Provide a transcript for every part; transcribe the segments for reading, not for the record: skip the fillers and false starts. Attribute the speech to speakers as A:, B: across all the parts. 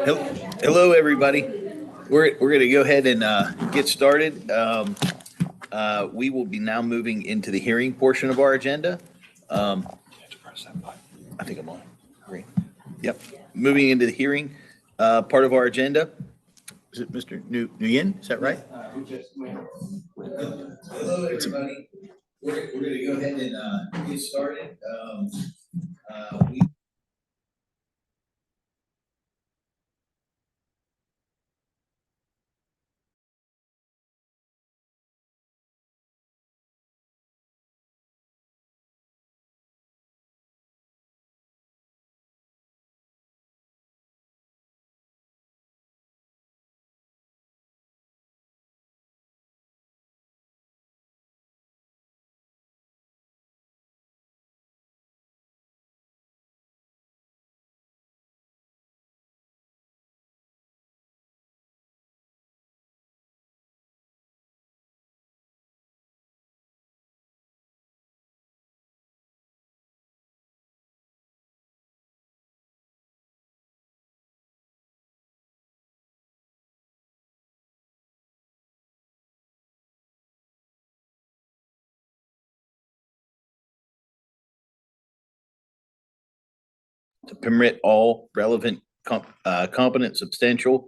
A: Hello, everybody. We're going to go ahead and get started. We will be now moving into the hearing portion of our agenda. I think I'm on. Green. Yep. Moving into the hearing part of our agenda. Is it Mr. Nguyen? Is that right? Hello, everybody. We're going to go ahead and get started. We to permit all relevant, competent, substantial,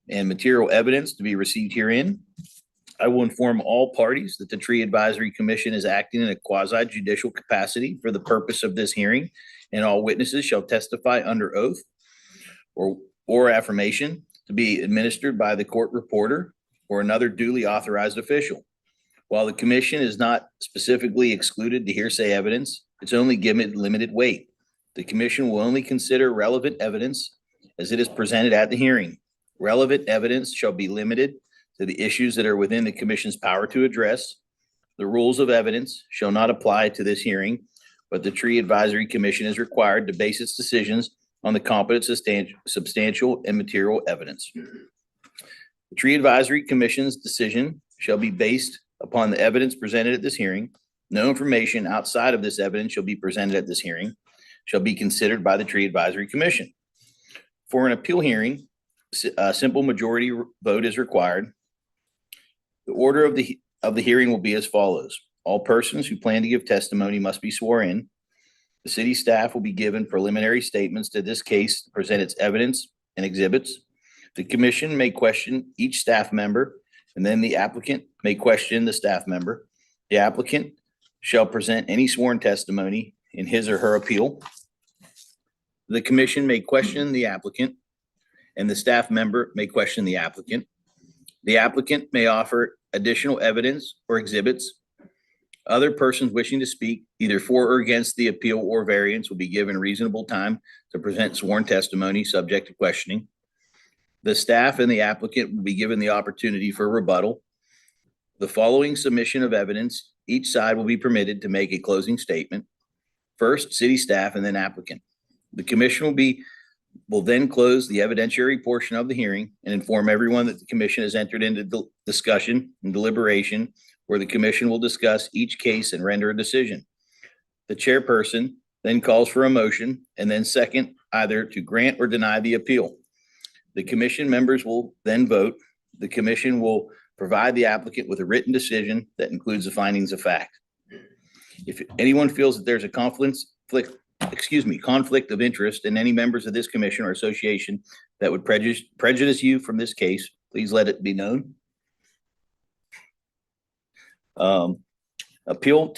A: and material evidence to be received herein. I will inform all parties that the Tree Advisory Commission is acting in a quasi judicial capacity for the purpose of this hearing, and all witnesses shall testify under oath or affirmation to be administered by the court reporter or another duly authorized official. While the commission is not specifically excluded to hearsay evidence, it's only given limited weight. The commission will only consider relevant evidence as it is presented at the hearing. Relevant evidence shall be limited to the issues that are within the commission's power to address. The rules of evidence shall not apply to this hearing, but the Tree Advisory Commission is required to base its decisions on the competent, substantial, and material evidence. The Tree Advisory Commission's decision shall be based upon the evidence presented at this hearing. No information outside of this evidence shall be presented at this hearing, shall be considered by the Tree Advisory Commission. For an appeal hearing, a simple majority vote is required. The order of the hearing will be as follows. All persons who plan to give testimony must be sworn in. The city staff will be given preliminary statements to this case to present its evidence and exhibits. The commission may question each staff member, and then the applicant may question the staff member. The applicant shall present any sworn testimony in his or her appeal. The commission may question the applicant, and the staff member may question the applicant. The applicant may offer additional evidence or exhibits. Other persons wishing to speak either for or against the appeal or variance will be given reasonable time to present sworn testimony subject to questioning. The staff and the applicant will be given the opportunity for rebuttal. The following submission of evidence, each side will be permitted to make a closing statement. First, city staff and then applicant. The commission will then close the evidentiary portion of the hearing and inform everyone that the commission has entered into discussion and deliberation where the commission will discuss each case and render a decision. The chairperson then calls for a motion and then second either to grant or deny the appeal. The commission members will then vote. The commission will provide the applicant with a written decision that includes the findings of fact. If anyone feels that there's a conflict of interest in any members of this commission or association that would prejudice you from this case, please let it be known. Appeal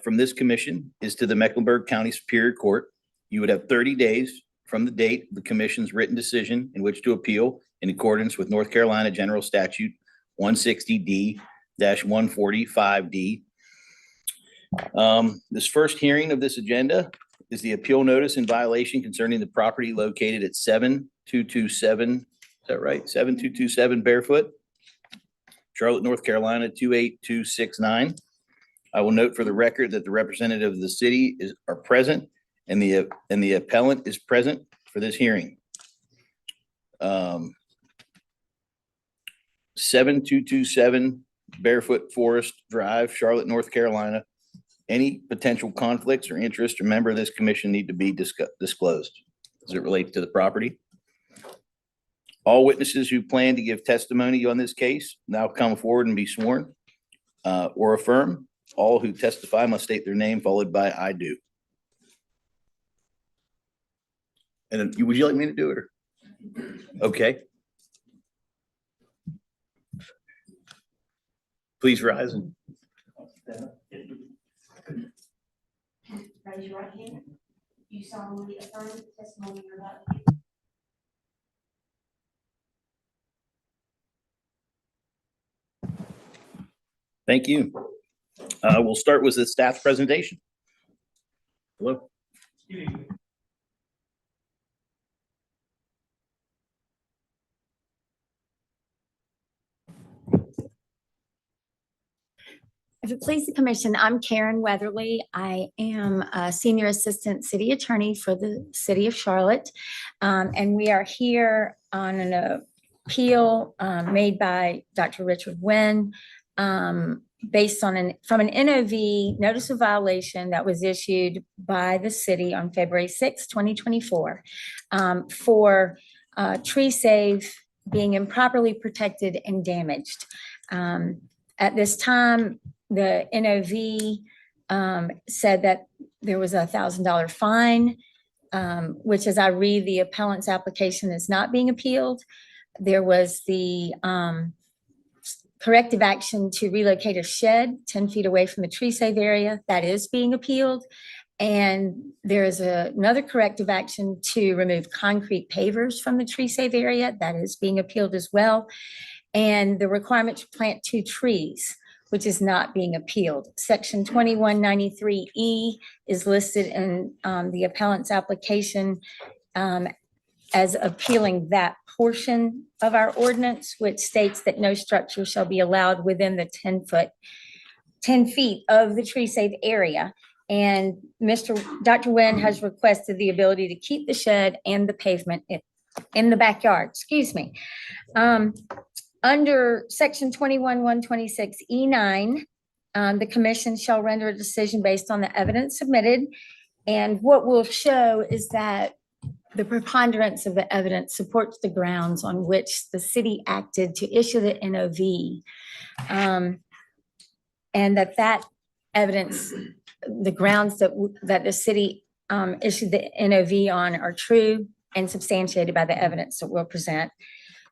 A: from this commission is to the Mecklenburg County Superior Court. You would have 30 days from the date of the commission's written decision in which to appeal in accordance with North Carolina General Statute 160D-145D. This first hearing of this agenda is the appeal notice in violation concerning the property located at 7227, is that right? 7227 Barefoot, Charlotte, North Carolina, 28269. I will note for the record that the representative of the city are present and the appellant is present for this hearing. 7227 Barefoot Forest Drive, Charlotte, North Carolina. Any potential conflicts or interest or member of this commission need to be disclosed as it relates to the property. All witnesses who plan to give testimony on this case now come forward and be sworn or affirm. All who testify must state their name followed by "I do." And then, would you like me to do it? Or? Okay. Please rise and
B: raise your right hand. You solemnly affirm the testimony you're about to give.
A: thank you. We'll start with the staff presentation. Hello.
C: If it please the commission, I'm Karen Weatherly. I am a senior assistant city attorney for the city of Charlotte. And we are here on an appeal made by Dr. Richard Wynn based on from an NOV notice of violation that was issued by the city on February 6, 2024 for tree save being improperly protected and damaged. At this time, the NOV said that there was $1,000 fine, which, as I read the appellant's application, is not being appealed. There was the corrective action to relocate a shed 10 feet away from the tree save area. That is being appealed. And there is another corrective action to remove concrete pavers from the tree save area. That is being appealed as well. And the requirement to plant 2 trees, which is not being appealed. Section 2193E is listed in the appellant's application as appealing that portion of our ordinance, which states that no structure shall be allowed within the 10 feet of the tree save area. And Dr. Wynn has requested the ability to keep the shed and the pavement in the backyard, excuse me. Under section 21-126E9, the commission shall render a decision based on the evidence submitted. And what we'll show is that the preponderance of the evidence supports the grounds on which the city acted to issue the NOV. And that evidence, the grounds that the city issued the NOV on are true and substantiated by the evidence that we'll present.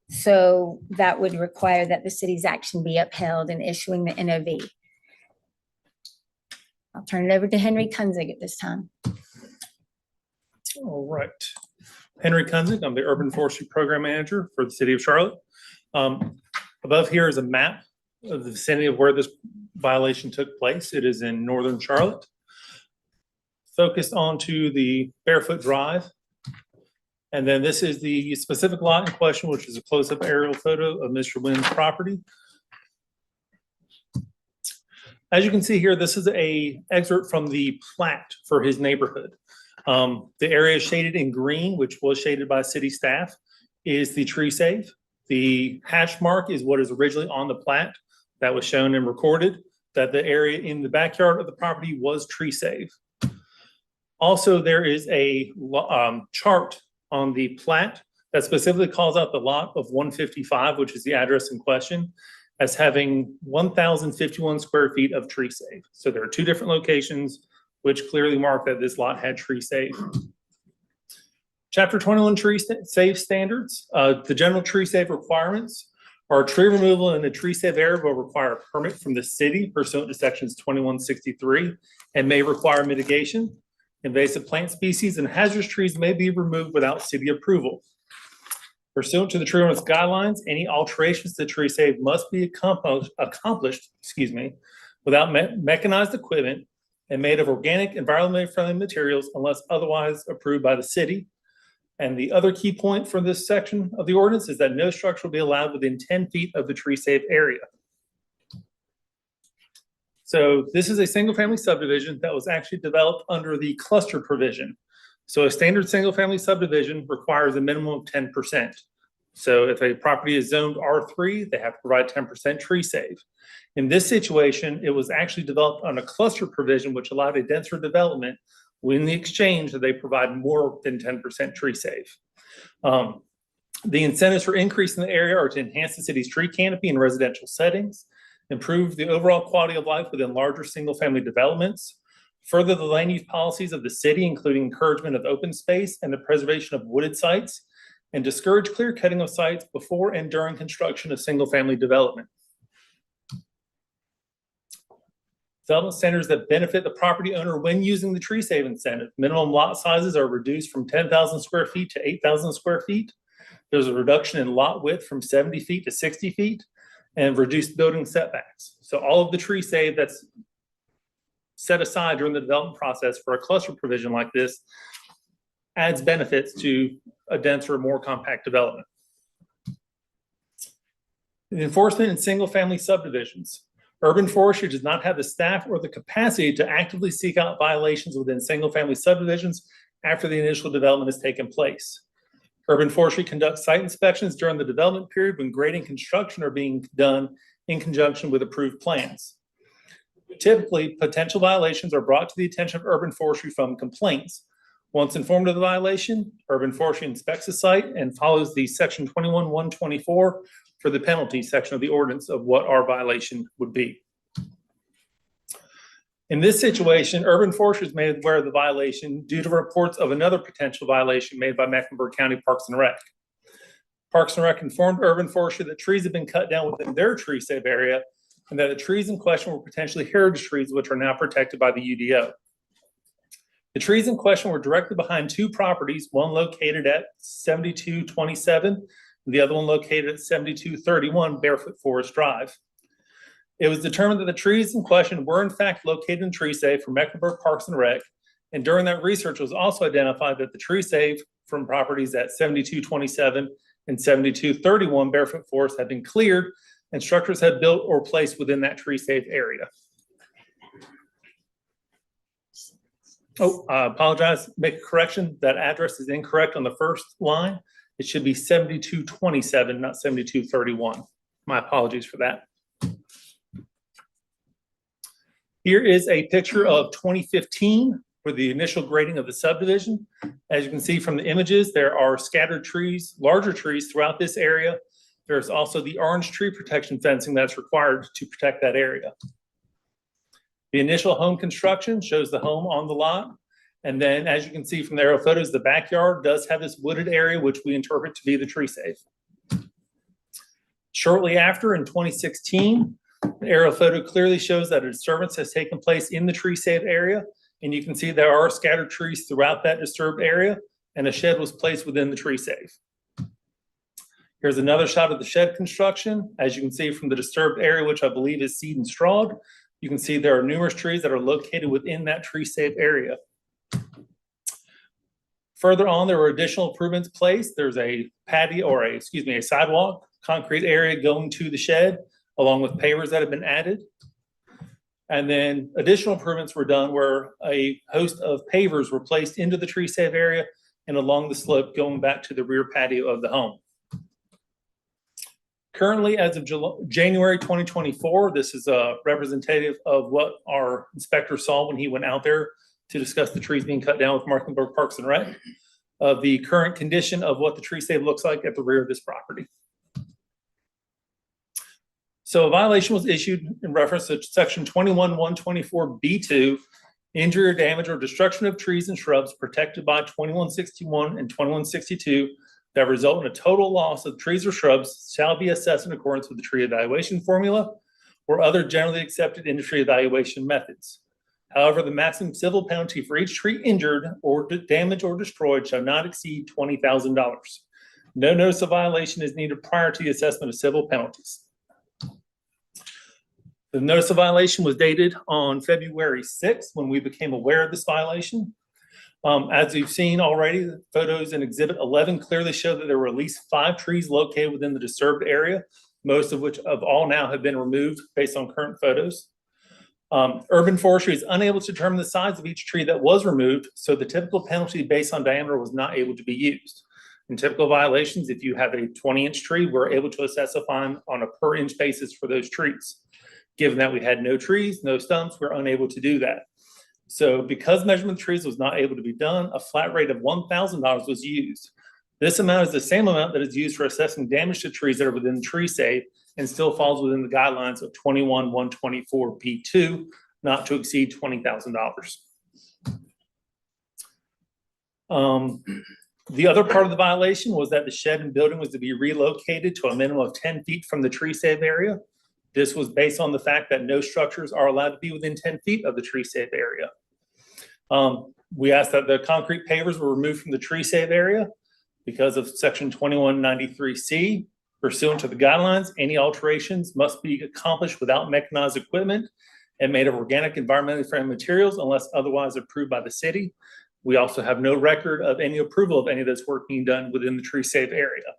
C: So that would require that the city's action be upheld in issuing the NOV. I'll turn it over to Henry Kunzig at this time.
D: All right. Henry Kunzig, I'm the Urban Forestry Program Manager for the City of Charlotte. Above here is a map of the vicinity of where this violation took place. It is in northern Charlotte. Focused onto the Barefoot Drive. And then this is the specific lot in question, which is a close-up aerial photo of Mr. Wynn's property. As you can see here, this is a excerpt from the plat for his neighborhood. The area shaded in green, which was shaded by city staff, is the tree save. The hash mark is what is originally on the plat that was shown and recorded, that the area in the backyard of the property was tree save. Also, there is a chart on the plat that specifically calls out the lot of 155, which is the address in question, as having 1,051 square feet of tree save. So there are 2 different locations which clearly mark that this lot had tree save. Chapter 21 tree save standards. The general tree save requirements are tree removal in the tree save area will require a permit from the city pursuant to sections 2163 and may require mitigation. Invasive plant species and hazardous trees may be removed without city approval. Pursuant to the tree ordinance guidelines, any alterations to the tree save must be accomplished without mechanized equipment and made of organic, environmentally friendly materials unless otherwise approved by the city. And the other key point for this section of the ordinance is that no structure will be allowed within 10 feet of the tree save area. So this is a single family subdivision that was actually developed under the cluster provision. So a standard single family subdivision requires a minimum of 10%. So if a property is zoned R3, they have to provide 10% tree save. In this situation, it was actually developed on a cluster provision, which allowed a denser development in the exchange that they provide more than 10% tree save. The incentives for increasing the area are to enhance the city's tree canopy in residential settings, improve the overall quality of life within larger single-family developments, further the land use policies of the city, including encouragement of open space and the preservation of wooded sites, and discourage clear cutting of sites before and during construction of single-family development. Development standards that benefit the property owner when using the tree save incentive. Minimum lot sizes are reduced from 10,000 square feet to 8,000 square feet. There's a reduction in lot width from 70 feet to 60 feet and reduced building setbacks. So all of the tree save that's set aside during the development process for a cluster provision like this adds benefits to a denser, more compact development. The enforcement in single-family subdivisions. Urban forestry does not have the staff or the capacity to actively seek out violations within single-family subdivisions after the initial development has taken place. Urban forestry conducts site inspections during the development period when grading and construction are being done in conjunction with approved plans. Typically, potential violations are brought to the attention of urban forestry from complaints. Once informed of the violation, urban forestry inspects the site and follows the section 21-124 for the penalty section of the ordinance of what our violation would be. In this situation, urban forestry is made aware of the violation due to reports of another potential violation made by Mecklenburg County Parks and Rec. Parks and Rec informed urban forestry that trees have been cut down within their tree save area and that the trees in question were potentially heritage trees, which are now protected by the UDO. The trees in question were directly behind two properties, one located at 7227, and the other one located at 7231 Barefoot Forest Drive. It was determined that the trees in question were in fact located in tree save for Mecklenburg Parks and Rec, and during that research it was also identified that the tree save from properties at 7227 and 7231 Barefoot Forest had been cleared and structures had built or placed within that tree save area. Oh, I apologize, make a correction. That address is incorrect on the first line. It should be 7227, not 7231. My apologies for that. Here is a picture of 2015 for the initial grading of the subdivision. As you can see from the images, there are scattered trees, larger trees throughout this area. There's also the orange tree protection fencing that's required to protect that area. The initial home construction shows the home on the lot. And then as you can see from the aerial photos, the backyard does have this wooded area, which we interpret to be the tree save. Shortly after, in 2016, the aerial photo clearly shows that a disturbance has taken place in the tree save area. And you can see there are scattered trees throughout that disturbed area, and a shed was placed within the tree save. Here's another shot of the shed construction. As you can see from the disturbed area, which I believe is seed and strawed, you can see there are numerous trees that are located within that tree save area. Further on, there were additional improvements placed. There's a patio or a sidewalk, concrete area going to the shed, along with pavers that have been added. And then additional improvements were done where a host of pavers were placed into the tree save area and along the slope going back to the rear patio of the home. Currently, as of January 2024, this is a representative of what our inspector saw when he went out there to discuss the trees being cut down with Mecklenburg Parks and Rec, of the current condition of what the tree save looks like at the rear of this property. So a violation was issued in reference to section 21-124B2, injury or damage or destruction of trees and shrubs protected by 2161 and 2162 that result in a total loss of trees or shrubs shall be assessed in accordance with the tree evaluation formula or other generally accepted industry evaluation methods. However, the maximum civil penalty for each tree injured or damaged or destroyed shall not exceed $20,000. No notice of violation is needed prior to the assessment of civil penalties. The notice of violation was dated on February 6th when we became aware of this violation. As you've seen already, the photos in Exhibit 11 clearly show that there were at least 5 trees located within the disturbed area, most of which of all now have been removed based on current photos. Urban forestry is unable to determine the size of each tree that was removed, so the typical penalty based on diameter was not able to be used. In typical violations, if you have a 20-inch tree, we're able to assess a fine on a per inch basis for those trees. Given that we had no trees, no stumps, we're unable to do that. So because measurement of trees was not able to be done, a flat rate of $1,000 was used. This amount is the same amount that is used for assessing damage to trees that are within the tree save and still falls within the guidelines of 21-124 B2, not to exceed $20,000. The other part of the violation was that the shed and building was to be relocated to a minimum of 10 feet from the tree save area. This was based on the fact that no structures are allowed to be within 10 feet of the tree save area. We asked that the concrete pavers were removed from the tree save area because of section 2193C. Pursuant to the guidelines, any alterations must be accomplished without mechanized equipment and made of organic, environmentally friendly materials unless otherwise approved by the city. We also have no record of any approval of any of this work being done within the tree save area.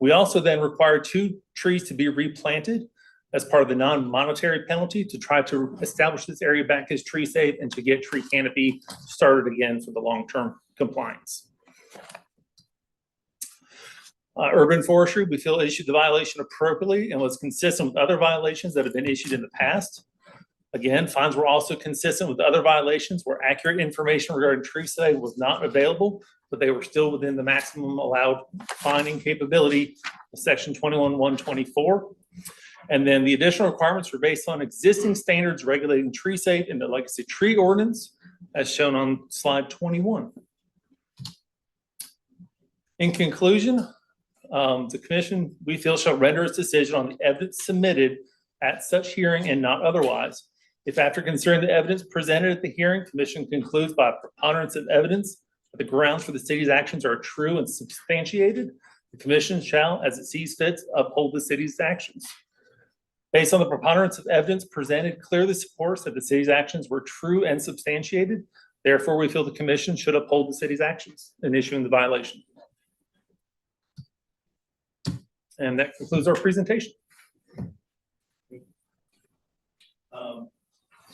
D: We also then required 2 trees to be replanted as part of the non-monetary penalty to try to establish this area back as tree safe and to get tree canopy started again for the long-term compliance. Urban Forestry, we feel issued the violation appropriately and was consistent with other violations that have been issued in the past. Again, fines were also consistent with other violations where accurate information regarding tree save was not available, but they were still within the maximum allowed fining capability of section 21-124. And then the additional requirements were based on existing standards regulating tree save in the legacy tree ordinance, as shown on slide 21. In conclusion, the commission, we feel, shall render its decision on the evidence submitted at such hearing and not otherwise. If after considering the evidence presented at the hearing, commission concludes by preponderance of evidence that the grounds for the city's actions are true and substantiated, the commission shall, as it sees fit, uphold the city's actions. Based on the preponderance of evidence presented, clearly supports that the city's actions were true and substantiated. Therefore, we feel the commission should uphold the city's actions in issuing the violation. And that concludes our presentation.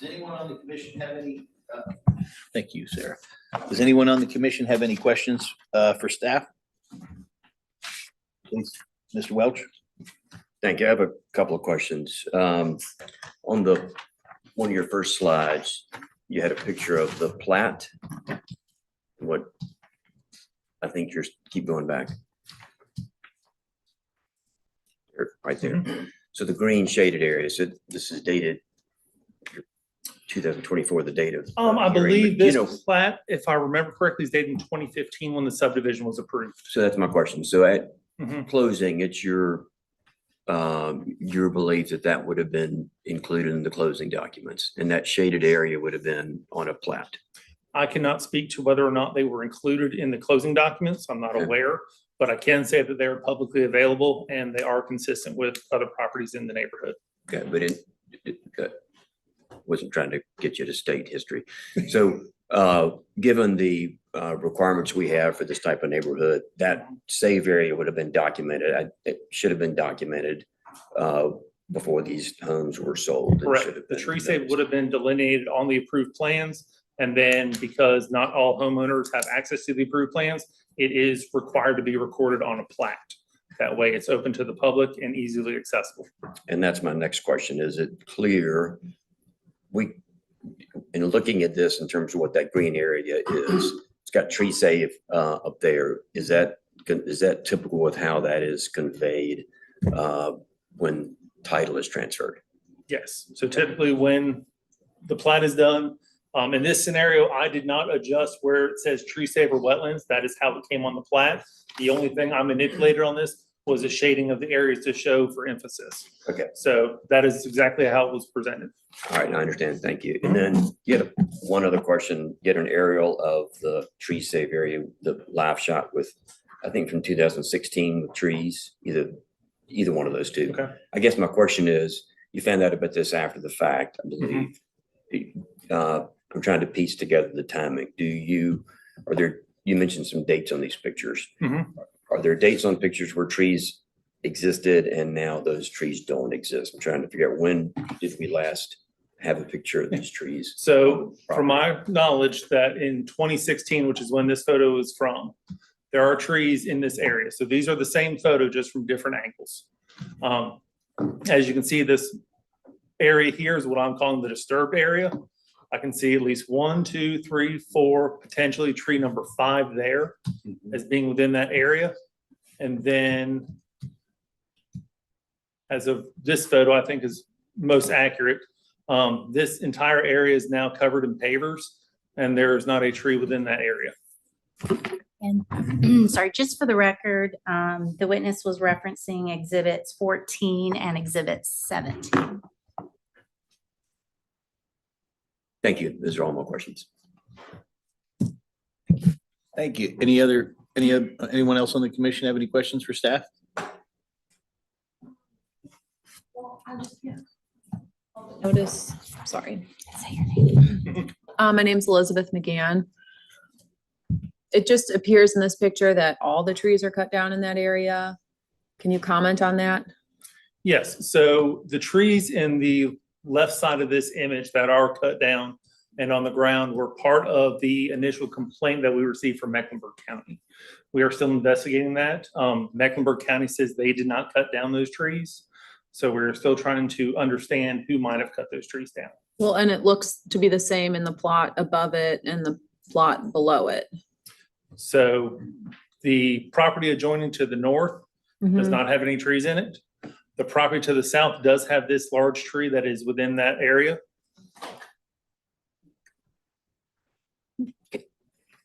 A: Does anyone on the commission have any? Thank you, Sarah. Does anyone on the commission have any questions for staff? Please, Mr. Welch.
E: Thank you. I have a couple of questions. On one of your first slides, you had a picture of the plat. What I think keep going back. Right there. So the green shaded area, so this is dated 2024, the date of.
D: I believe
E: hearing,
D: this plat, if I remember correctly, is dated in 2015 when the subdivision was approved.
E: So that's my question. So at
D: Mhm.
E: closing, it's your belief that that would have been included in the closing documents and that shaded area would have been on a plat.
D: I cannot speak to whether or not they were included in the closing documents. I'm not
E: Okay.
D: aware, but I can say that they are publicly available and they are consistent with other properties in the neighborhood.
E: Okay, but wasn't trying to get you to state history. So given the requirements we have for this type of neighborhood, that save area would have been documented. It should have been documented before these homes were sold.
D: Correct. The tree save would have been delineated on the approved plans. And then because not all homeowners have access to the approved plans, it is required to be recorded on a plat. That way it's open to the public and easily accessible.
E: And that's my next question. Is it clear? In looking at this in terms of what that green area is, it's got tree save up there. Is that typical with how that is conveyed when title is transferred?
D: Yes. So typically when the plat is done, in this scenario, I did not adjust where it says tree save or wetlands. That is how it came on the plat. The only thing I manipulated on this was a shading of the areas to show for emphasis.
E: Okay.
D: So that is exactly how it was presented.
E: All right, I understand. Thank you. And then you had one other question, get an aerial of the tree save area, the live shot with, I think from 2016 with trees, either one of those two.
D: Okay.
E: I guess my question is, you found out about this after the fact, I believe. I'm trying to piece together the timing. You mentioned some dates on these pictures.
D: Mhm.
E: Are there dates on pictures where trees existed and now those trees don't exist? I'm trying to figure out when did we last have a picture of these trees?
D: So from my knowledge that in 2016, which is when this photo is from, there are trees in this area. So these are the same photo, just from different angles. As you can see, this area here is what I'm calling the disturbed area. I can see at least 1, 2, 3, 4, potentially tree number 5 there as being within that area. And then as of this photo, I think is most accurate. This entire area is now covered in pavers and there is not a tree within that area.
B: And sorry, just for the record, the witness was referencing exhibits 14 and exhibit 17.
E: Thank you. Those are all my questions.
A: Thank you. Anyone else on the commission have any questions for staff?
F: Notice, sorry.
B: Say your name.
F: My name's Elizabeth McGann. It just appears in this picture that all the trees are cut down in that area. Can you comment on that?
D: Yes, so the trees in the left side of this image that are cut down and on the ground were part of the initial complaint that we received from Mecklenburg County. We are still investigating that. Mecklenburg County says they did not cut down those trees. So we're still trying to understand who might have cut those trees down.
F: Well, and it looks to be the same in the plot above it and the plot below it.
D: So the property adjoining to the north does
F: Mhm.
D: not have any trees in it. The property to the south does have this large tree that is within that area.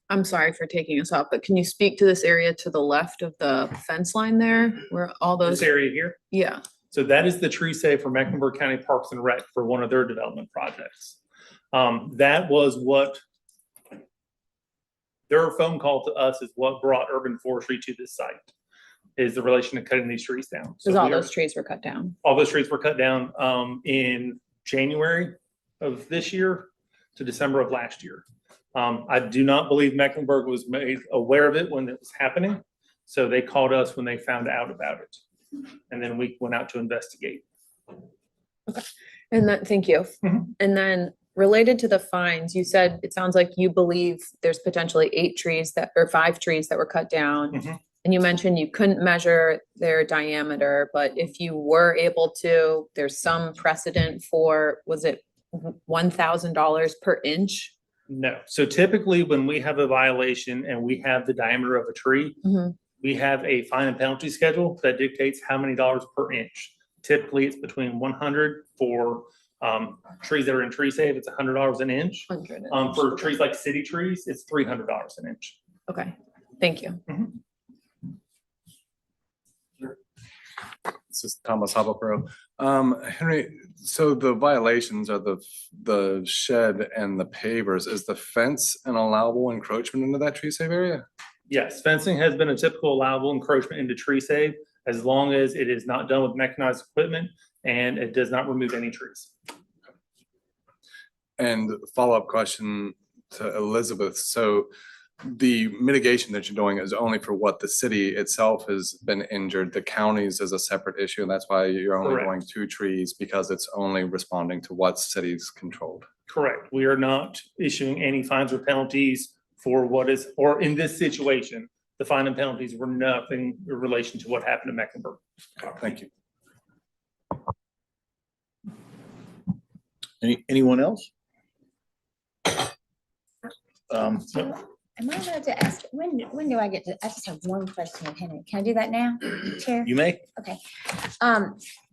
F: I'm sorry for taking us off, but can you speak to this area to the left of the fence line there where all
D: This
F: those,
D: area here.
F: yeah.
D: So that is the tree save for Mecklenburg County Parks and Rec for one of their development projects. That was what their phone call to us is what brought urban forestry to this site, is the relation to cutting these trees down. So
F: Because all
D: we are-
F: those trees were cut down.
D: all those trees were cut down in January of this year to December of last year. I do not believe Mecklenburg was made aware of it when it was happening. So they called us when they found out about it. And then we went out to investigate.
F: And then, thank you.
D: Mhm.
F: And then related to the fines, you said, it sounds like you believe there's potentially 8 trees that, or 5 trees that were cut down.
D: Mhm.
F: And you mentioned you couldn't measure their diameter, but if you were able to, there's some precedent for, was it $1,000 per inch?
D: No. So typically when we have a violation and we have the diameter of a tree,
F: Mhm.
D: we have a fine and penalty schedule that dictates how many dollars per inch. Typically, it's between 100 for trees that are in tree save, it's $100 an inch.
F: 100 an inch.
D: For trees like city trees, it's $300 an inch.
F: Okay, thank you.
G: This is Thomas Habapro. Henry, so the violations are the shed and the pavers. Is the fence an allowable encroachment into that tree save area?
D: Yes, fencing has been a typical allowable encroachment into tree save as long as it is not done with mechanized equipment and it does not remove any trees.
G: And follow-up question to Elizabeth. So the mitigation that you're doing is only for what the city itself has been injured. The counties is a separate issue, and that's why you're only
D: Correct.
G: going 2 trees because it's only responding to what cities controlled.
D: Correct. We are not issuing any fines or penalties for what is, or in this situation, the fine and penalties were nothing in relation to what happened to Mecklenburg.
G: Thank you.
A: Anyone else?
C: Am I allowed to ask, when do I get to, I just have one question of Henry. Can I do that now, Chair?
A: You may.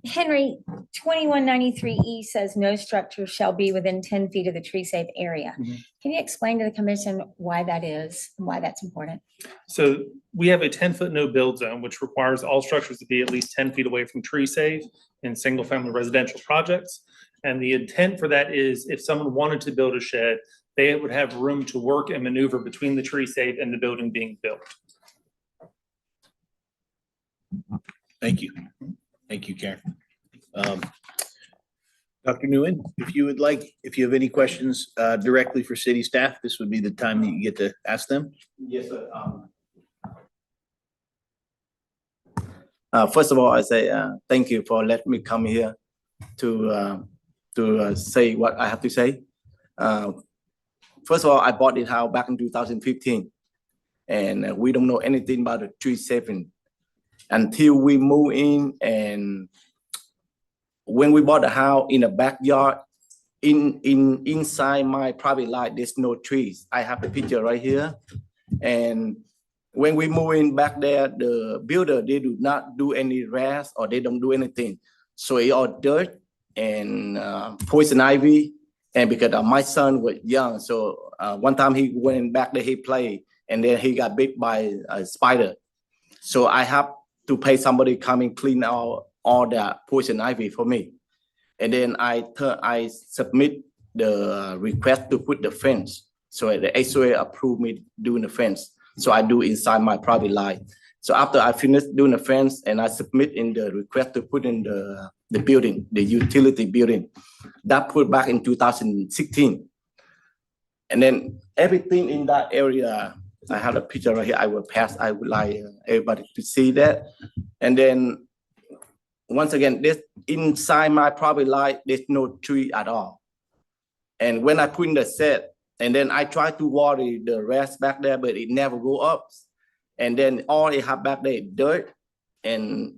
C: Henry, 2193E says no structure shall be within 10 feet of the tree safe area.
D: Mhm.
C: Can you explain to the commission why that is, and why that's important?
D: So we have a 10-foot no build zone, which requires all structures to be at least 10 feet away from tree safe in single-family residential projects. And the intent for that is if someone wanted to build a shed, they would have room to work and maneuver between the tree safe and the building being built.
A: Thank you. Thank you, Karen. Dr. Nguyen, if you would like, if you have any questions directly for city staff, this would be the time that you get to ask them.
H: Yes, sir. First of all, I say thank you for letting me come here to say what I have to say. First of all, I bought this house back in 2015, and we don't know anything about the tree saving until we move in. And when we bought the house in the backyard, inside my private line, there's no trees. I have the picture right here. And when we move in back there, the builder, they do not do any grass or they don't do anything. So it all dirt and poison ivy. And because my son was young, so one time he went back there, he played, and then he got bit by a spider. So I have to pay somebody come and clean out all that poison ivy for me. And then I submit the request to put the fence. So the HOA approved me doing the fence. So I do inside my private line. So after I finish doing the fence and I submit in the request to put in the building, the utility building, that put back in 2016. And then everything in that area, I have a picture right here. I will pass. I would like everybody to see that. And then once again, this inside my private line, there's no tree at all. And when I put in the set, and then I try to water the rest back there, but it never go up. And then all it have back there, dirt and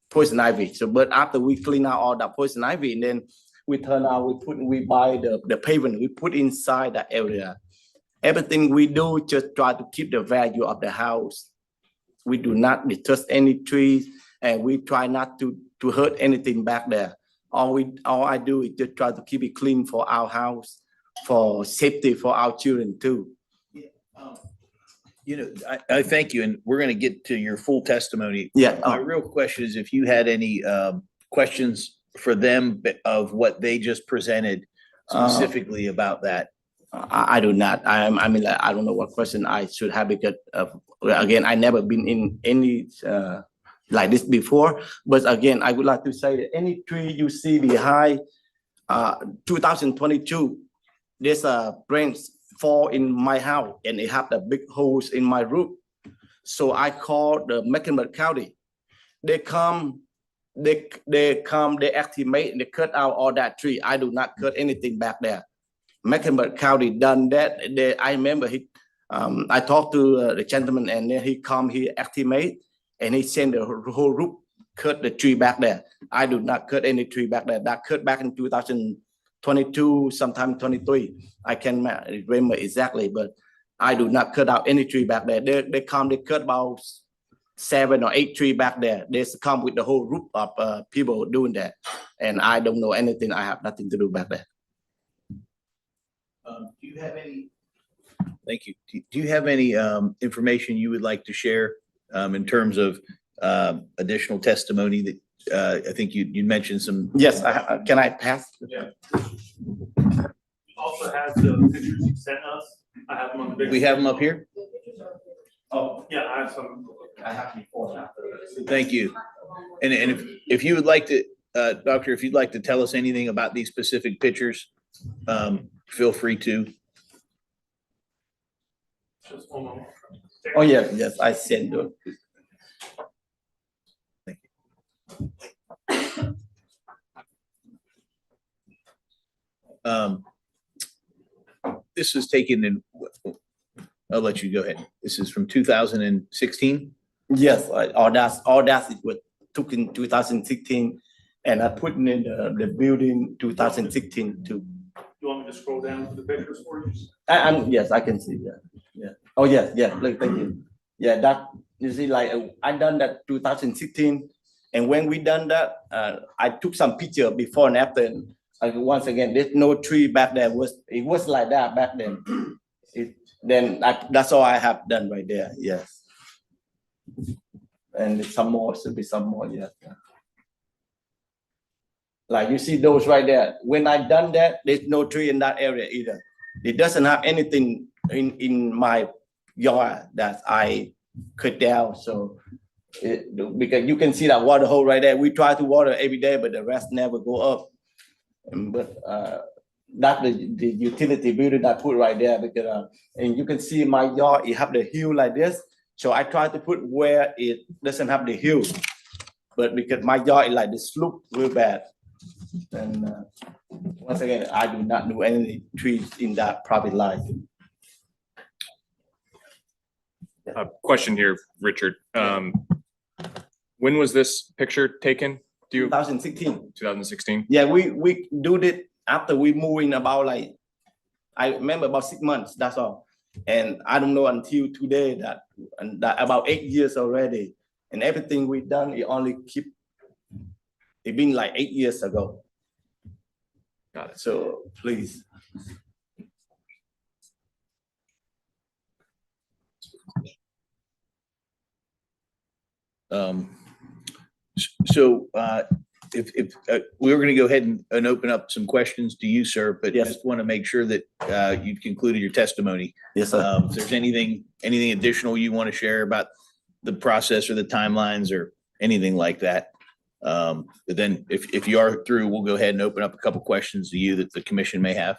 H: poison ivy. So, but after we clean out all that poison ivy, and then we turn out, we buy the pavement, we put inside that area. Everything we do just try to keep the value of the house. We do not touch any trees, and we try not to hurt anything back there. All I do is just try to keep it clean for our house, for safety for our children too.
A: You know, I thank you, and we're going to get to your full testimony.
H: Yeah.
A: My real question is if you had any questions for them of what they just presented specifically about that.
H: I do not. I mean, like, I don't know what question I should have because again, I never been in any like this before. But again, I would like to say that any tree you see behind 2022, there's a branch fall in my house and it have the big holes in my roof. So I called the Mecklenburg County. They come, they activate and they cut out all that tree. I do not cut anything back there. Mecklenburg County done that. I remember I talked to the gentleman and then he come, he activate and he sent the whole roof, cut the tree back there. I do not cut any tree back there. That cut back in 2022, sometime 23. I can't remember exactly, but I do not cut out any tree back there. They cut about 7 or 8 trees back there. They come with the whole group of people doing that. And I don't know anything. I have nothing to do back there.
A: Do you have any? Thank you. Do you have any information you would like to share in terms of additional testimony that I think you mentioned some?
H: Yes, can I pass?
D: Yeah. Also has the pictures you sent us. I have them on the big.
A: We have them up here?
D: Oh, yeah, I have some.
H: I have before and after.
A: Thank you. And if you would like to, Doctor, if you'd like to tell us anything about these specific pictures, feel free to.
D: Just one moment.
H: Oh, yes, I sent them.
A: Thank you. This was taken in, I'll let you go ahead. This is from 2016.
H: Yes, all that it was took in 2016, and I put in the building 2016 too.
D: You want me to scroll down to the pictures for you?
H: Yes, I can see that. Yeah. Oh yes, Look, thank you. Yeah, that you see, like I done that 2016, and when we done that, I took some picture before and after. And once again, there's no tree back there. It was like that back then. That's all I have done right there. Yes. And some more, should be some more. Yes. Like you see those right there. When I done that, there's no tree in that area either. It doesn't have anything in my yard that I cut down. So because you can see that water hole right there. We try to water every day, but the rest never go up. But that's the utility building I put right there because and you can see my yard, it have the hill like this. So I try to put where it doesn't have the hill. But because my yard is like the slope real bad. And once again, I do not do any trees in that private line.
I: Question here, Richard. When was this picture taken?
H: 2016.
I: 2016?
H: Yeah, we do it after we move in about like, I remember about 6 months, that's all. And I don't know until today that about 8 years already. And everything we done, it only it been like 8 years ago.
I: Got it.
H: So please.
A: So if we were going to go ahead and open up some questions to you, sir, but
H: Yes.
A: just want to make sure that you've concluded your testimony.
H: Yes, sir.
A: If there's anything additional you want to share about the process or the timelines or anything like that. But then if you are through, we'll go ahead and open up a couple questions to you that the commission may have.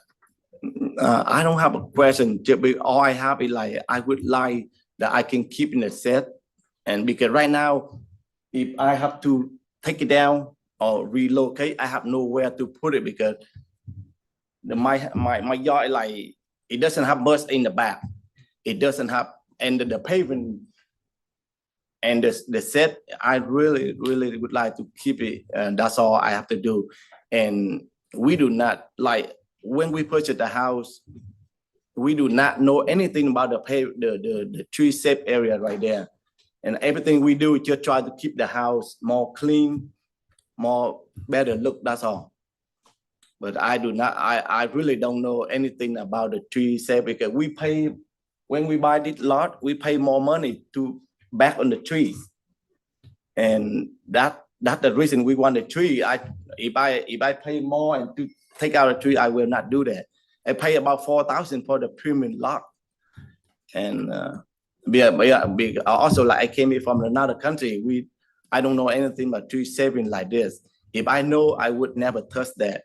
H: I don't have a question. All I have is like, I would like that I can keep in the set. And because right now, if I have to take it down or relocate, I have nowhere to put it because my yard, like, it doesn't have much in the back. It doesn't have, and the pavement and the set, I really would like to keep it. And that's all I have to do. And we do not, like, when we purchase the house, we do not know anything about the tree safe area right there. And everything we do, we just try to keep the house more clean, more better look, that's all. But I do not, I really don't know anything about the tree safe because we pay, when we buy this lot, we pay more money to back on the trees. And that's the reason we want the tree. If I pay more and to take out a tree, I will not do that. I pay about 4,000 for the premium lot. And also, like, I came here from another country. I don't know anything about tree saving like this. If I know, I would never touch that.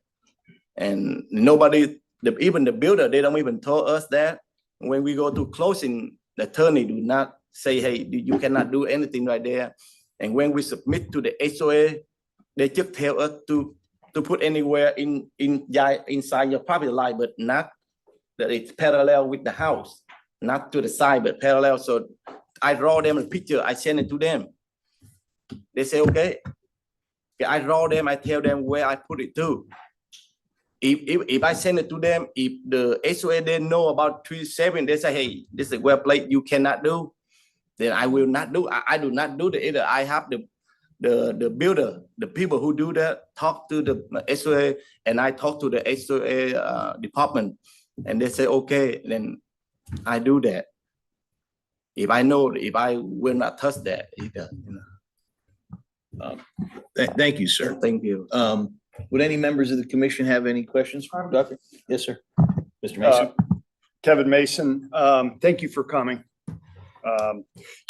H: And nobody, even the builder, they don't even tell us that. When we go to closing, the attorney do not say, hey, you cannot do anything right there. And when we submit to the HOA, they just tell us to put anywhere inside your property line, but not that it's parallel with the house, not to the side, but parallel. So I draw them a picture, I send it to them. They say, okay. I draw them, I tell them where I put it to. If I send it to them, if the HOA they know about 37, they say, hey, this is where place you cannot do, then I will not do. I do not do the either. I have the builder, the people who do that, talk to the HOA, and I talk to the HOA department, and they say, okay, then I do that. If I know, if I will not touch that either.
A: Thank you, sir.
H: Thank you.
A: Would any members of the commission have any questions for Doctor? Yes, sir. Mr. Mason.
J: Kevin Mason, thank you for coming.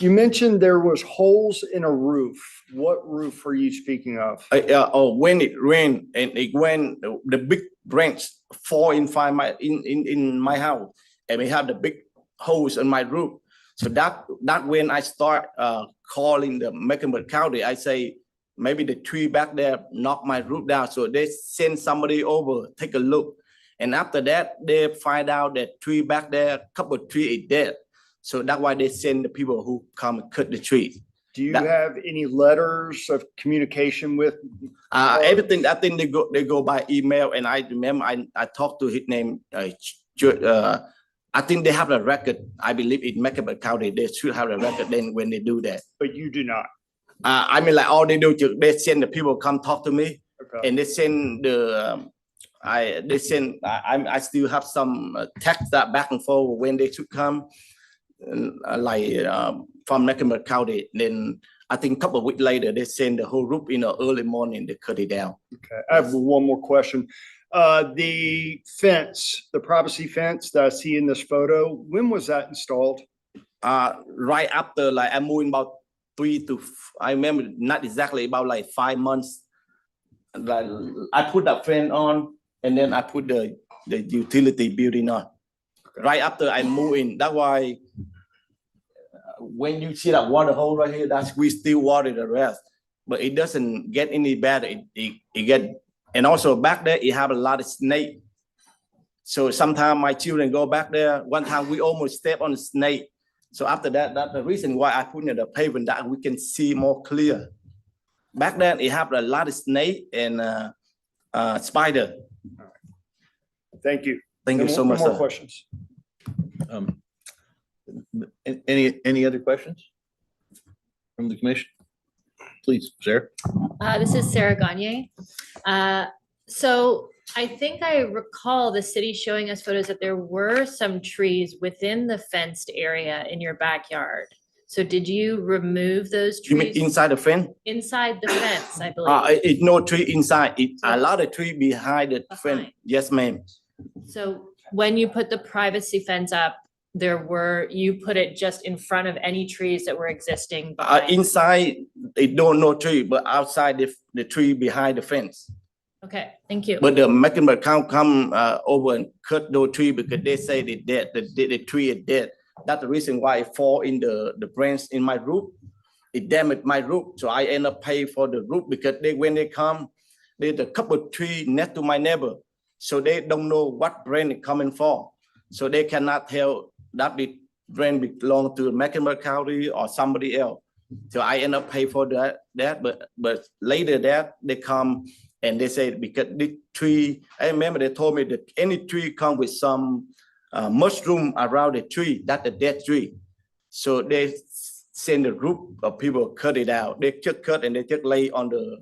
J: You mentioned there was holes in a roof. What roof are you speaking of?
H: When it rained and when the big branch fall in my house, and we have the big holes in my roof. So that when I start calling the Mecklenburg County, I say, maybe the tree back there knocked my roof down. So they send somebody over, take a look. And after that, they find out that tree back there, a couple of trees is dead. So that's why they send the people who come and cut the trees.
J: Do you have any letters of communication with?
H: Everything, I think they go by email. And I remember I talked to his name, I think they have a record. I believe in Mecklenburg County, they should have a record then when they do that.
J: But you do not.
H: I mean, like, all they do, they send the people come talk to me,
J: Okay.
H: and they send I still have some text that back and forth when they should come, from Mecklenburg County. Then I think a couple of weeks later, they send the whole group in the early morning, they cut it down.
J: Okay, I have one more question. The fence, the privacy fence that I see in this photo, when was that installed?
H: Right after, like, I'm moving about I remember not exactly, about like 5 months. Like, I put that fence on, and then I put the utility building on. Right after I move in, that's why when you see that water hole right here, that's we still water the rest, but it doesn't get any better. It get, and also back there, it have a lot of snake. So sometimes my children go back there. One time we almost step on a snake. So after that, that's the reason why I put in the pavement, that we can see more clear. Back then, it have a lot of snake and spider.
J: Thank you.
H: Thank you
J: No
H: so
J: more-
H: much,
J: no more
H: sir.
J: questions.
A: Um, any other questions from the commission? Please, Sarah.
K: This is Sarah Gagne. So I think I recall the city showing us photos that there were some trees within the fenced area in your backyard. So did you remove those
H: You mean
K: trees
H: inside the fence?
K: inside the fence, I believe?
H: It no tree inside. It a lot of tree behind the fence.
K: Behind.
H: Yes, ma'am.
K: So when you put the privacy fence up, you put it just in front of any trees that were existing behind?
H: Inside, it don't no tree, but outside the tree behind the fence.
K: Okay, thank you.
H: But the Mecklenburg County come over and cut those tree because they say they dead, the tree is dead. That's the reason why it fall in the branch in my roof. It damaged my roof, so I end up paying for the roof because when they come, there's a couple of trees next to my neighbor. So they don't know what brand is coming for. So they cannot tell that the brand belong to Mecklenburg County or somebody else. So I end up paying for that, but later that they come and they say because the tree, I remember they told me that any tree come with some mushroom around the tree, that's a dead tree. So they send a group of people cut it out. They just cut and they just lay on the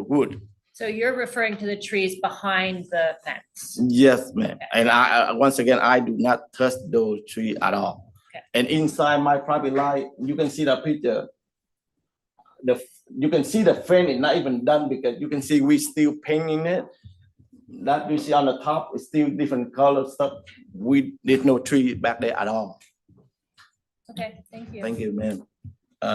H: wood.
K: So you're referring to the trees behind the fence?
H: Yes, ma'am. And I once again, I do not touch those trees at all.
K: Okay.
H: And inside my private line, you can see the picture. You can see the frame is not even done because you can see we still painting it. That you see on the top is still different color stuff. There's no tree back there at all.
K: Okay, thank you.
H: Thank you, ma'am.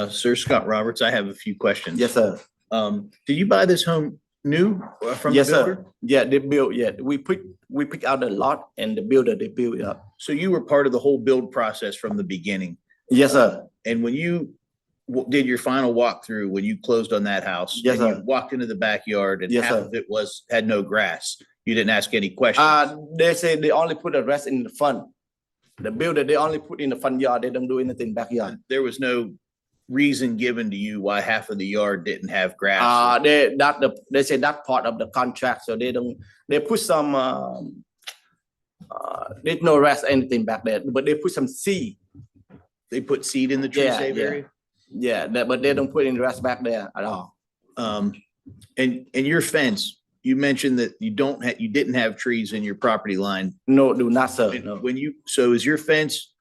A: Sir Scott Roberts, I have a few questions.
H: Yes, sir.
A: Did you buy this home new from the
H: Yes,
A: builder?
H: sir. Yeah, they built, yeah. We pick out the lot and the builder, they built it up.
A: So you were part of the whole build process from the beginning.
H: Yes, sir.
A: And when you did your final walkthrough, when you closed on that house?
H: Yes,
A: and you
H: sir.
A: walked into the backyard and
H: Yes,
A: half
H: sir.
A: of it had no grass. You didn't ask any questions.
H: They say they only put the rest in the front. The builder, they only put in the front yard. They don't do anything backyard.
A: There was no reason given to you why half of the yard didn't have grass.
H: They say that part of the contract, so they put some, there's no rest anything back there, but they put some seed.
A: They put seed in the tree
H: Yeah,
A: save
H: yeah.
A: area?
H: Yeah, but they don't put any rest back there at all.
A: And your fence, you mentioned that you didn't have trees in your property line.
H: No, do not, sir. No.
A: So is your fence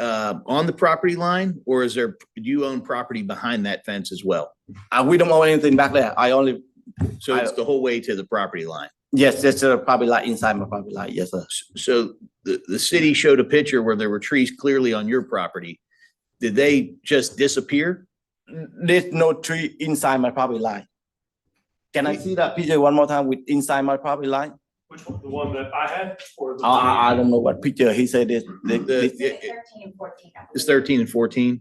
A: on the property line, or do you own property behind that fence as well?
H: We don't own anything back there.
A: So it's the whole way to the property line.
H: Yes, that's probably like inside my property line. Yes, sir.
A: So the city showed a picture where there were trees clearly on your property. Did they just disappear?
H: There's no tree inside my property line. Can I see that picture one more time with inside my property line?
D: Which one? The one that I had or the?
H: I don't know what picture he said this.
A: It's 13 and 14.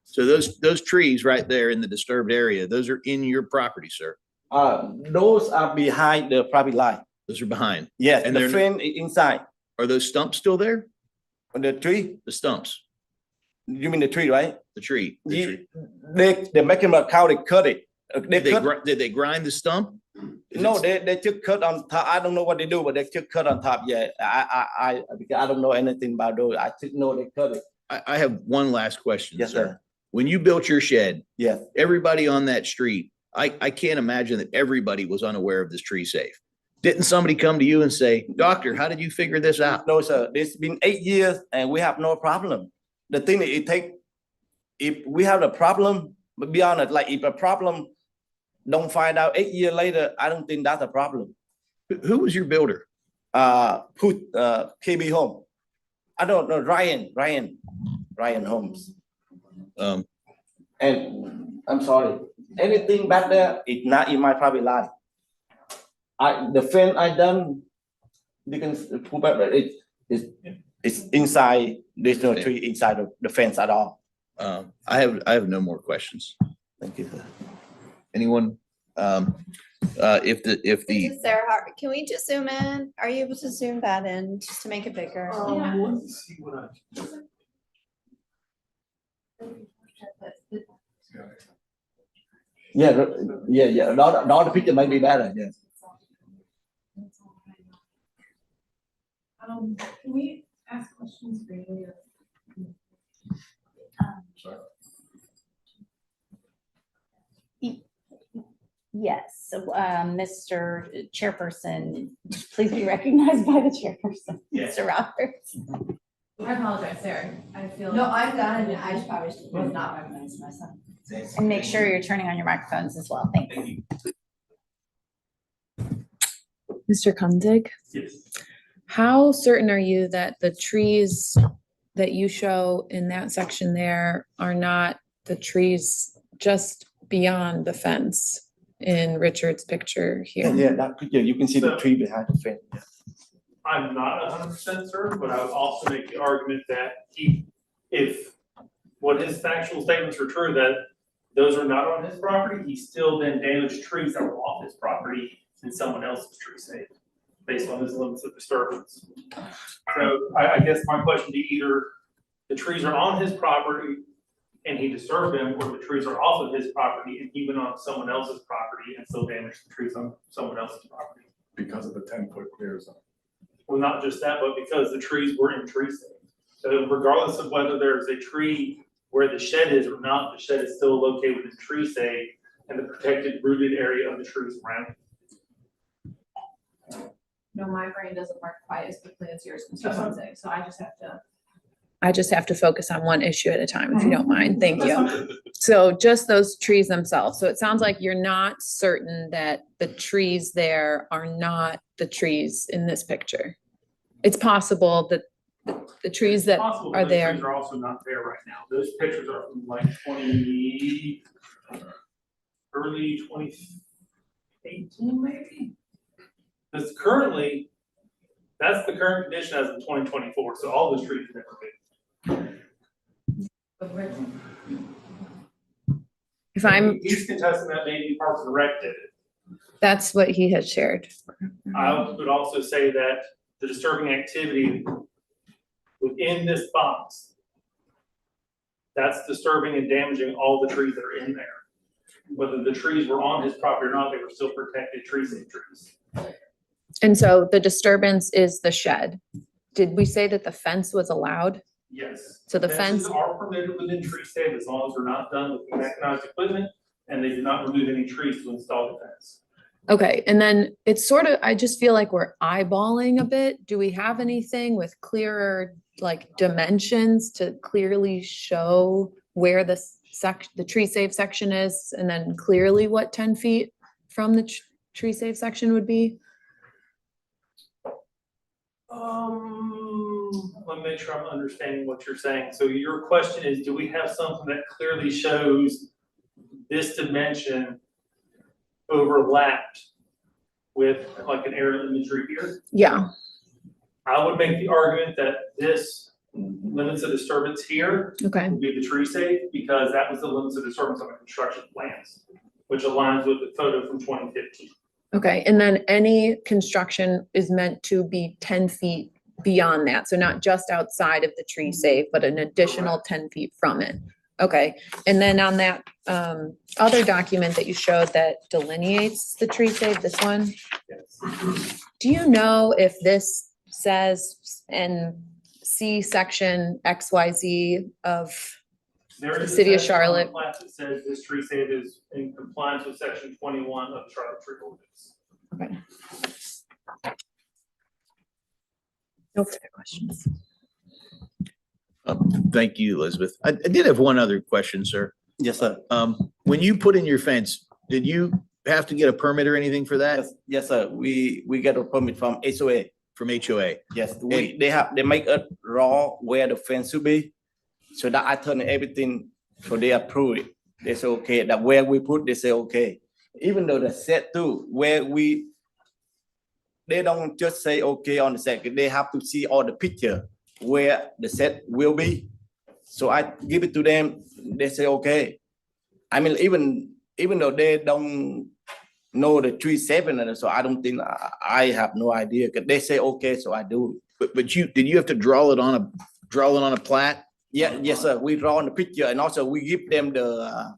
A: So those trees right there in the disturbed area, those are in your property, sir.
H: Those are behind the property line.
A: Those are behind.
H: Yes,
A: And
H: the
A: they're-
H: fence is inside.
A: Are those stumps still there?
H: The tree,
A: The stumps,
H: you mean the tree, right?
A: the tree. the tree.
H: The Mecklenburg County cut it.
A: Did they grind the stump? Is
H: No,
A: it-
H: they just cut on top. I don't know what they do, but they just cut on top. Yeah, because I don't know anything about those. I just know they cut it.
A: I have one last question,
H: Yes,
A: sir.
H: sir.
A: When you built your shed,
H: Yes.
A: everybody on that street, I can't imagine that everybody was unaware of this tree safe. Didn't somebody come to you and say, doctor, how did you figure this out?
H: No, sir. It's been 8 years and we have no problem. The thing is, if we have a problem, but be honest, like if a problem don't find out 8 years later, I don't think that's a problem.
A: Who was your builder?
H: KB Home. I don't know, Ryan Holmes.
A: Um,
H: And I'm sorry, anything back there is not in my private line. The fence I done, you can put back, it's inside, there's no tree inside of the fence at all.
A: I have no more questions.
H: Thank you, sir.
A: Anyone? If
L: This
A: the,
L: is Sarah Hart. Can we just zoom in? Are you able to zoom that in just to make it bigger?
D: Let me see what I.
H: Yeah, the picture might be better, yes.
K: Can we ask questions freely?
B: Yes, so, Mr. Chairperson, please be recognized by the chairperson, Mr. Roberts.
K: I apologize, Sarah. I feel.
L: No, I'm done. I just probably should not recognize myself.
B: And make sure you're turning on your microphones as well. Thank you.
F: Mr. Kunzig,
D: Yes.
F: how certain are you that the trees that you show in that section there are not the trees just beyond the fence in Richard's picture here?
H: Yeah, that picture, you can see the tree behind the fence.
D: I'm not 100% certain, but I would also make the argument that if what his factual statements were true, that those are not on his property, he still then damaged trees that were off his property and someone else's tree saved, based on his limits of disturbance. So I guess my question to either the trees are on his property and he disturbed them, or the trees are off of his property and he went on someone else's property and still damaged the trees on someone else's property.
G: Because of the 10-foot clear zone.
D: Well, not just that, but because the trees were in tree stand. So regardless of whether there's a tree where the shed is or not, the shed is still located within tree shade and the protected rooted area of the trees around it.
K: No, my brain doesn't work quite as quickly as yours, Mr. Swansea, so I just have to.
F: Focus on one issue at a time, if you don't mind. Thank you. So just those trees themselves. So it sounds like you're not certain that the trees there are not the trees in this picture. It's possible that the trees that
D: Possible,
F: are
D: but those
F: there.
D: trees are also not there right now. Those pictures are from like early 2018 maybe? Because currently, that's the current condition as of 2024, so all those trees have never been.
F: If I'm,
D: He's contesting that maybe Parks and Rec did it.
F: that's what he had shared.
D: I would also say that the disturbing activity within this box, that's disturbing and damaging all the trees that are in there. Whether the trees were on his property or not, they were still protected tree safe trees.
F: And so the disturbance is the shed. Did we say that the fence was allowed?
D: Yes.
F: So the
D: Fences
F: fence-
D: are permitted within tree save as long as they're not done with mechanized equipment and they do not remove any trees to install the fence.
F: Okay, and then it's sort of, I just feel like we're eyeballing a bit. Do we have anything with clearer, like, dimensions to clearly show where the the tree save section is, and then clearly what 10 feet from the tree save section would be?
D: Let me make sure I'm understanding what you're saying. So your question is, do we have something that clearly shows this dimension overlapped with like an aerial imagery here?
F: Yeah,
D: I would make the argument that this limits of disturbance here
F: okay,
D: would be the tree safe, because that was the limits of disturbance on the construction plans, which aligns with the photo from 2015.
F: okay. And then any construction is meant to be 10 feet beyond that. So not just outside of the tree safe, but an additional 10 feet from it. Okay, and then on that other document that you showed that delineates the tree safe, this one,
D: Yes.
F: do you know if this says in C section XYZ of,
D: There is a
F: City of
D: section on the
F: Charlotte.
D: plat that says this tree save is in compliance with section 21 of the Charlotte Tree Ordinance.
F: okay. No further questions.
A: Thank you, Elizabeth. I did have one other question, sir.
H: Yes, sir.
A: When you put in your fence, did you have to get a permit or anything for that
H: Yes, sir. We get a permit from HOA.
A: from HOA?
H: Yes, they make a draw where the fence should be. So that I turn everything, so they approve it. They say, okay, that where we put, they say, okay. Even though the set too, they don't just say, okay, on the set, they have to see all the picture where the set will be. So I give it to them, they say, okay. I mean, even though they don't know the 3/7, so I don't think, I have no idea. They say, okay, so I do.
A: But did you have to draw it on a plat?
H: Yeah, yes, sir. We draw on the picture and also we give them the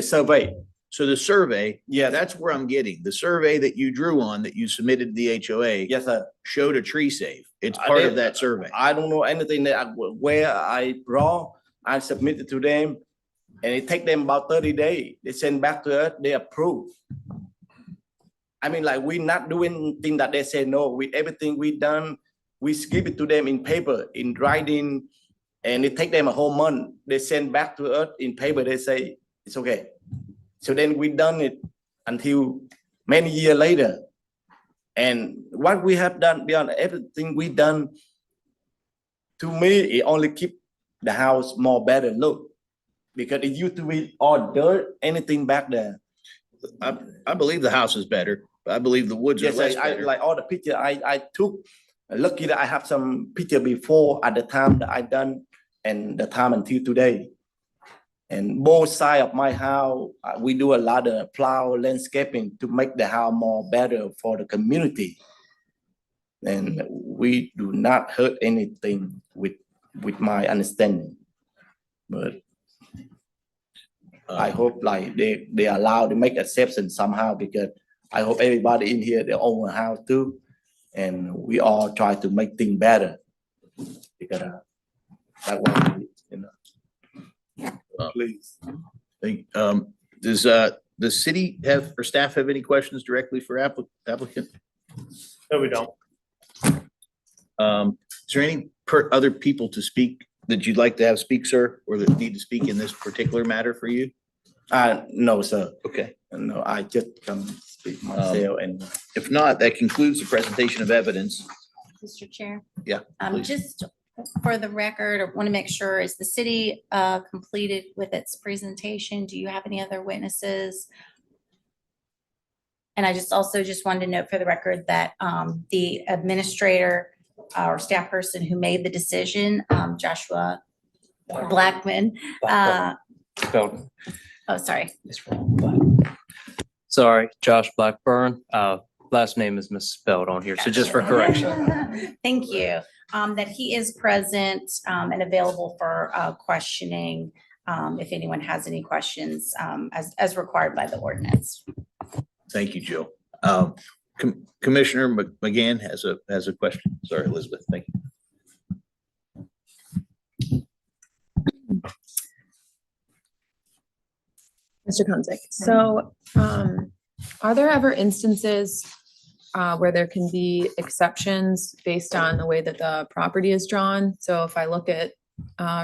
H: survey.
A: So the survey,
H: Yes.
A: that's where I'm getting. The survey that you drew on, that you submitted to the HOA
H: Yes, sir.
A: showed a tree save. It's
H: I
A: part of
H: did.
A: that survey.
H: I don't know anything that where I draw, I submitted to them, and it take them about 30 days. They send back to us, they approve. I mean, like, we not doing thing that they say no. With everything we done, we give it to them in paper, in writing, and it take them a whole month. They send back to us in paper. They say it's okay. So then we done it until many years later. And what we have done beyond everything we done, to me, it only keep the house more better look, because it used to be all dirt, anything back there.
A: I believe the house is better. I believe the woods are
H: Yes,
A: less
H: I
A: better.
H: like all the picture I took. Lucky that I have some picture before at the time that I done and the time until today. And both side of my house, we do a lot of plow landscaping to make the house more better for the community. And we do not hurt anything with my understanding. But I hope like they allow to make exception somehow, because I hope everybody in here, they own a house too. And we all try to make things better. Because that way, you know. Please.
A: Does the city have, or staff have any questions directly for applicant?
D: No, we don't.
A: Is there any other people to speak that you'd like to have speak, sir, or that need to speak in this particular matter for you?
H: No, sir.
A: Okay.
H: No, I just come speak myself and.
A: If not, that concludes the presentation of evidence.
B: Mr. Chair.
A: Yeah, please.
B: Just for the record, I want to make sure, is the city completed with its presentation? Do you have any other witnesses? And I also wanted to note for the record that the administrator or staff person who made the decision, Joshua Blackman. Oh, sorry.
I: Sorry, Josh Blackburn. Last name is misspelled on here, so just for correction.
B: Thank you. That he is present and available for questioning if anyone has any questions as required by the ordinance.
A: Thank you, Jill. Commissioner McGann has a question. Sorry, Elizabeth. Thank you.
F: Mr. Konzik, so are there ever instances where there can be exceptions based on the way that the property is drawn? So if I look at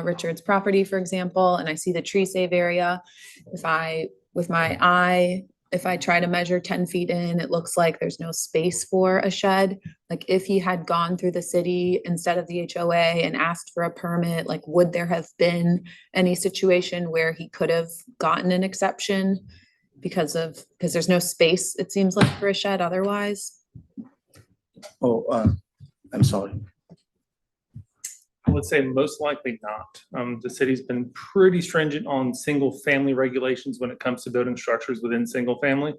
F: Richard's property, for example, and I see the tree save area, with my eye, if I try to measure 10 feet in, it looks like there's no space for a shed. Like if he had gone through the city instead of the HOA and asked for a permit, like would there have been any situation where he could have gotten an exception because there's no space, it seems like, for a shed otherwise?
H: Oh, I'm sorry.
D: I would say most likely not. The city's been pretty stringent on single family regulations when it comes to building structures within single family.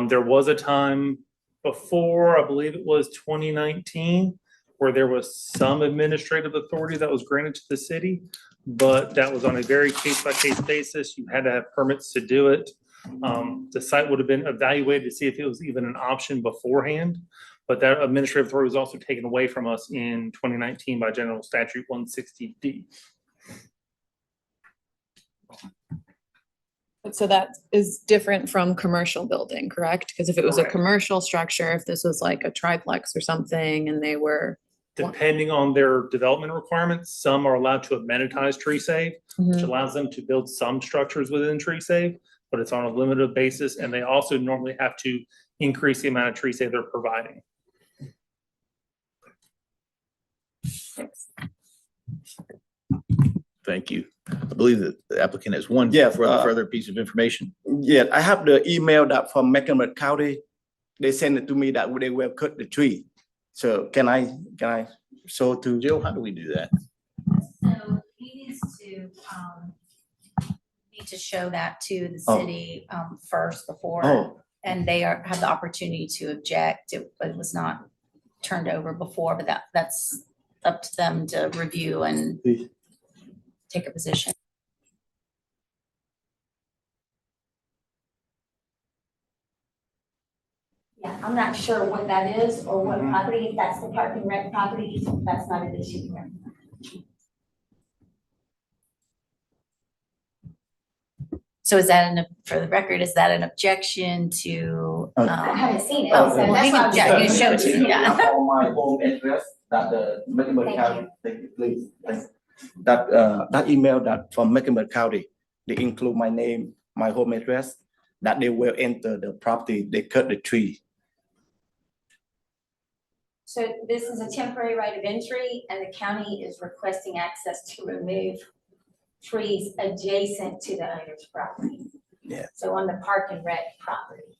D: There was a time before, I believe it was 2019, where there was some administrative authority that was granted to the city, but that was on a very case by case basis. You had to have permits to do it. The site would have been evaluated to see if it was even an option beforehand. But that administrative authority was also taken away from us in 2019 by General Statute 160D.
F: So that is different from commercial building, correct? Because if it was a
D: Correct.
F: commercial structure, if this was like a triplex or something and they were.
D: Depending on their development requirements, some are allowed to amenitize tree save, which allows them to build some structures within tree save, but it's on a limited basis. And they also normally have to increase the amount of tree save they're providing.
A: Thank you. I believe that the applicant has one
H: Yeah,
A: further piece of information.
H: Yeah, I have the email that from Mecklenburg County. They sent it to me that they will cut the tree. So can I show to
A: Jill, how do we do that?
B: So he needs to show that to the
H: Oh.
B: city first before,
H: Oh,
B: and they have the opportunity to object. It was not turned over before, but that's up to them to review and
H: please.
B: take a position.
C: Yeah, I'm not sure what that is or what property, if that's the park and rec property, that's not an issue here.
B: So is that for the record, is that an objection to?
C: I haven't seen it.
B: Oh,
C: so
B: well,
C: that's
B: he
C: why I
B: can,
C: was
B: yeah, you
C: saying-
B: can show it to me, yeah.
H: On my home address that the Mecklenburg
C: Thank
H: County, thank you, please. That email that from Mecklenburg County, they include my name, my home address, that they will enter the property, they cut the tree.
C: So this is a temporary right of entry and the county is requesting access to remove trees adjacent to the owner's property.
H: Yeah.
C: So on the park and rec property.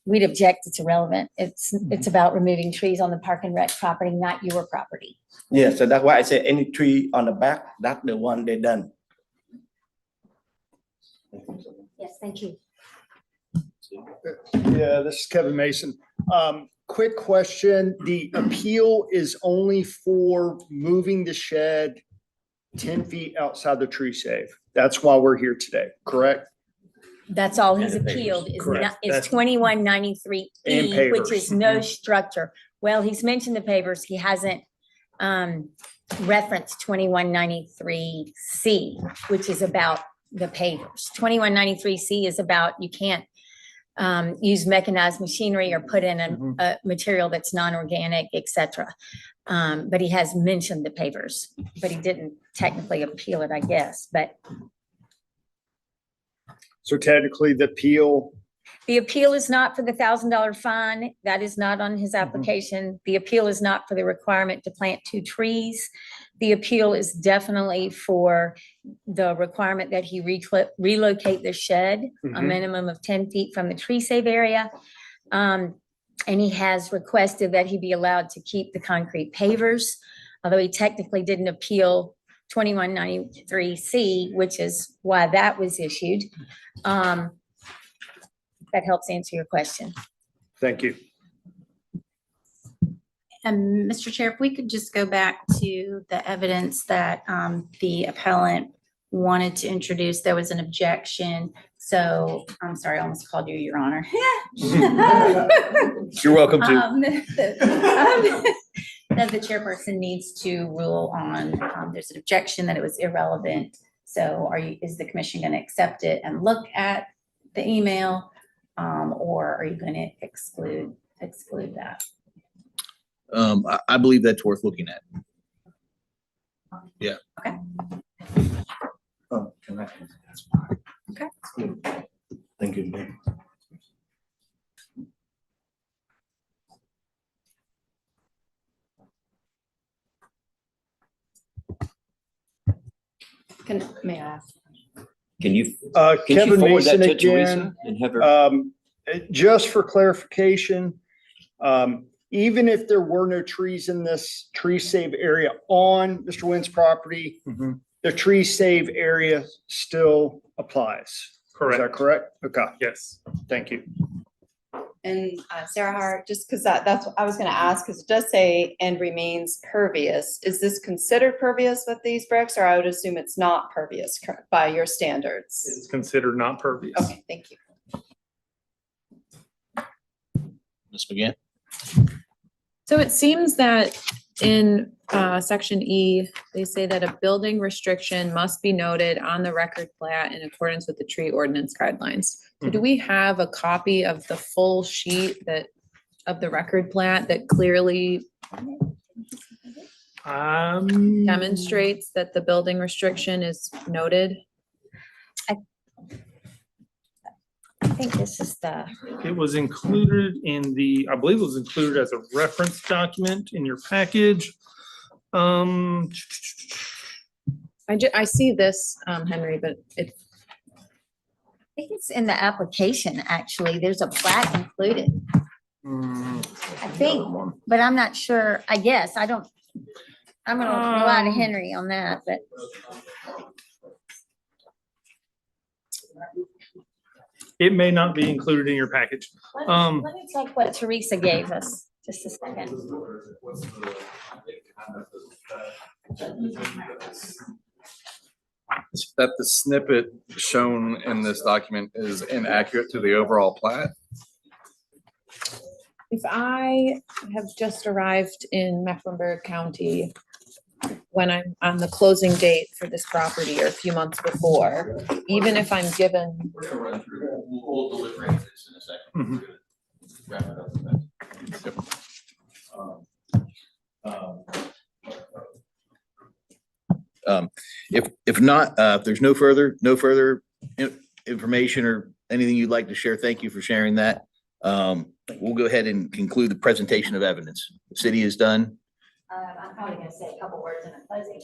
C: We'd object, it's irrelevant. It's about removing trees on the park and rec property, not your property.
H: Yeah, so that's why I say any tree on the back, that's the one they done.
C: Yes, thank you.
J: Yeah, this is Kevin Mason. Quick question. The appeal is only for moving the shed 10 feet outside the tree save. That's why we're here today, correct?
C: That's all he's
A: And the papers.
C: appealed is
J: Correct.
C: not, is
J: That's-
C: 2193
J: And
C: E, which
J: pavers.
C: is no structure. Well, he's mentioned the pavers. He hasn't referenced 2193 C, which is about the pavers. 2193 C is about you can't use mechanized machinery or put in a material that's non-organic, et cetera. But he has mentioned the pavers, but he didn't technically appeal it, I guess. But
J: So technically the appeal,
C: the appeal is not for the $1,000 fine. That is not on his application. The appeal is not for the requirement to plant 2 trees. The appeal is definitely for the requirement that he relocate the shed a
J: Mhm.
C: minimum of 10 feet from the tree save area. And he has requested that he be allowed to keep the concrete pavers, although he technically didn't appeal 2193 C, which is why that was issued. That helps answer your question.
J: thank you.
B: And Mr. Chair, if we could just go back to the evidence that the appellant wanted to introduce, there was an objection. So I'm sorry, I almost called you Your Honor.
A: You're welcome to.
B: That the chairperson needs to rule on, there's an objection that it was irrelevant. So is the commission going to accept it and look at the email? Or are you going to exclude that?
A: I believe that's worth looking at.
H: Oh, can I?
B: Okay.
H: Thank you, ma'am.
B: May I ask?
E: Can you, can she
J: Kevin
E: forward that
J: Mason
E: to Teresa
J: again.
E: and have her?
J: Just for clarification, even if there were no trees in this tree save area on Mr. Wynn's property, the tree save area still applies. Is that
D: Correct.
J: correct? Okay,
D: Yes.
J: thank you.
L: And Sarah Hart, just because that's what I was gonna ask, because it does say and remains pervious. Is this considered pervious with these bricks, or I would assume it's not pervious by your standards?
D: It's considered not pervious.
L: Okay, thank you.
A: Ms. McGinn?
F: So it seems that in section E, they say that a building restriction must be noted on the record plat in accordance with the tree ordinance guidelines. So do we have a copy of the full sheet of the record plat that clearly demonstrates that the building restriction is noted?
C: I think this is the,
D: It was included in I believe it was included as a reference document in your package.
F: I see this, Henry, but
C: I think it's in the application, actually. There's a plat included, I think, but I'm not sure. I guess, I'm gonna rely on Henry on that, but.
D: It may not be included in your package.
C: Let me check what Teresa gave us, just a second.
G: that the snippet shown in this document is inaccurate to the overall plat?
F: If I have just arrived in Mecklenburg County when I'm on the closing date for this property or a few months before, even if I'm given,
A: We're gonna run through, we'll deliberate this in a second. We're gonna wrap it up with that. If not, if there's no further information or anything you'd like to share, thank you for sharing that. We'll go ahead and conclude the presentation of evidence. The city is done.
B: I'm probably gonna say a couple words in the closing.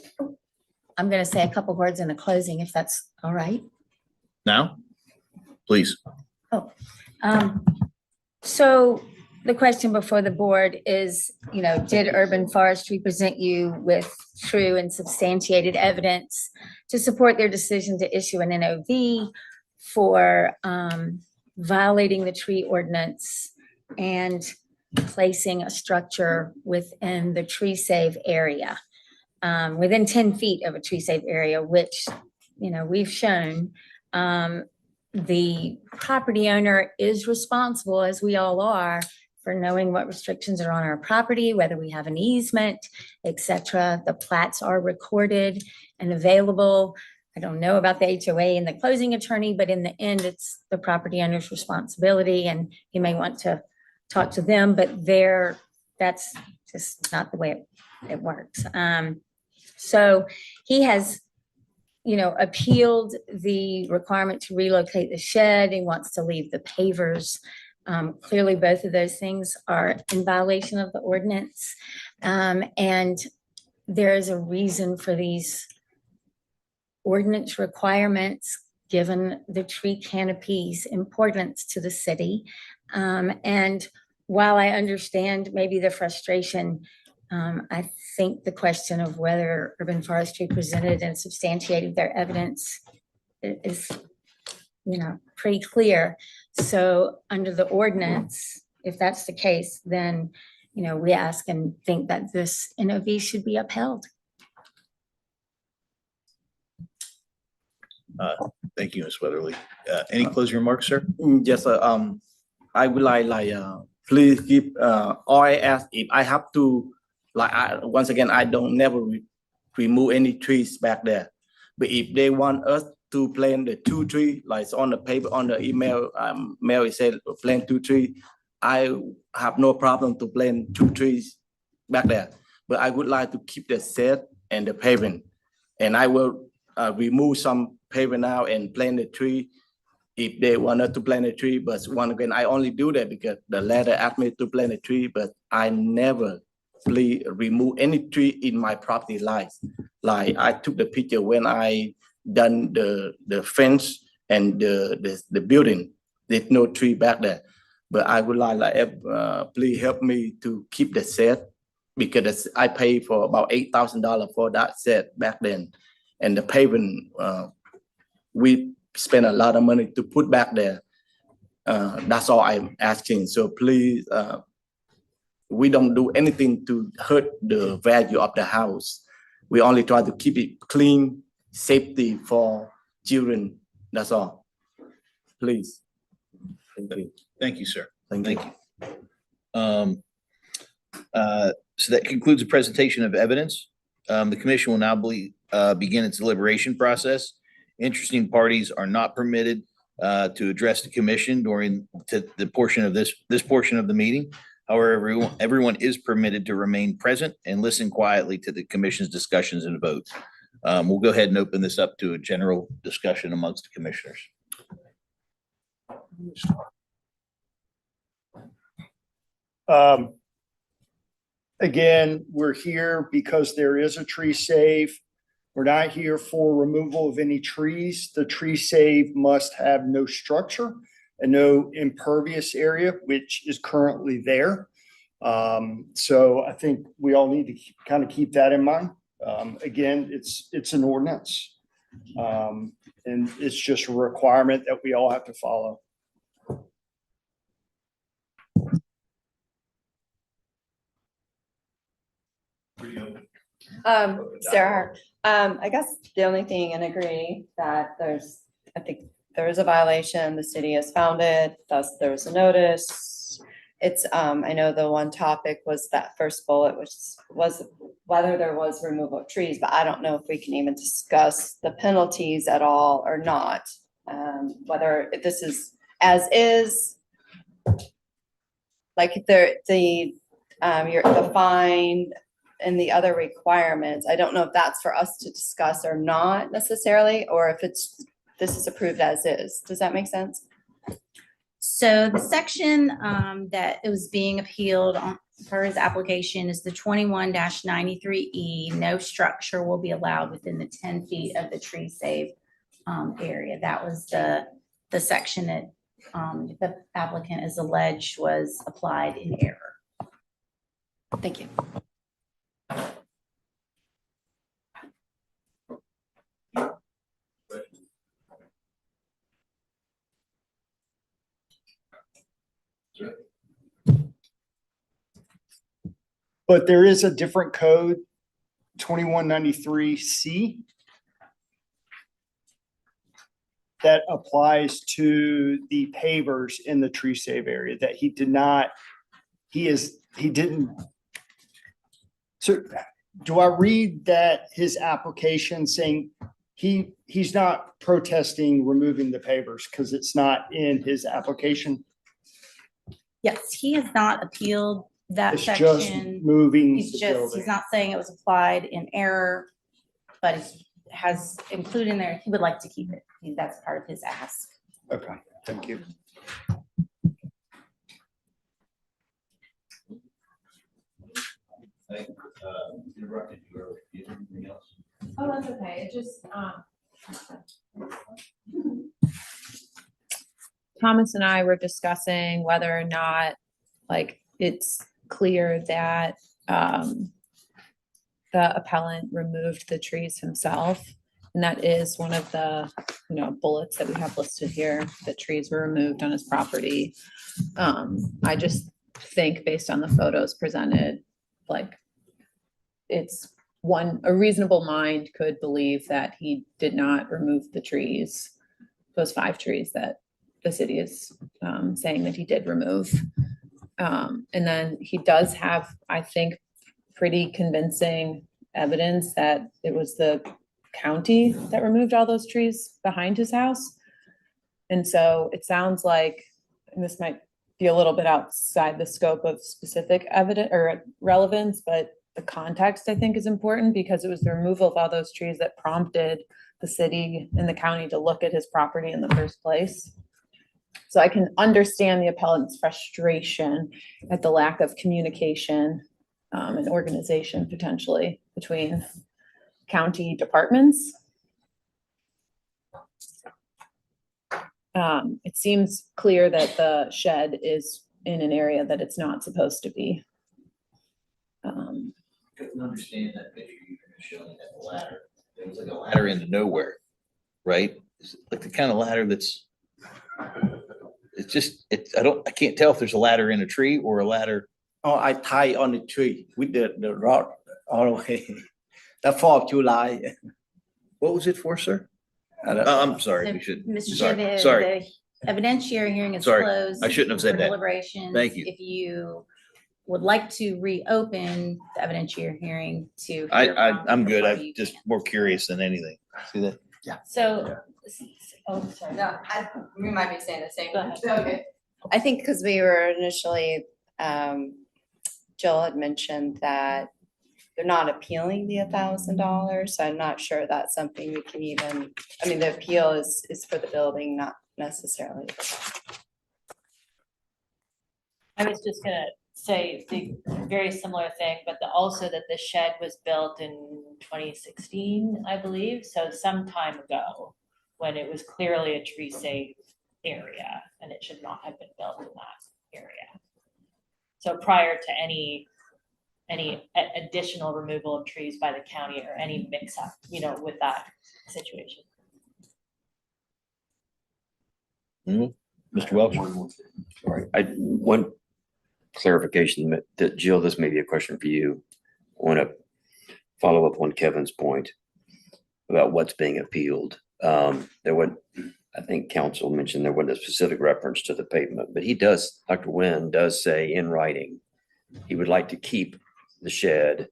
B: I'm gonna say a couple words in the closing, if that's all right.
A: Now, please.
C: So the question before the board is, did Urban Forestry present you with true and substantiated evidence to support their decision to issue an NOV for violating the tree ordinance and placing a structure within the tree save area, within 10 feet of a tree save area, which, we've shown the property owner is responsible, as we all are, for knowing what restrictions are on our property, whether we have an easement, et cetera. The plats are recorded and available. I don't know about the HOA and the closing attorney, but in the end, it's the property owner's responsibility, and you may want to talk to them, but that's just not the way it works. So he has, appealed the requirement to relocate the shed. He wants to leave the pavers. Clearly, both of those things are in violation of the ordinance. And there is a reason for these ordinance requirements, given the tree canopy's importance to the city. And while I understand maybe the frustration, I think the question of whether Urban Forestry presented and substantiated their evidence is, pretty clear. So under the ordinance, if that's the case, then, we ask and think that this NOV should be upheld.
A: Thank you, Ms. Weatherly. Any closing remarks, sir?
H: Yes, sir. I would please give, all I ask, if I have to, once again, I don't never remove any trees back there. But if they want us to plant the 2 trees, like it's on the paper, on the email, mail, it said plant 2 trees, I have no problem to plant 2 trees back there. But I would like to keep the set and the pavement. And I will remove some pavement now and plant the tree if they want us to plant a tree. But once again, I only do that because the letter asked me to plant a tree, but I never remove any tree in my property lines. Like I took the picture when I done the fence and the building. There's no tree back there. But I would please help me to keep the set, because I paid for about $8,000 for that set back then. And the pavement, we spent a lot of money to put back there. That's all I'm asking. So please, we don't do anything to hurt the value of the house. We only try to keep it clean, safety for children. That's all. Please. Thank you.
A: Thank you, sir.
H: Thank you.
A: So that concludes the presentation of evidence. The commission will now begin its deliberation process. Interesting parties are not permitted to address the commission during the portion of this portion of the meeting. However, everyone is permitted to remain present and listen quietly to the commission's discussions and votes. We'll go ahead and open this up to a general discussion amongst the commissioners.
J: Again, we're here because there is a tree save. We're not here for removal of any trees. The tree save must have no structure and no impervious area, which is currently there. So I think we all need to kind of keep that in mind. Again, it's an ordinance. And it's just a requirement that we all have to follow.
L: Sarah, I guess the only thing and agree that I think there is a violation, the city has found it, thus there was a notice. It's, I know the one topic was that first bullet, which was whether there was removal of trees, but I don't know if we can even discuss the penalties at all or not. Whether this is as is, like the fine and the other requirements, I don't know if that's for us to discuss or not necessarily, or if this is approved as is. Does that make sense?
B: So the section that it was being appealed on for his application is the 21-93E. No structure will be allowed within the 10 feet of the tree save area. That was the section that the applicant is alleged was applied in error.
L: Thank you.
J: But there is a different code, 2193C, that applies to the pavers in the tree save area that he didn't. So do I read that his application saying he's not protesting removing the pavers because it's not in his application?
B: Yes, he has not appealed that
J: It's just
B: section.
J: moving
B: He's
J: the building.
B: he's not saying it was applied in error, but he has included in there, he would like to keep it. That's part of his ask.
J: Okay, thank you.
A: I interrupted you earlier. Do you have anything else?
F: Oh, that's okay. It just, Thomas and I were discussing whether or not, like, it's clear that, the appellant removed the trees himself. And that is one of the, bullets that we have listed here, that trees were removed on his property. I just think based on the photos presented, like, it's a reasonable mind could believe that he did not remove the trees, those 5 trees that the city is saying that he did remove. And then he does have, I think, pretty convincing evidence that it was the county that removed all those trees behind his house. And so it sounds like, and this might be a little bit outside the scope of specific evidence or relevance, but the context, I think, is important because it was the removal of all those trees that prompted the city and the county to look at his property in the first place. So I can understand the appellant's frustration at the lack of communication and organization potentially between county departments. It seems clear that the shed is in an area that it's not supposed to be.
A: Couldn't understand that picture you were showing that ladder. It was like a ladder into nowhere, right? It's like the kind of ladder that's, I can't tell if there's a ladder in a tree or a ladder.
H: Oh, I tie on the tree with the rod all the way. The 4th of July.
A: What was it for, sir?
H: Uh,
A: I'm sorry, we should.
B: Mr. Chair,
A: Sorry.
B: the evidentiary hearing is
A: Sorry,
B: closed.
A: I shouldn't have said
B: for
A: that.
B: deliberations.
A: Thank you.
B: If you would like to reopen the evidentiary hearing to. hear from
A: I'm
B: the
A: good.
B: party,
A: I'm
B: you
A: just
B: can.
A: more curious than anything. See that?
B: So, oh, sorry.
L: No, we might be saying the same.
B: Go ahead.
L: Okay. I think because we were initially, Jill had mentioned that they're not appealing the $1,000, so I'm not sure that's something we can even, I mean, the appeal is for the building, not necessarily.
K: I was just gonna say the very similar thing, but also that the shed was built in 2016, I believe, so some time ago, when it was clearly a tree safe area, and it should not have been built in that area. So prior to any additional removal of trees by the county or any mix up, with that situation.
A: Mr. Welch?
E: Sorry, one clarification that Jill, this may be a question for you. I want to follow up on Kevin's point. about what's being appealed. There would, I think council mentioned there wasn't a specific reference to the pavement, but he does, Dr. Nguyen does say in writing, he would like to keep the shed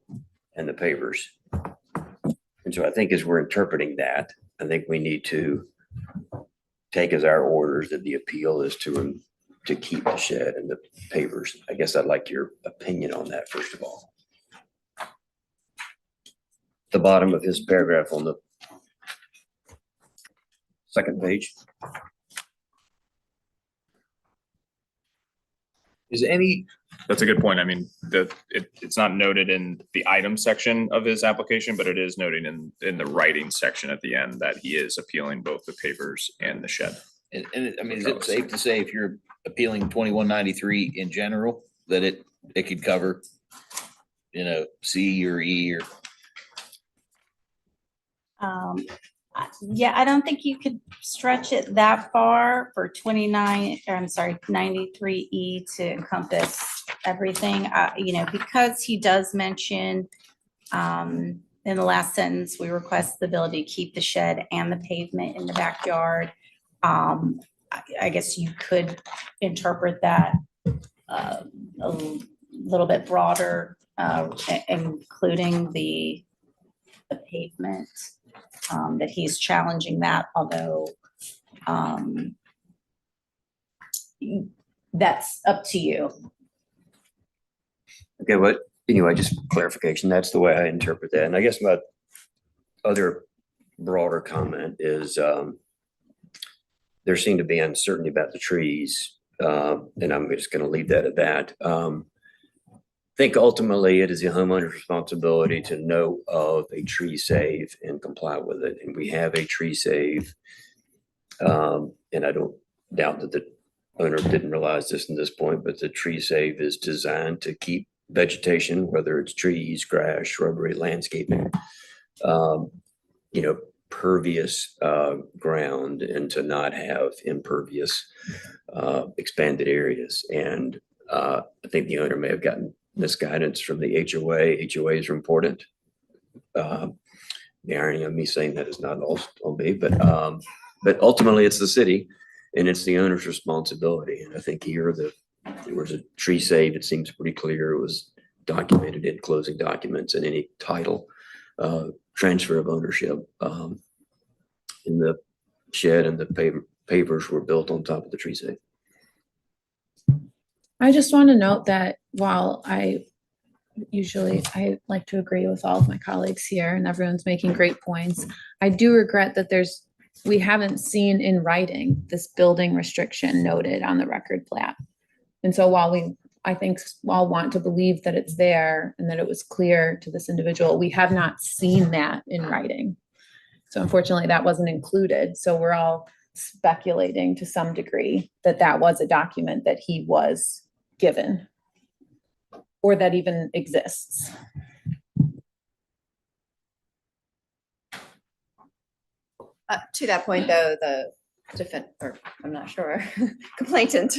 E: and the pavers. And so I think as we're interpreting that, I think we need to take as our orders that the appeal is to keep the shed and the pavers. I guess I'd like your opinion on that, first of all. The bottom of his paragraph on the second page.
A: Is any,
M: That's a good point. I mean, it's not noted in the item section of his application, but it is noted in the writing section at the end that he is appealing both the pavers and the shed.
A: I mean, is it safe to say if you're appealing 2193 in general, that it could cover, C or E or?
B: Yeah, I don't think you could stretch it that far for 93E to encompass everything, because he does mention in the last sentence, we request the ability to keep the shed and the pavement in the backyard. I guess you could interpret that a little bit broader, including the pavement. That he's challenging that, although that's up to you.
E: Okay, but anyway, just clarification, that's the way I interpret that. And I guess my other broader comment is there seemed to be uncertainty about the trees, and I'm just going to leave that at that. I think ultimately it is the homeowner's responsibility to know of a tree save and comply with it. And we have a tree save. And I don't doubt that the owner didn't realize this in this point, but the tree save is designed to keep vegetation, whether it's trees, grass, shrubbery, landscaping, pervious ground, and to not have impervious expanded areas. And I think the owner may have gotten misguidance from the HOA. HOAs are important. The irony of me saying that is not lost on me, but ultimately it's the city and it's the owner's responsibility. And I think here there was a tree save. It seems pretty clear. It was documented in closing documents and any title transfer of ownership. In the shed and the pavers were built on top of the tree save.
F: I just want to note that while I like to agree with all of my colleagues here and everyone's making great points, I do regret that we haven't seen in writing this building restriction noted on the record plat. And so while I think all want to believe that it's there and that it was clear to this individual, we have not seen that in writing. So unfortunately that wasn't included. So we're all speculating to some degree that was a document that he was given or that even exists.
L: To that point, though, the I'm not sure, complainant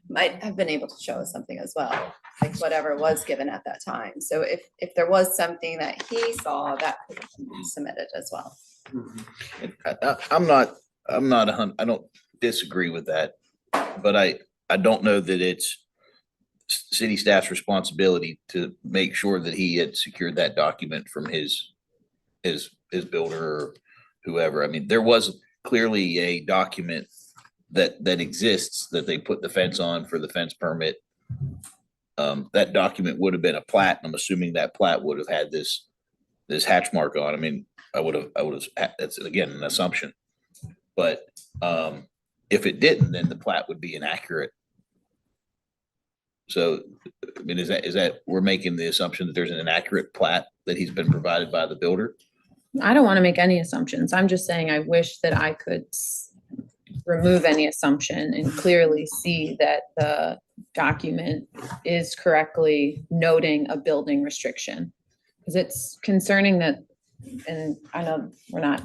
L: might have been able to show us something as well, like whatever was given at that time. So if there was something that he saw, that could have been submitted as well.
A: I don't disagree with that, but I don't know that it's city staff's responsibility to make sure that he had secured that document from his builder or whoever. I mean, there was clearly a document that exists that they put the fence on for the fence permit. That document would have been a plat. I'm assuming that plat would have had this hatch mark on. I mean, I would have, that's again, an assumption. But if it didn't, then the plat would be inaccurate. So, I mean, is that we're making the assumption that there's an inaccurate plat that he's been provided by the builder?
F: I don't want to make any assumptions. I'm just saying I wish that I could remove any assumption and clearly see that the document is correctly noting a building restriction. Because it's concerning that, and I know we're not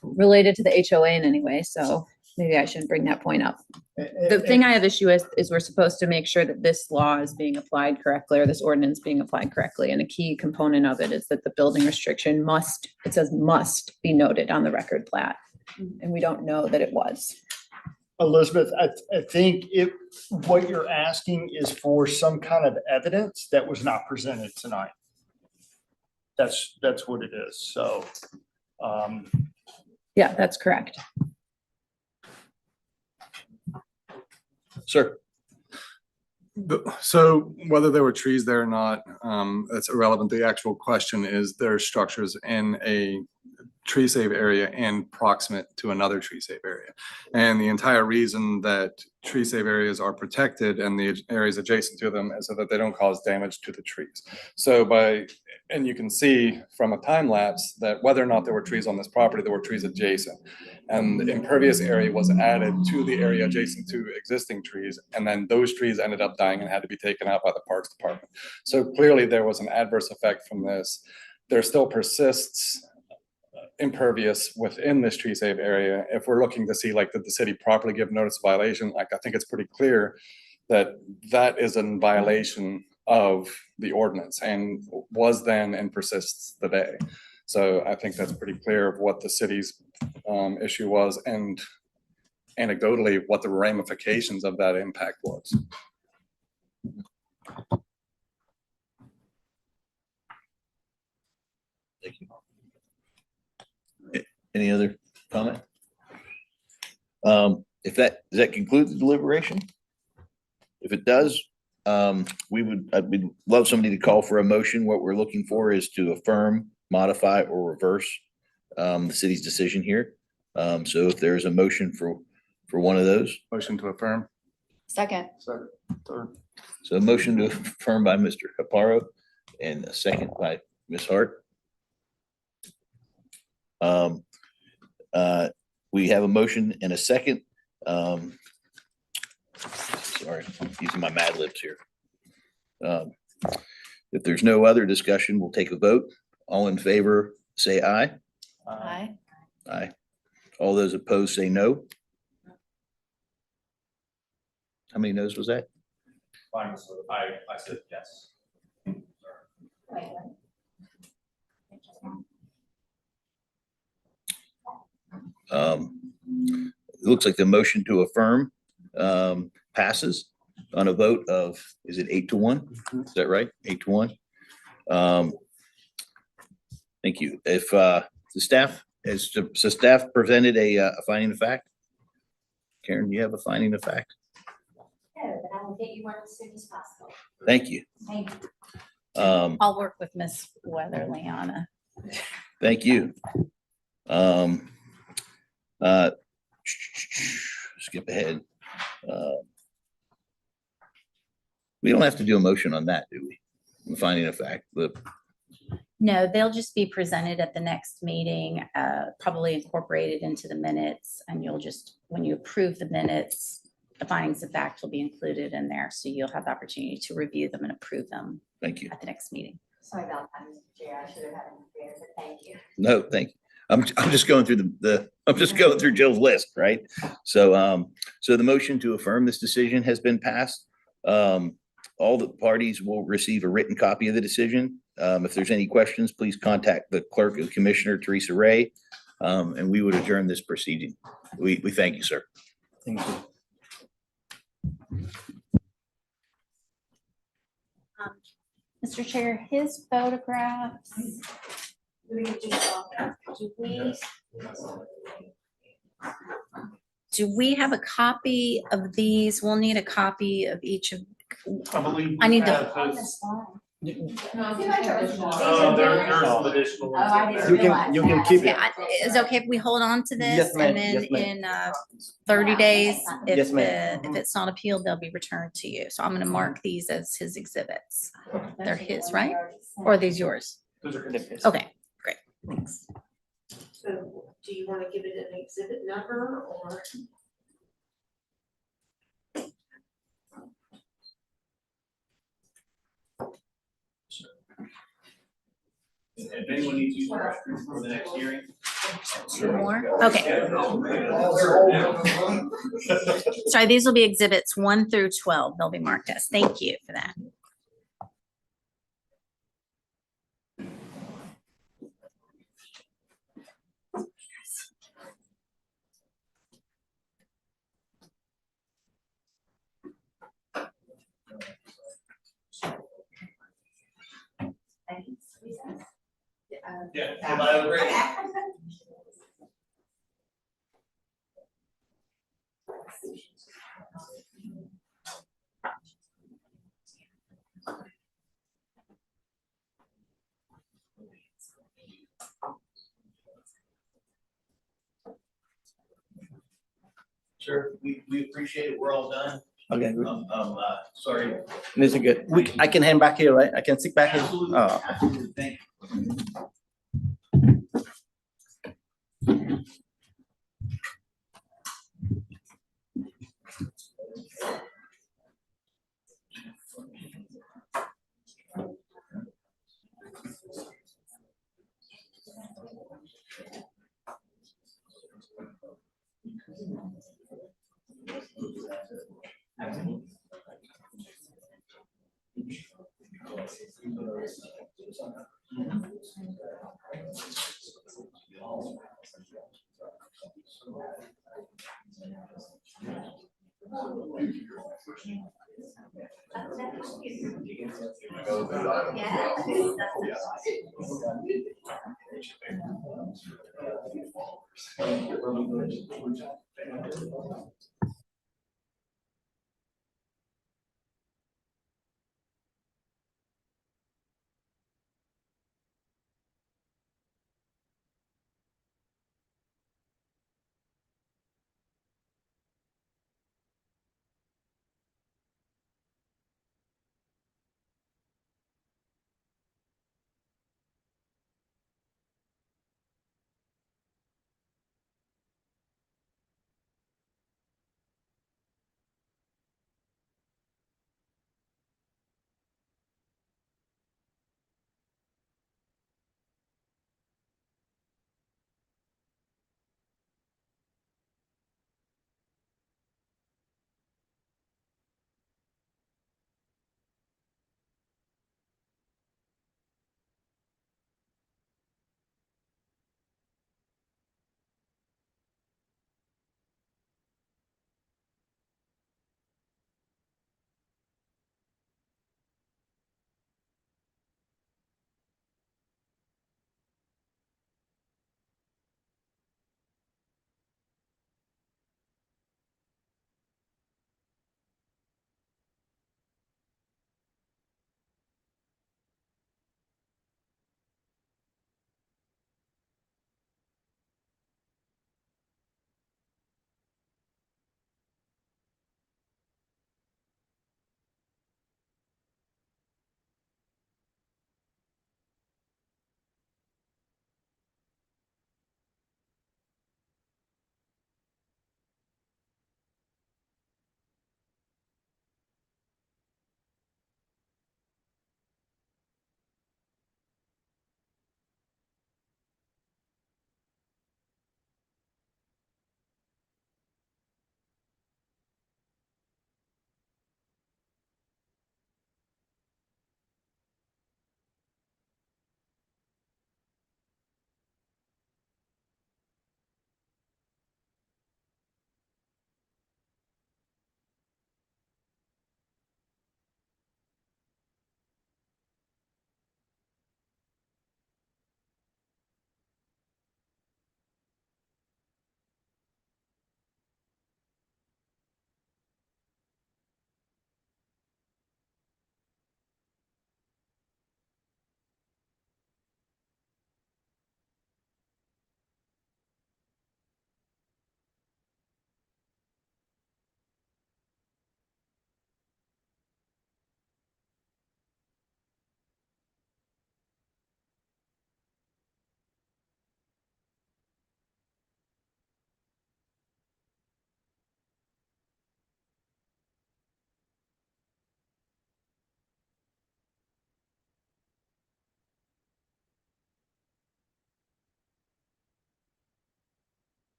F: related to the HOA in any way, so maybe I shouldn't bring that point up. The thing I have issue with is we're supposed to make sure that this law is being applied correctly, or this ordinance being applied correctly. And a key component of it is that the building restriction must, it says must be noted on the record plat. And we don't know that it was.
J: Elizabeth, I think what you're asking is for some kind of evidence that was not presented tonight. That's what it is. So,
F: Yeah, that's correct.
A: Sir.
G: So whether there were trees there or not, that's irrelevant. The actual question is there are structures in a tree save area and proximate to another tree save area. And the entire reason that tree save areas are protected and the areas adjacent to them is so that they don't cause damage to the trees. So and you can see from a time lapse that whether or not there were trees on this property, there were trees adjacent. And the impervious area was added to the area adjacent to existing trees. And then those trees ended up dying and had to be taken out by the Parks Department. So clearly there was an adverse effect from this. There still persists impervious within this tree save area. If we're looking to see like, did the city properly give notice of violation? Like, I think it's pretty clear that that is in violation of the ordinance and was then and persists today. So I think that's pretty clear of what the city's issue was and anecdotally what the ramifications of that impact was.
A: Thank you. Any other comment? Does that conclude the deliberation? If it does, I'd love somebody to call for a motion. What we're looking for is to affirm, modify, or reverse the city's decision here. So if there's a motion for one of those.
G: Motion to affirm.
L: Second.
G: Third.
A: So a motion to affirm by Mr. Caparo and a second by Ms. Hart. We have a motion and a second. Sorry, I'm using my Mad Libs here. If there's no other discussion, we'll take a vote. All in favor, say aye.
L: Aye.
A: Aye. All those opposed, say no. How many no's was that?
D: I said yes.
A: It looks like the motion to affirm passes on a vote of, is it 8-1? Is that right? 8-1. Thank you. If the staff presented a finding of fact. Karen, do you have a finding of fact?
C: No, but I will get you one as soon as possible.
A: Thank you.
C: Thank you.
B: I'll work with Miss Weatherly on a.
A: Thank you. Skip ahead. We don't have to do a motion on that, do we? The finding of fact,
B: No, they'll just be presented at the next meeting, probably incorporated into the minutes, and you'll just, when you approve the minutes, the findings of fact will be included in there, so you'll have the opportunity to review them and approve them
A: thank you.
B: at the next meeting.
C: Sorry about that, Mr. Chair. I should have had it there, but thank you.
A: No, thank you. I'm just going through I'm just going through Jill's list, right? So, so the motion to affirm this decision has been passed. All the parties will receive a written copy of the decision. If there's any questions, please contact the clerk and Commissioner Teresa Ray, and we would adjourn this proceeding. We thank you, sir.
H: Thank you.
B: Mr. Chair, his photographs. Do we have a copy of these? We'll need a copy of each of. I need to.
D: There's some additional ones.
H: You can keep it.
B: Yeah, is it okay if we hold on to this
H: Yes, ma'am.
B: and then
H: Yes, ma'am.
B: in 30 days,
H: Yes,
B: if
H: ma'am.
B: if it's not appealed, they'll be returned to you. So I'm gonna mark these as his exhibits. They're his, right? Or are these yours?
D: Those are his.
B: Okay, great, thanks.
N: So do you want to give it an exhibit number or?
A: If anyone needs to use the restroom for the next hearing,
B: Two more? Okay. Sorry, these will be exhibits 1 through 12. They'll be marked as. Thank you for that.
A: Sure, we appreciate it. We're all done.
H: Okay, good.
A: Sorry.
H: This is good. I can hand back here, right? I can sit back here.
A: Absolutely.
H: Oh.
A: Absolutely. Thank you.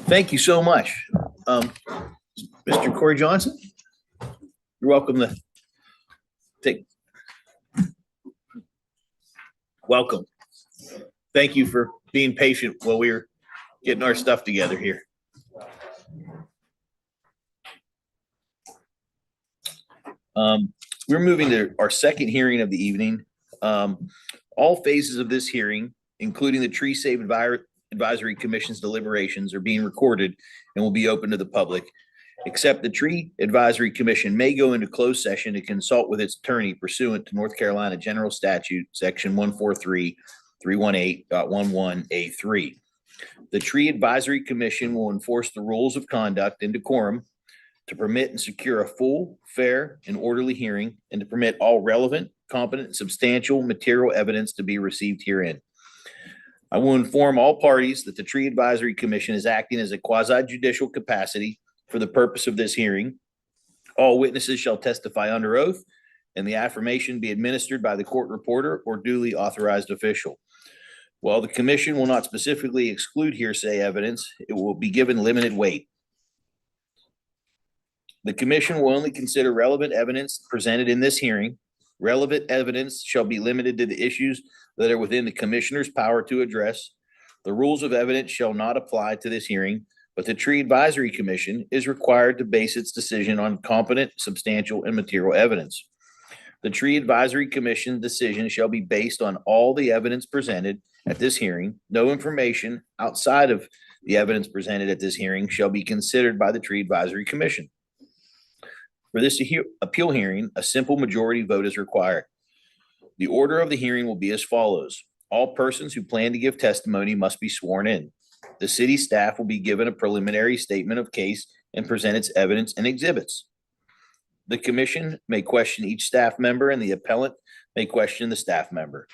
A: Thank you so much. Mr. Corey Johnson, you're welcome to take. Welcome. Thank you for being patient while we were getting our stuff together here. We're moving to our second hearing of the evening. All phases of this hearing, including the Tree Save Advisory Commission's deliberations, are being recorded and will be open to the public. Except the Tree Advisory Commission may go into closed session to consult with its attorney pursuant to North Carolina General Statute, Section 143-318.11A3. The Tree Advisory Commission will enforce the rules of conduct and decorum to permit and secure a full, fair, and orderly hearing, and to permit all relevant, competent, and substantial material evidence to be received herein. I will inform all parties that the Tree Advisory Commission is acting as a quasi-judicial capacity for the purpose of this hearing. All witnesses shall testify under oath, and the affirmation be administered by the court reporter or duly authorized official. While the commission will not specifically exclude hearsay evidence, it will be given limited weight. The commission will only consider relevant evidence presented in this hearing. Relevant evidence shall be limited to the issues that are within the commissioner's power to address. The rules of evidence shall not apply to this hearing, but the Tree Advisory Commission is required to base its decision on competent, substantial, and material evidence. The Tree Advisory Commission decision shall be based on all the evidence presented at this hearing. No information outside of the evidence presented at this hearing shall be considered by the Tree Advisory Commission. For this appeal hearing, a simple majority vote is required. The order of the hearing will be as follows. All persons who plan to give testimony must be sworn in. The city staff will be given a preliminary statement of case and present its evidence and exhibits. The commission may question each staff member, and the appellant may question the staff member.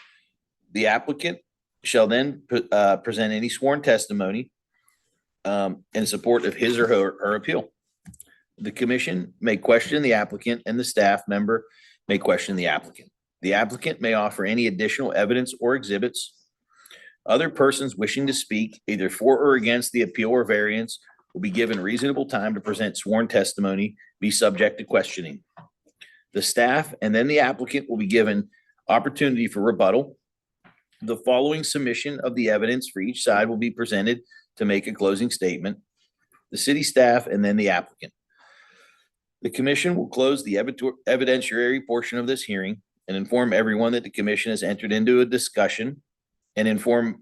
A: The applicant shall then present any sworn testimony in support of his or her appeal. The commission may question the applicant, and the staff member may question the applicant. The applicant may offer any additional evidence or exhibits. Other persons wishing to speak either for or against the appeal or variance will be given reasonable time to present sworn testimony, be subject to questioning. The staff and then the applicant will be given opportunity for rebuttal. The following submission of the evidence for each side will be presented to make a closing statement. The city staff and then the applicant. The commission will close the evidentiary portion of this hearing and inform everyone that the commission has entered into a discussion and inform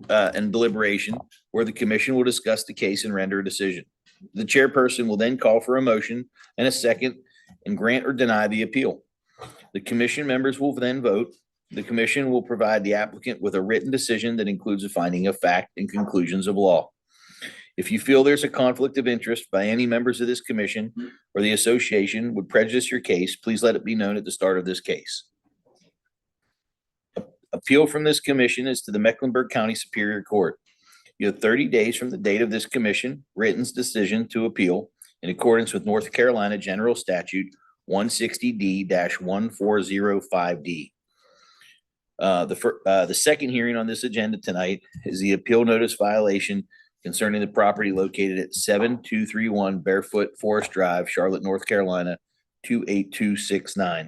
A: and deliberation where the commission will discuss the case and render a decision. The chairperson will then call for a motion and a second and grant or deny the appeal. The commission members will then vote. The commission will provide the applicant with a written decision that includes a finding of fact and conclusions of law. If you feel there's a conflict of interest by any members of this commission or the association would prejudice your case, please let it be known at the start of this case. Appeal from this commission is to the Mecklenburg County Superior Court. You have 30 days from the date of this commission written decision to appeal in accordance with North Carolina General Statute 160D-1405D. The second hearing on this agenda tonight is the appeal notice violation concerning the property located at 7231 Barefoot Forest Drive, Charlotte, North Carolina, 28269.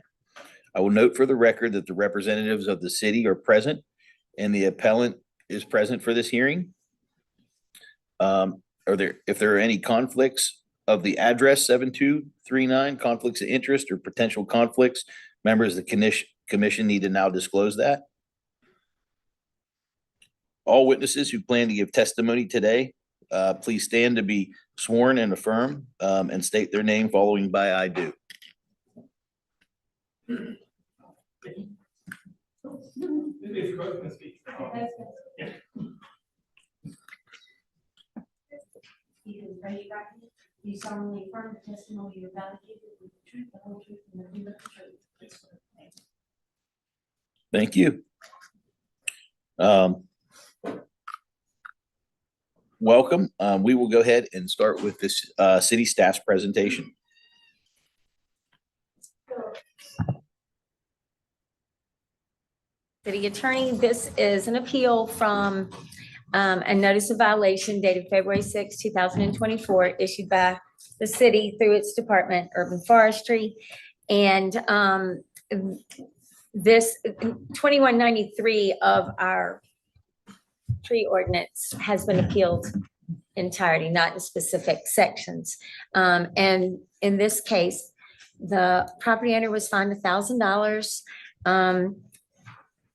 A: I will note for the record that the representatives of the city are present and the appellant is present for this hearing. If there are any conflicts of the address 7239, conflicts of interest or potential conflicts, members of the commission need to now disclose that. All witnesses who plan to give testimony today, please stand to be sworn and affirm and state their name following by I do.
N: You solemnly affirm the testimony you're about to give with the truth, the whole truth, and nothing but the truth.
A: Thank you. Welcome. We will go ahead and start with this city staff's presentation.
C: City Attorney, this is an appeal from a notice of violation dated February 6, 2024, issued by the city through its Department, Urban Forestry. And this 2193 of our tree ordinance has been appealed entirety, not in specific sections. And in this case, the property owner was fined $1,000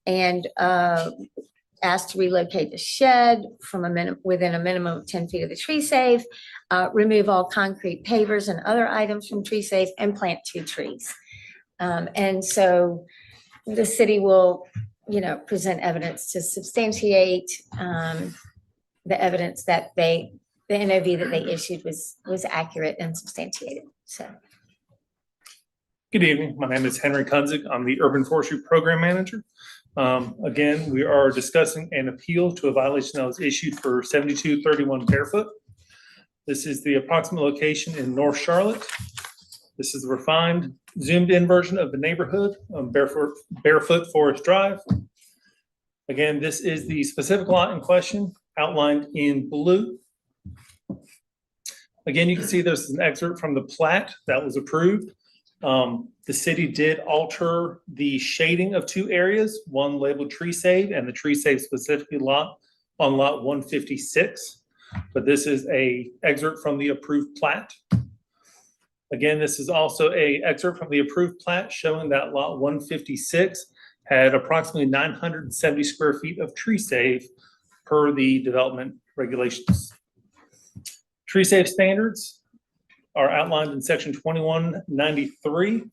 C: and asked to relocate the shed from within a minimum of 10 feet of the tree safe, remove all concrete pavers and other items from tree safe, and plant 2 trees. And so the city will, present evidence to substantiate the evidence that the NOV that they issued was accurate and substantiated. So.
D: Good evening. My name is Henry Kunzig. I'm the Urban Forestry Program Manager. Again, we are discussing an appeal to a violation that was issued for 7231 Barefoot. This is the approximate location in North Charlotte. This is the refined, zoomed-in version of the neighborhood on Barefoot Forest Drive. Again, this is the specific lot in question, outlined in blue. Again, you can see there's an excerpt from the plat that was approved. The city did alter the shading of 2 areas, one labeled tree save and the tree save specifically on lot 156. But this is a excerpt from the approved plat. Again, this is also a excerpt from the approved plat showing that lot 156 had approximately 970 square feet of tree save per the development regulations. Tree save standards are outlined in section 2193.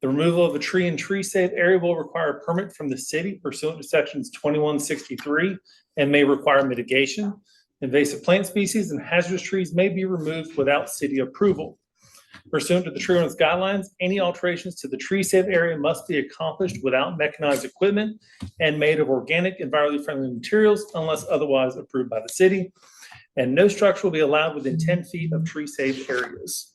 D: The removal of a tree in tree save area will require a permit from the city pursuant to sections 2163 and may require mitigation. Invasive plant species and hazardous trees may be removed without city approval. Pursuant to the tree ordinance guidelines, any alterations to the tree save area must be accomplished without mechanized equipment and made of organic, environmentally friendly materials unless otherwise approved by the city. And no structure will be allowed within 10 feet of tree save areas.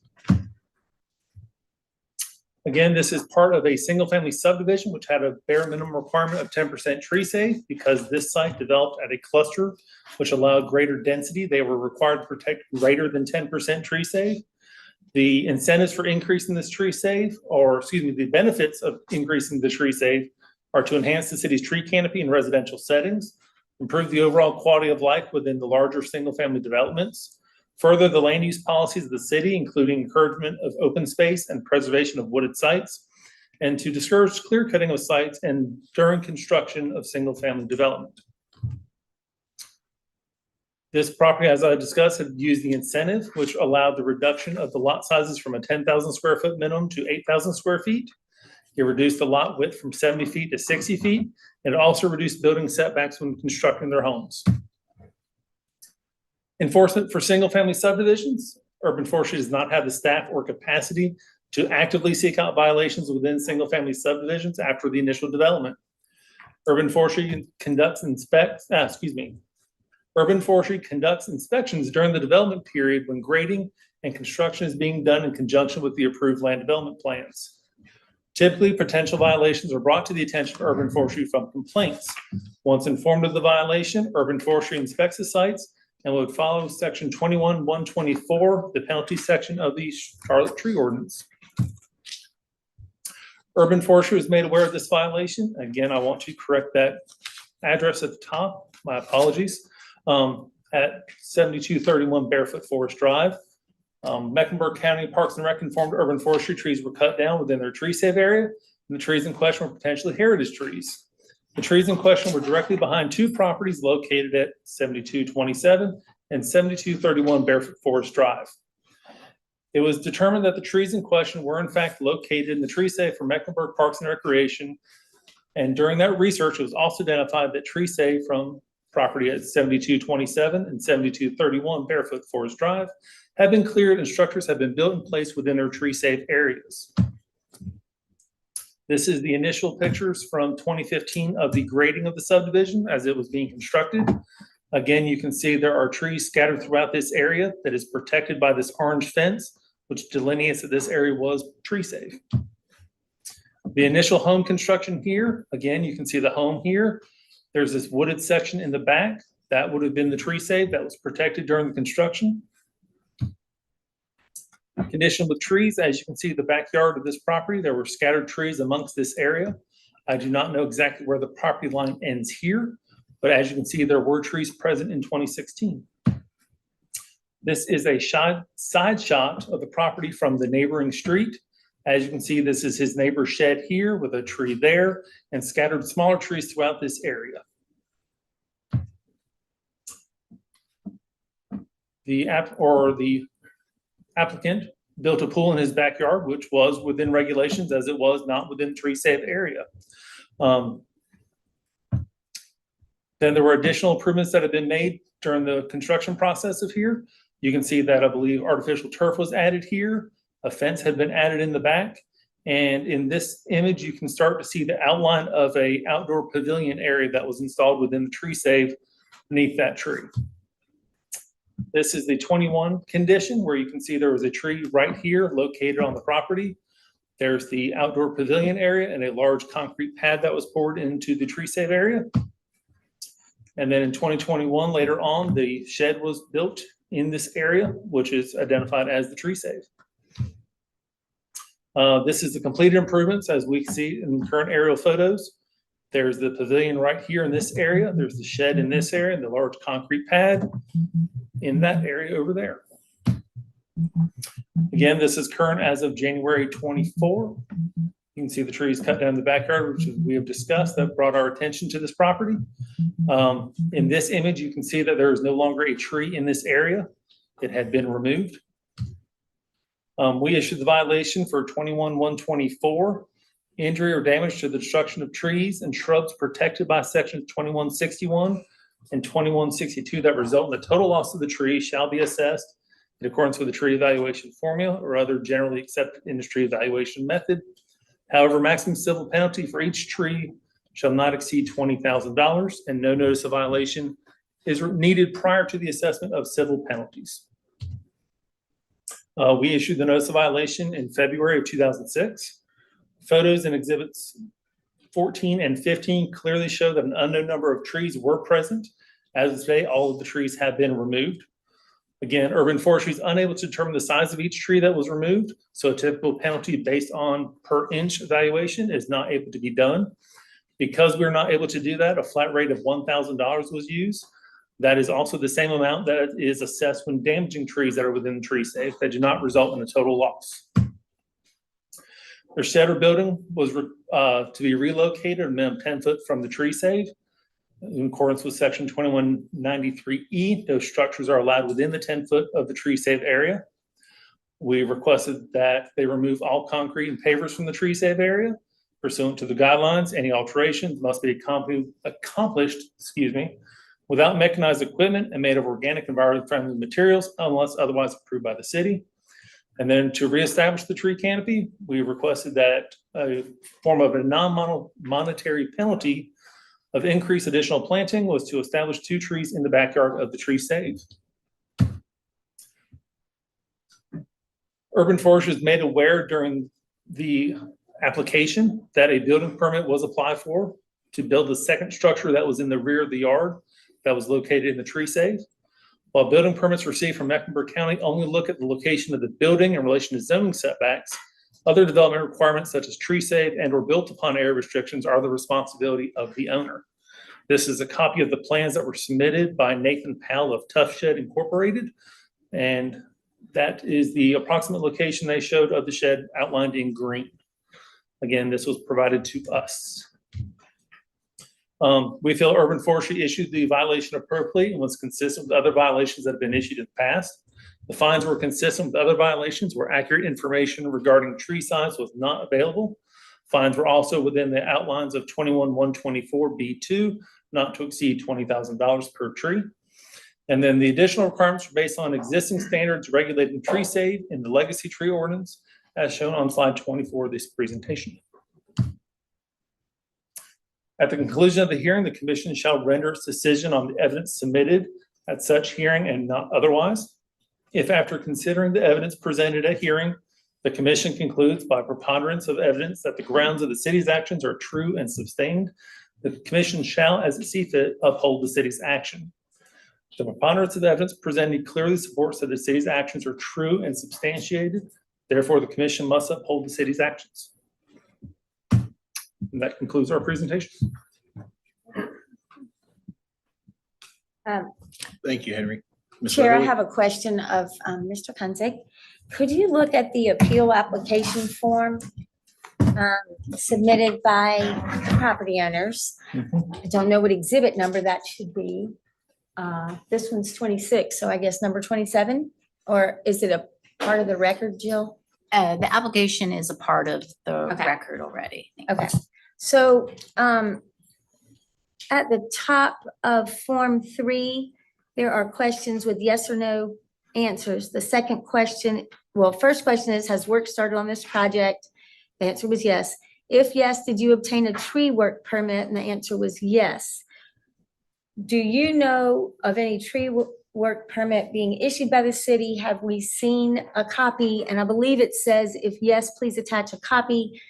D: Again, this is part of a single-family subdivision which had a bare minimum requirement of 10% tree save. Because this site developed at a cluster which allowed greater density, they were required to protect greater than 10% tree save. The incentives for increasing this tree save, the benefits of increasing the tree save are to enhance the city's tree canopy in residential settings, improve the overall quality of life within the larger single-family developments, further the land use policies of the city, including encouragement of open space and preservation of wooded sites, and to discourage clear cutting of sites and during construction of single-family development. This property, as I discussed, had used the incentive, which allowed the reduction of the lot sizes from a 10,000 square foot minimum to 8,000 square feet. It reduced the lot width from 70 feet to 60 feet, and it also reduced building setbacks when constructing their homes. Enforcement for single-family subdivisions. Urban Forestry does not have the staff or capacity to actively seek out violations within single-family subdivisions after the initial development. Urban Forestry conducts inspections during the development period when grading and construction is being done in conjunction with the approved land development plans. Typically, potential violations are brought to the attention of Urban Forestry from complaints. Once informed of the violation, Urban Forestry inspects the sites and would follow section 21-124, the penalty section of the Charlotte Tree Ordinance. Urban Forestry was made aware of this violation. Again, I want to correct that address at the top. My apologies. At 7231 Barefoot Forest Drive. Mecklenburg County Parks and Rec informed Urban Forestry trees were cut down within their tree save area, and the trees in question were potentially heritage trees. The trees in question were directly behind 2 properties located at 7227 and 7231 Barefoot Forest Drive. It was determined that the trees in question were in fact located in the tree save for Mecklenburg Parks and Recreation. And during that research, it was also identified that tree save from property at 7227 and 7231 Barefoot Forest Drive have been cleared and structures have been built in place within their tree save areas. This is the initial pictures from 2015 of the grading of the subdivision as it was being constructed. Again, you can see there are trees scattered throughout this area that is protected by this orange fence, which delineates that this area was tree safe. The initial home construction here, again, you can see the home here. There's this wooded section in the back. That would have been the tree save that was protected during the construction. Condition with trees, as you can see, the backyard of this property, there were scattered trees amongst this area. I do not know exactly where the property line ends here, but as you can see, there were trees present in 2016. This is a side shot of the property from the neighboring street. As you can see, this is his neighbor's shed here with a tree there and scattered smaller trees throughout this area. The applicant built a pool in his backyard, which was within regulations as it was not within tree safe area. Then there were additional improvements that have been made during the construction process of here. You can see that I believe artificial turf was added here. A fence had been added in the back. And in this image, you can start to see the outline of a outdoor pavilion area that was installed within the tree save beneath that tree. This is the 21 condition where you can see there was a tree right here located on the property. There's the outdoor pavilion area and a large concrete pad that was poured into the tree save area. And then in 2021, later on, the shed was built in this area, which is identified as the tree save. This is the completed improvements as we see in current aerial photos. There's the pavilion right here in this area. There's the shed in this area and the large concrete pad in that area over there. Again, this is current as of January 24. You can see the trees cut down in the backyard, which we have discussed, that brought our attention to this property. In this image, you can see that there is no longer a tree in this area. It had been removed. We issued the violation for 21-124, injury or damage to the destruction of trees and shrubs protected by section 2161 and 2162 that result in the total loss of the tree shall be assessed in accordance with the tree evaluation formula or other generally accepted industry evaluation method. However, maximum civil penalty for each tree shall not exceed $20,000 and no notice of violation is needed prior to the assessment of civil penalties. We issued the notice of violation in February of 2006. Photos and exhibits 14 and 15 clearly show that an unknown number of trees were present. As of today, all of the trees have been removed. Again, urban forestry is unable to determine the size of each tree that was removed, so a typical penalty based on per inch evaluation is not able to be done. Because we're not able to do that, a flat rate of $1,000 was used. That is also the same amount that is assessed when damaging trees that are within the tree safe that do not result in a total loss. The shed or building was to be relocated a minimum 10 foot from the tree safe. In accordance with section 2193E, those structures are allowed within the 10 foot of the tree safe area. We requested that they remove all concrete and pavers from the tree safe area. Pursuant to the guidelines, any alterations must be accomplished, without mechanized equipment and made of organic environment friendly materials unless otherwise approved by the city. And then to reestablish the tree canopy, we requested that a form of a non-monetary penalty of increased additional planting was to establish 2 trees in the backyard of the tree save. Urban Forestry is made aware during the application that a building permit was applied for to build the second structure that was in the rear of the yard that was located in the tree save. While building permits received from Mecklenburg County only look at the location of the building in relation to zoning setbacks, other development requirements such as tree save and or built upon area restrictions are the responsibility of the owner. This is a copy of the plans that were submitted by Nathan Powell of Tough Shed Incorporated. And that is the approximate location they showed of the shed outlined in green. Again, this was provided to us. We feel Urban Forestry issued the violation appropriately and was consistent with other violations that have been issued in the past. The fines were consistent with other violations where accurate information regarding tree size was not available. Fines were also within the outlines of 21-124B2, not to exceed $20,000 per tree. And then the additional requirements are based on existing standards regulating tree save in the legacy tree ordinance, as shown on slide 24 of this presentation. At the conclusion of the hearing, the commission shall render its decision on the evidence submitted at such hearing and not otherwise. If after considering the evidence presented at hearing, the commission concludes by preponderance of evidence that the grounds of the city's actions are true and sustained, the commission shall, as it sees fit, uphold the city's action. The preponderance of the evidence presented clearly supports that the city's actions are true and substantiated. Therefore, the commission must uphold the city's actions. And that concludes our presentation.
A: Thank you, Henry. Ms.
C: Chair, I
A: Weatherly?
C: have a question of Mr. Punzek. Could you look at the appeal application form submitted by property owners? I don't know what exhibit number that should be. This one's 26, so I guess number 27? Or is it a part of the record, Jill?
B: The application is a part of the
C: Okay.
B: record already.
C: Okay, so at the top of Form 3, there are questions with yes or no answers. The second question, well, first question is, has work started on this project? The answer was yes. If yes, did you obtain a tree work permit? And the answer was yes. Do you know of any tree work permit being issued by the city? Have we seen a copy? And I believe it says, if yes, please attach a copy.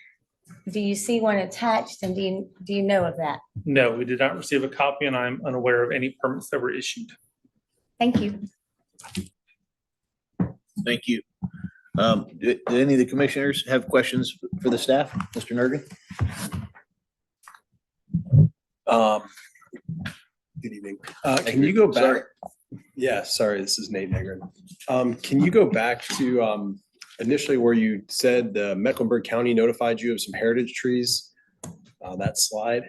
C: Do you see one attached, and do you know of that?
D: No, we did not receive a copy, and I'm unaware of any permits that were issued.
C: Thank you.
A: Thank you. Do any of the commissioners have questions for the staff? Mr. Nergan?
O: Good evening.
A: Thank
O: Can you go
A: Sorry.
O: back? Yeah, sorry, this is Nate Negrin. Can you go back to initially where you said the Mecklenburg County notified you of some heritage trees? That slide?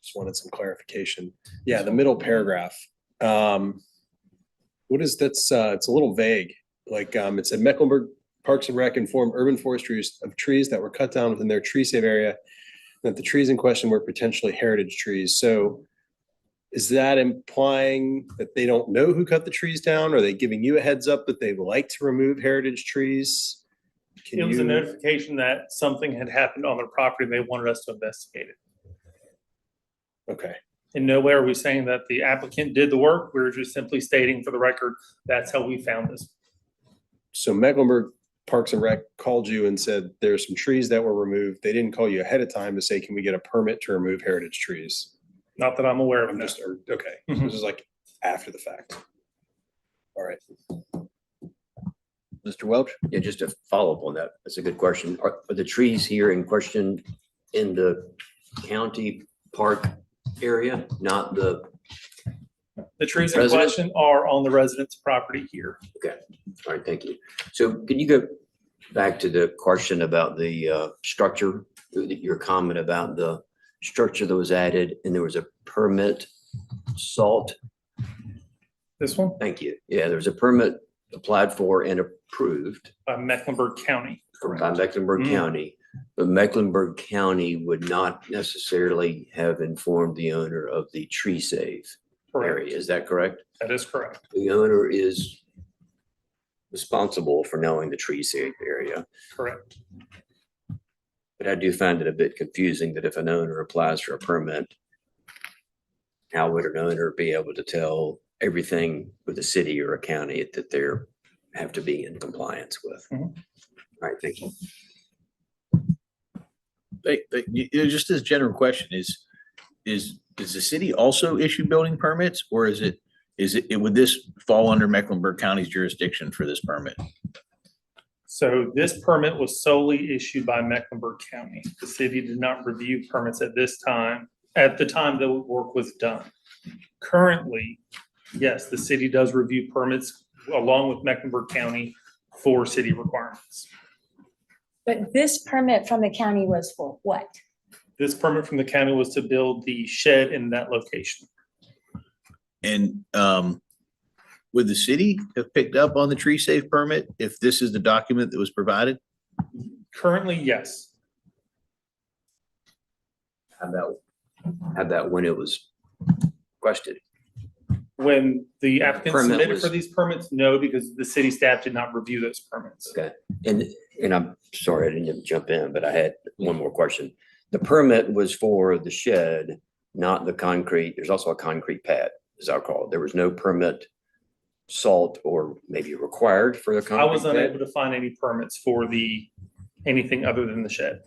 O: Just wanted some clarification. Yeah, the middle paragraph. What is that's it's a little vague. Like it said Mecklenburg Parks and Rec informed urban forestries of trees that were cut down within their tree save area, that the trees in question were potentially heritage trees. So is that implying that they don't know who cut the trees down? Are they giving you a heads up that they would like to remove heritage trees? Can
D: It was a
O: you-
D: notification that something had happened on their property, and they wanted us to investigate it.
O: Okay,
D: In nowhere are we saying that the applicant did the work. We're just simply stating for the record, that's how we found this.
O: so Mecklenburg Parks and Rec called you and said there's some trees that were removed. They didn't call you ahead of time to say, can we get a permit to remove heritage trees?
D: Not that I'm aware of.
O: I'm
D: no.
O: just, okay,
D: Mhm.
O: this is like after the fact. All right.
A: Mr. Welch?
E: Yeah, just to follow up on that, that's a good question. Are the trees here in question in the county park area, not the,
D: The trees in
E: Resident?
D: question are on the resident's property here.
E: all right, thank you. So can you go back to the question about the structure, your comment about the structure that was added and there was a permit salt?
D: This one
E: Thank you. Yeah, there was a permit applied for and approved
D: by Mecklenburg County.
E: by Mecklenburg
D: Mhm.
E: County. But Mecklenburg County would not necessarily have informed the owner of the tree save
D: Correct.
E: area. Is that correct?
D: That is correct.
E: The owner is responsible for knowing the tree save area.
D: Correct.
E: But I do find it a bit confusing that if an owner applies for a permit, how would an owner be able to tell everything with a city or a county that they're have to be in compliance with?
D: Mhm.
E: All right, thank you.
A: Just as a general question, is the city also issue building permits, or would this fall under Mecklenburg County's jurisdiction for this permit?
D: So this permit was solely issued by Mecklenburg County. The city did not review permits at this time, at the time the work was done. Currently, yes, the city does review permits along with Mecklenburg County for city requirements.
C: But this permit from the county was for what?
D: This permit from the county was to build the shed in that location.
A: And would the city have picked up on the tree safe permit if this is the document that was provided?
D: Currently, yes.
E: How about when it was requested?
D: When the applicant
E: Permit
D: submitted
E: was-
D: for these permits, no, because the city staff did not review those permits.
E: Okay, and I'm sorry, I didn't jump in, but I had one more question. The permit was for the shed, not the concrete. There's also a concrete pad, as I recall. There was no permit salt or maybe required for the
D: I
E: concrete
D: was
E: pad.
D: unable to find any permits for anything other than the shed.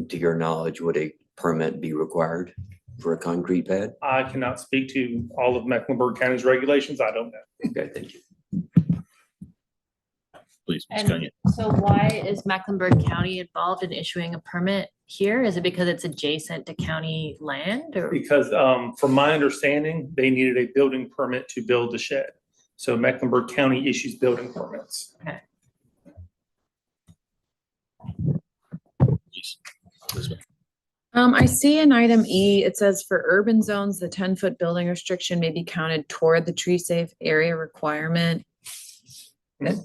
E: To your knowledge, would a permit be required? for a concrete pad?
D: I cannot speak to all of Mecklenburg County's regulations. I don't know.
E: Okay, thank you.
A: Please, Ms.
K: And
A: Cunningham.
K: so why is Mecklenburg County involved in issuing a permit here? Is it because it's adjacent to county land or?
D: Because from my understanding, they needed a building permit to build the shed. So Mecklenburg County issues building permits.
A: Please. Elizabeth.
F: I see in item E, it says for urban zones, the 10-foot building restriction may be counted toward the tree safe area requirement,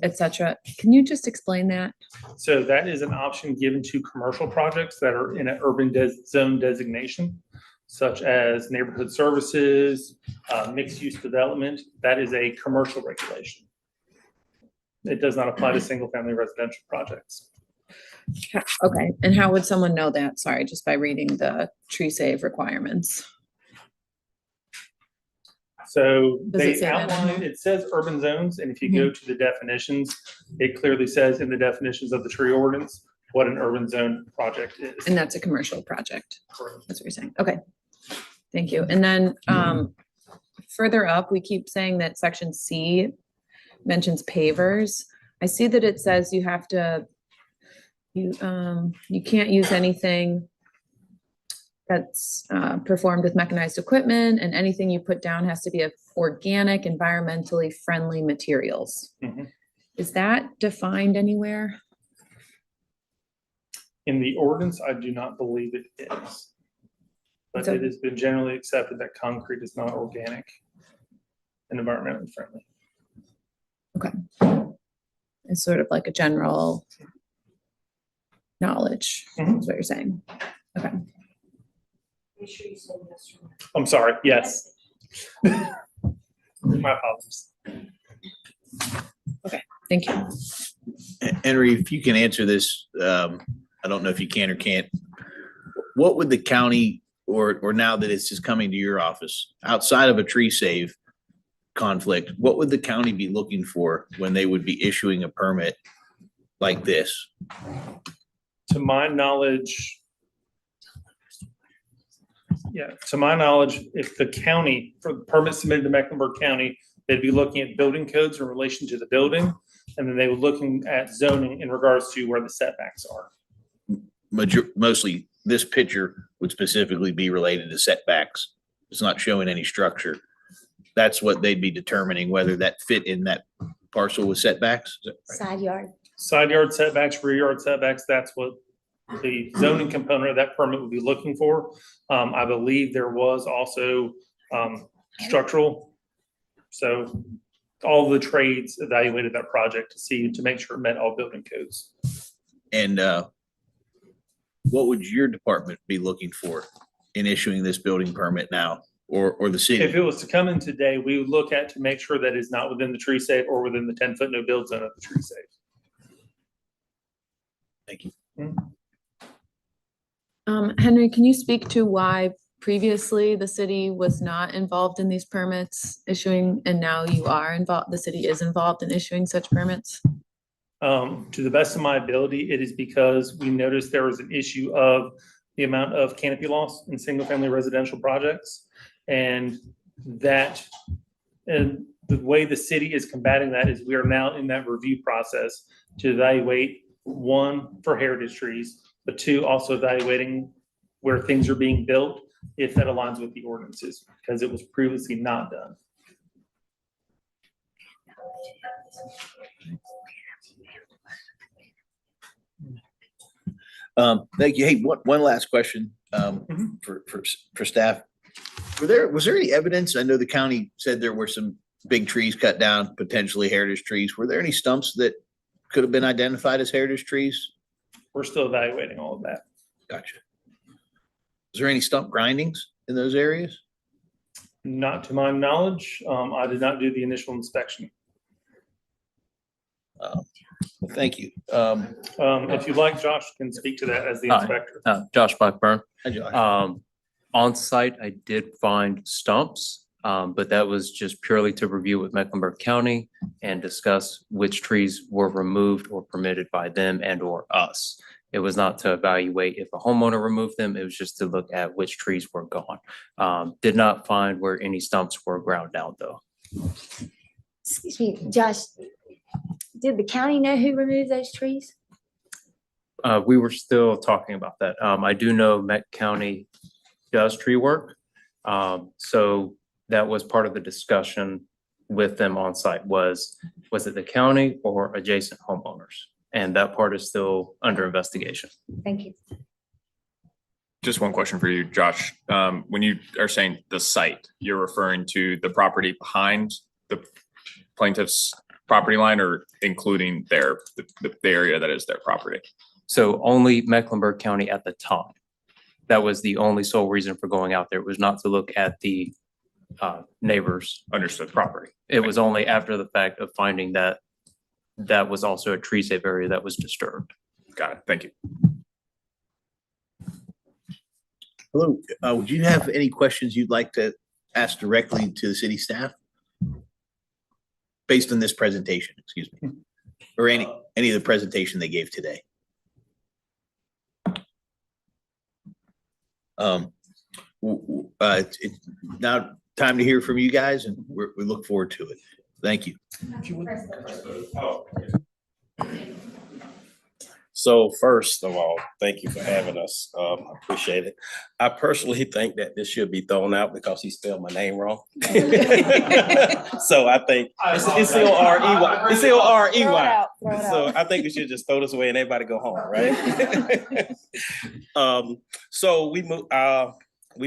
F: et cetera. Can you just explain that?
D: So that is an option given to commercial projects that are in an urban zone designation, such as neighborhood services, mixed-use development. That is a commercial regulation. It does not apply to single-family residential projects.
F: Okay, and how would someone know that? Sorry, just by reading the tree save requirements.
D: So
F: Does it
D: they
F: say that in
D: outline,
F: here?
D: it says urban zones, and if you go to the definitions, it clearly says in the definitions of the tree ordinance what an urban zone project is.
F: And that's a commercial project. That's what you're saying. Okay. Thank you. And then further up, we keep saying that section C mentions pavers. I see that it says you have to, you can't use anything that's performed with mechanized equipment, and anything you put down has to be of organic, environmentally friendly materials.
D: Mhm.
F: Is that defined anywhere?
D: In the ordinance, I do not believe it is. But
F: So-
D: it has been generally accepted that concrete is not organic and environmentally friendly.
F: It's sort of like a general knowledge,
D: Mhm.
F: is what you're saying. Okay.
N: Make sure you say yes or no.
D: I'm sorry, yes. My apologies.
F: Thank you.
A: Henry, if you can answer this, I don't know if you can or can't. What would the county, or now that it's just coming to your office, outside of a tree save conflict, what would the county be looking for when they would be issuing a permit like this?
D: To my knowledge, if the county, for the permit submitted to Mecklenburg County, they'd be looking at building codes in relation to the building, and then they were looking at zoning in regards to where the setbacks are.
A: Mostly, this picture would specifically be related to setbacks. It's not showing any structure. That's what they'd be determining, whether that fit in that parcel with setbacks. Is that right?
C: Side yard.
D: Side yard setbacks, rear yard setbacks, that's what the zoning component of that permit would be looking for. I believe there was also structural. So all the trades evaluated that project to make sure it met all building codes.
A: And what would your department be looking for in issuing this building permit now, or the
D: If
A: city?
D: it was to come in today, we would look at to make sure that it's not within the tree safe or within the 10-foot no build zone of the tree safe.
A: Thank you.
F: Henry, can you speak to why previously the city was not involved in these permits issuing, and now you are involved, the city is involved in issuing such permits?
D: To the best of my ability, it is because we noticed there was an issue of the amount of canopy loss in single-family residential projects. And the way the city is combating that is we are now in that review process to evaluate, one, for heritage trees, but two, also evaluating where things are being built, if that aligns with the ordinances, because it was previously not done.
A: Thank you. Hey, one last question for staff. Was there any evidence? I know the county said there were some big trees cut down, potentially heritage trees. Were there any stumps that could have been identified as heritage trees?
D: We're still evaluating all of that.
A: Gotcha. Was there any stump grindings in those areas?
D: Not to my knowledge. I did not do the initial inspection.
A: Well, thank you.
D: If you'd like, Josh can speak to that as the
I: Hi.
D: inspector.
I: Josh Blackburn.
A: Hi, Josh.
I: On site, I did find stumps, but that was just purely to review with Mecklenburg County and discuss which trees were removed or permitted by them and or us. It was not to evaluate if a homeowner removed them. It was just to look at which trees were gone. Did not find where any stumps were ground down though.
C: Excuse me, Josh, did the county know who removed those trees?
I: We were still talking about that. I do know Met County does tree work. So that was part of the discussion with them on site was it the county or adjacent homeowners? And that part is still under investigation.
C: Thank you.
M: Just one question for you, Josh. When you are saying the site, you're referring to the property behind the plaintiff's property line or including the area that is their property?
I: So only Mecklenburg County at the time. That was the only sole reason for going out there. It was not to look at the neighbor's
M: Understood.
I: property. It was only after the fact of finding that that was also a tree safe area that was disturbed.
M: Got it. Thank you.
A: Hello, would you have any questions you'd like to ask directly to the city staff? Based on this presentation, excuse me, or any of the presentation they gave today? It's now time to hear from you guys and we look forward to it. Thank you.
P: So first of all, thank you for having us. I appreciate it. I personally think that this should be thrown out because he spelled my name wrong. So I think it's C-O-R-E-Y. It's C-O-R-E-Y. So I think we should just throw this away and everybody go home, right? So we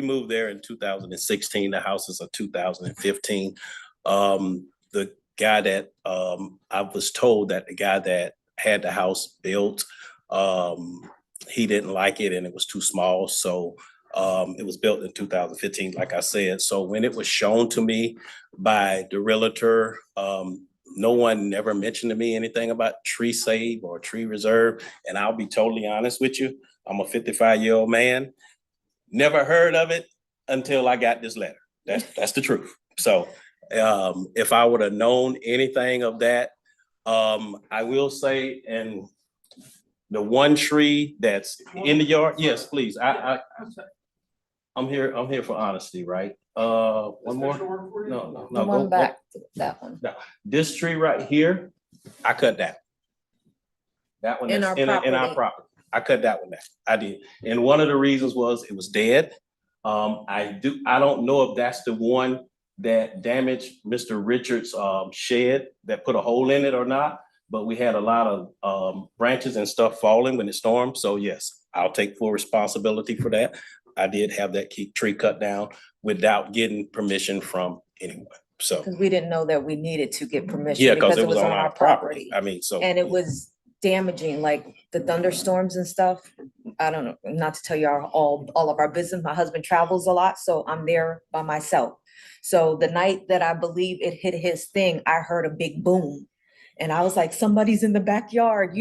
P: moved there in 2016. The house is a 2015. The guy that I was told that the guy that had the house built, he didn't like it and it was too small. So it was built in 2015, like I said. So when it was shown to me by the realtor, no one never mentioned to me anything about tree save or tree reserve. And I'll be totally honest with you. I'm a 55-year-old man. Never heard of it until I got this letter. That's the truth. So if I would have known anything of that, I will say, and the one tree that's in the yard, yes, please. I'm here for honesty, right? One more? No.
F: The one back, that one.
P: No, this tree right here, I cut that. That one
F: In
P: that's
F: our
P: in our property. I cut that one down. I did. And one of the reasons was it was dead. I don't know if that's the one that damaged Mr. Richards' shed that put a hole in it or not, but we had a lot of branches and stuff falling when it stormed. So yes, I'll take full responsibility for that. I did have that tree cut down without getting permission from anyone. So
F: Because we didn't know that we needed to get permission.
P: yeah, because it was on our property. I mean, so
F: And it was damaging, like the thunderstorms and stuff. I don't know, not to tell you all of our business. My husband travels a lot, so I'm there by myself. So the night that I believe it hit his thing, I heard a big boom. And I was like, somebody's in the backyard,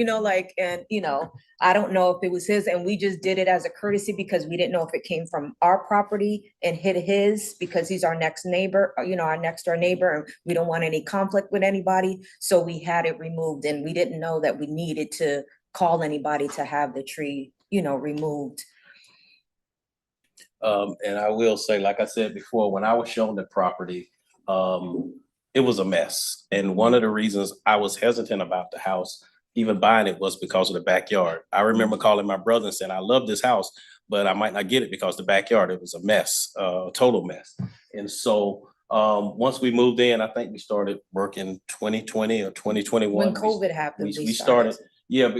F: I don't know if it was his, and we just did it as a courtesy because we didn't know if it came from our property and hit his, because he's our next neighbor, our next door neighbor, and we don't want any conflict with anybody. So we had it removed, and we didn't know that we needed to call anybody to have the tree, removed.
P: and I will say, like I said before, when I was shown the property, it was a mess. And one of the reasons I was hesitant about the house, even buying it, was because of the backyard. I remember calling my brother and saying, I love this house, but I might not get it because the backyard, it was a mess, total mess. And so once we moved in, I think we started working 2020 or 2021.
F: When COVID happened,
P: we started. Yeah,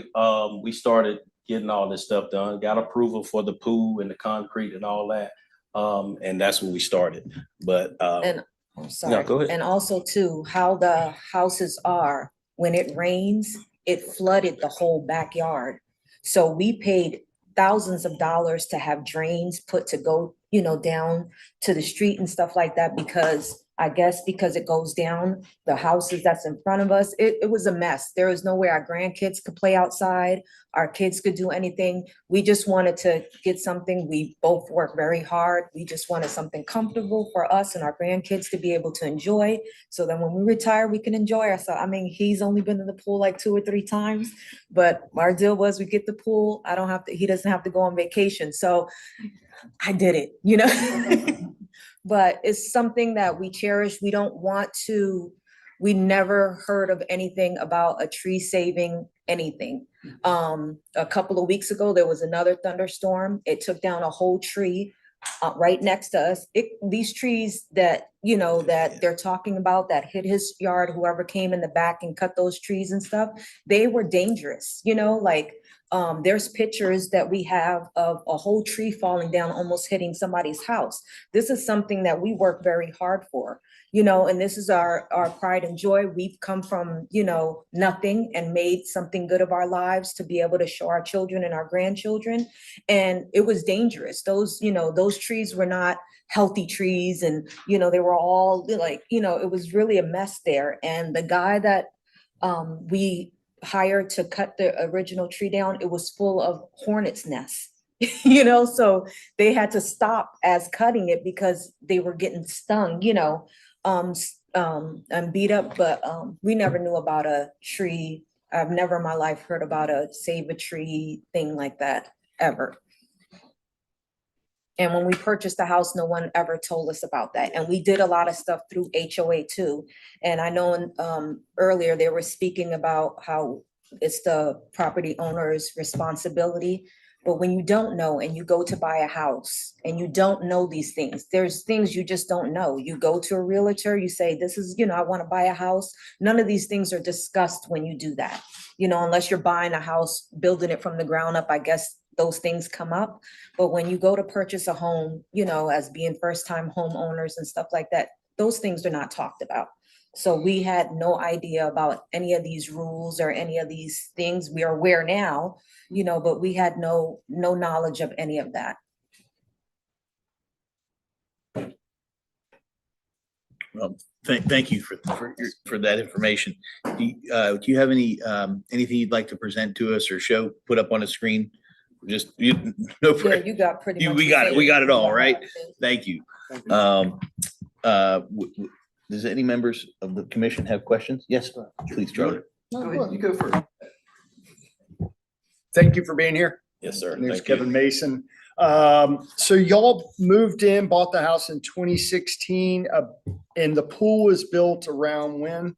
P: we started getting all this stuff done, got approval for the pool and the concrete and all that. And that's when we started. But
F: I'm sorry.
P: go ahead.
F: And also too, how the houses are, when it rains, it flooded the whole backyard. So we paid thousands of dollars to have drains put to go, down to the street and stuff like that, because
Q: I guess because it goes down, the houses that's in front of us, it was a mess. There was no way our grandkids could play outside, our kids could do anything. We just wanted to get something, we both work very hard. We just wanted something comfortable for us and our grandkids to be able to enjoy. So then when we retire, we can enjoy ourselves. I mean, he's only been in the pool like 2 or 3 times, but our deal was we get the pool. I don't have to, he doesn't have to go on vacation. So I did it, you know? But it's something that we cherish. We don't want to, we never heard of anything about a tree saving anything. A couple of weeks ago, there was another thunderstorm. It took down a whole tree right next to us. These trees that, you know, that they're talking about that hit his yard, whoever came in the back and cut those trees and stuff, they were dangerous, you know, like there's pictures that we have of a whole tree falling down, almost hitting somebody's house. This is something that we work very hard for, you know, and this is our pride and joy. We've come from, you know, nothing and made something good of our lives to be able to show our children and our grandchildren. And it was dangerous. Those, you know, those trees were not healthy trees, and, you know, they were all like, you know, it was really a mess there. And the guy that we hired to cut the original tree down, it was full of hornets' nests. You know, so they had to stop as cutting it because they were getting stung, you know, and beat up. But we never knew about a tree. I've never in my life heard about a save a tree thing like that, ever. And when we purchased the house, no one ever told us about that. And we did a lot of stuff through HOA too. And I know earlier they were speaking about how it's the property owner's responsibility. But when you don't know and you go to buy a house and you don't know these things, there's things you just don't know. You go to a realtor, you say, this is, you know, I want to buy a house. None of these things are discussed when you do that. You know, unless you're buying a house, building it from the ground up, I guess those things come up. But when you go to purchase a home, you know, as being first-time homeowners and stuff like that, those things are not talked about. So we had no idea about any of these rules or any of these things. We are aware now, you know, but we had no knowledge of any of that.
A: Well, thank you for that information. Do you have any anything you'd like to present to us or show, put up on a screen? Just no.
Q: Yeah, you got pretty much.
A: We got it all, right? Thank you. Does any members of the commission have questions? Yes, please, Charlie.
J: You go first. Thank you for being here.
P: Yes, sir.
J: My name's
P: Thank you.
J: Kevin Mason. So y'all moved in, bought the house in 2016, and the pool was built around when?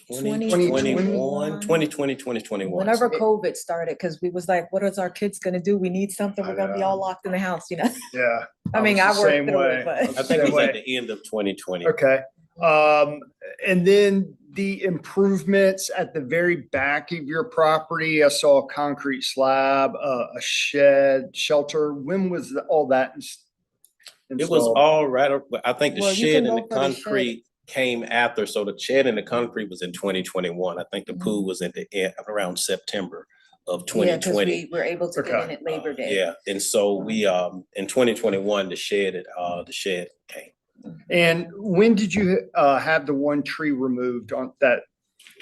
P: 2021.
Q: Whenever COVID started, because we was like, what is our kids gonna do? We need something. We're gonna be all locked in the house, you know?
J: Yeah.
Q: I mean, I
J: was the
Q: worked
J: same
Q: through
J: way.
Q: it, but.
P: I think it was at the end of 2020.
J: Okay. And then the improvements at the very back of your property, I saw a concrete slab, a shed, shelter. When was all that
P: It was
J: installed?
P: all right. I think the
Q: Well, you
P: shed
Q: can
P: and the
Q: go for the shed.
P: concrete came after. So the shed and the concrete was in 2021. I think the pool was at the end around September of
Q: Yeah, because
P: 2020.
Q: we were able to get in at Labor Day.
P: Yeah, and so we in 2021 the shed came.
J: And when did you have the one tree removed on that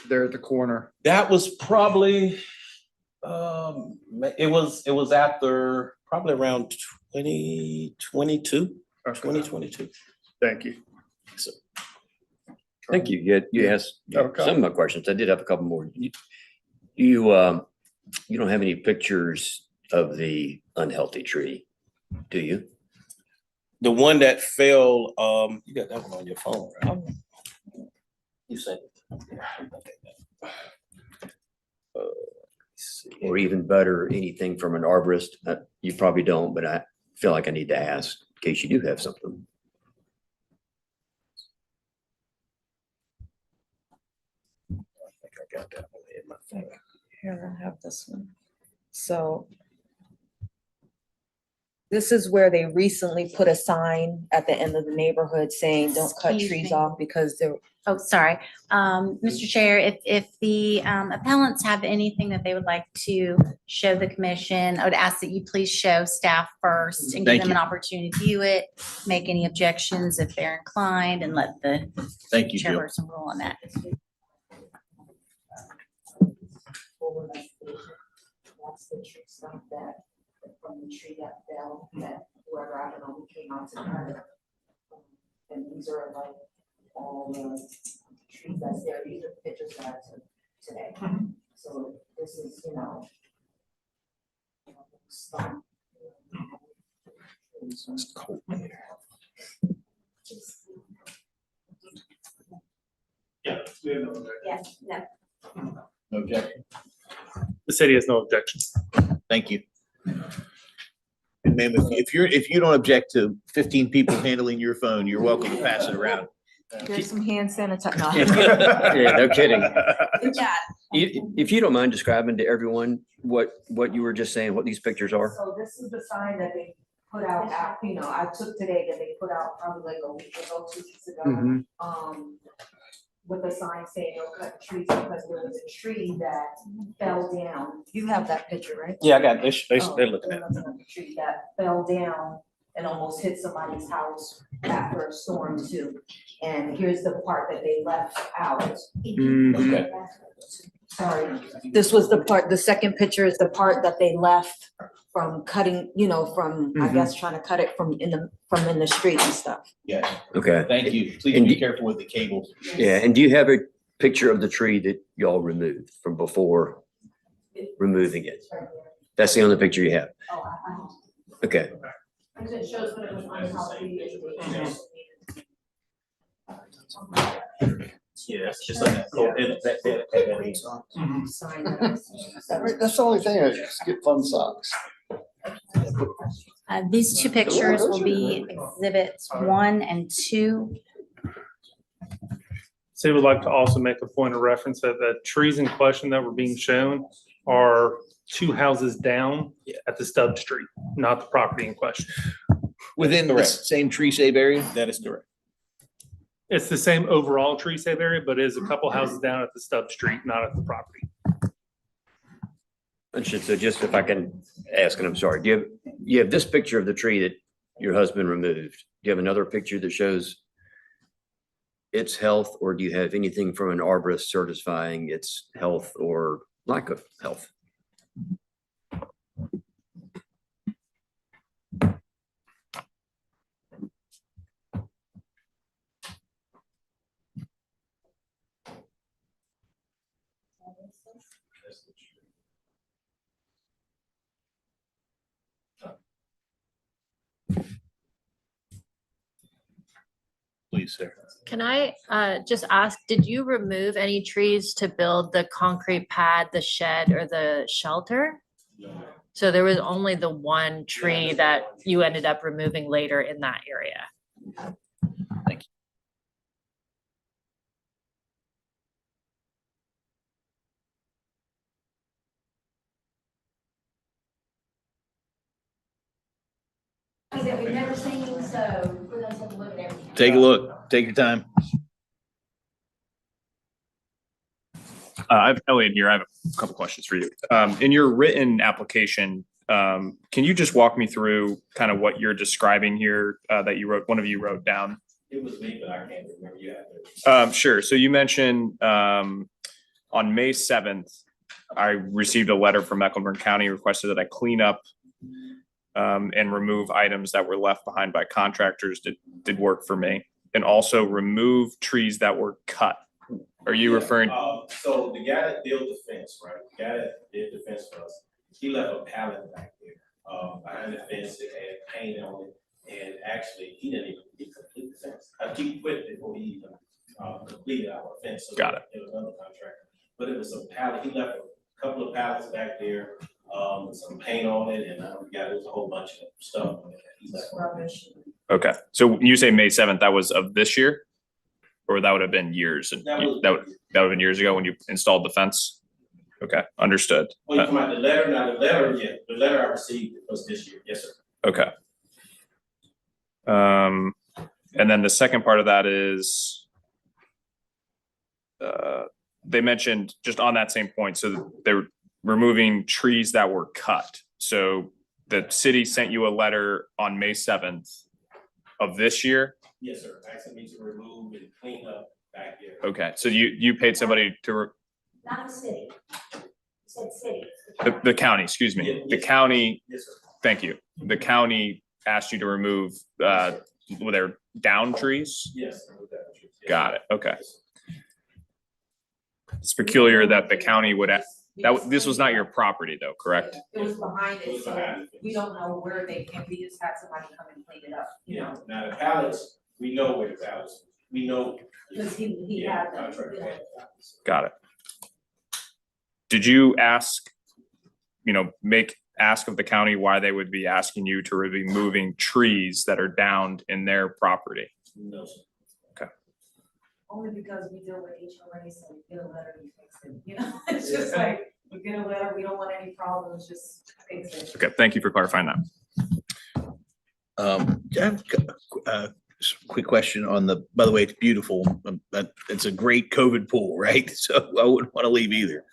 J: there at the corner?
P: That was probably it was after probably around 2022. 2022.
J: Thank you.
P: So,
E: Thank you. You asked
J: Okay.
E: some of my questions. I did have a couple more. You don't have any pictures of the unhealthy tree, do you?
P: the one that fell, you got that one on your phone, right? You said.
E: Or even better, anything from an arborist? You probably don't, but I feel like I need to ask in case you do have something.
P: I think I got that one in my phone.
Q: Here, I have this one. So this is where they recently put a sign at the end of the neighborhood saying, don't cut
B: Excuse
Q: trees
B: me.
Q: off because they're,
B: Oh, sorry. Mr. Chair, if the appellants have anything that they would like to show the commission, I would ask that you please show staff first and give
A: Thank
B: them an
A: you.
B: opportunity to view it, make any objections if they're inclined, and let the
A: Thank you, Jill.
B: chairperson rule on that.
Q: that's the tree stump that, from the tree that fell, that whoever, I don't know, who came out to cut it. And these are like all the trees that's there, these are pictures that I took today. So this is, you know. Stump.
A: It's cold here.
B: Yes, no.
A: No objection.
D: The city has no objection.
A: Thank you. And ma'am, if you don't object to 15 people handling your phone, you're welcome to pass it around.
Q: There's some hand sanitizer. No.
E: Yeah, no kidding.
Q: Good job.
E: If you don't mind describing to everyone what you were just saying, what these pictures are.
Q: So this is the sign that they put out, you know, I took today that they put out probably like a week ago, 2 weeks ago. With a sign saying no cut trees because there was a tree that fell down. You have that picture, right?
P: Yeah, I got, they're
Q: Oh,
P: looking at it.
Q: a tree that fell down and almost hit somebody's house after a storm too. And here's the part that they left out.
A: Okay.
Q: Sorry, this was the part, the second picture is the part that they left from cutting, you know, from, I guess, trying to cut it from in the street and stuff.
A: Yes.
E: Okay.
A: Thank you. Please
E: And
A: be
E: you-
A: careful with the cables.
E: Yeah, and do you have a picture of the tree that y'all removed from before removing it? That's the only picture you have? Okay.
Q: Because it shows what it was unhealthy.
A: Yeah, it's just like
J: That's the only thing, I just get fun socks.
B: These two pictures will be exhibits 1 and 2.
D: City would like to also make a point of reference that the trees in question that were being shown are 2 houses down at the stub street, not the property in question.
A: Within the same tree save area?
P: That is correct.
D: It's the same overall tree save area, but it is a couple houses down at the stub street, not at the property.
E: So just if I can ask, and I'm sorry, you have this picture of the tree that your husband removed. Do you have another picture that shows its health, or do you have anything from an arborist certifying its health or lack of health?
A: Please, sir.
K: Can I just ask, did you remove any trees to build the concrete pad, the shed, or the shelter? So there was only the one tree that you ended up removing later in that area?
N: That we've never seen, so we're gonna take a look at everything.
A: Take a look. Take your time.
M: I've Elliot here. I have a couple questions for you. In your written application, can you just walk me through kind of what you're describing here, that you wrote, one of you wrote down?
P: It was me, but I can't remember. Yeah.
M: Sure. So you mentioned, on May 7th, I received a letter from Mecklenburg County requested that I clean up and remove items that were left behind by contractors that did work for me, and also remove trees that were cut. Are you referring?
P: So the guy that built the fence, right? The guy that did the fence for us, he left a pallet back there, behind the fence. It had paint on it. And actually, he didn't even complete the fence. He quit before he even completed our fence. So
M: Got it.
P: It was another contractor, but it was a pallet. He left a couple of pallets back there, with some paint on it, and it was a whole bunch of stuff. He left.
M: Okay. So when you say May 7th, that was of this year? Or that would have been years and
P: That
M: that would have been years ago when you installed the fence? Okay, understood.
P: Well, you come out the letter, now the letter, yeah, the letter I received was this year. Yes, sir.
M: Okay, And then the second part of that is they mentioned just on that same point, so they're removing trees that were cut. So the city sent you a letter on May 7th of this year.
P: Yes, sir. Asking me to remove and clean up back here.
M: Okay, so you paid somebody to,
N: Not the city. You said city.
M: the county, excuse me,
P: Yeah,
M: the
P: yes.
M: county,
P: Yes, sir.
M: thank you. The county asked you to remove, were there down trees?
P: Yes.
M: Got it, okay. It's peculiar that the county would, this was not your property though, correct?
Q: It was behind
P: It was
Q: it, so
P: behind it.
Q: we don't know where they came, we just had somebody come and clean it up, you
P: Yeah,
Q: know?
P: now the pallets, we know where the pallets, we know.
Q: Cause he
P: Yeah,
Q: had them,
P: contract
Q: you know.
P: had pallets.
M: Got it. Did you ask, ask of the county why they would be asking you to be moving trees that are downed in their property?
P: No, sir.
Q: Only because we deal with HOA, so we get a letter, we fix it, you know? It's just like, we get a letter, we don't want any problems, just fix it.
M: Okay, thank you for clarifying that.
A: I have quick question on by the way, it's beautiful. It's a great COVID pool, right? So I wouldn't want to leave either.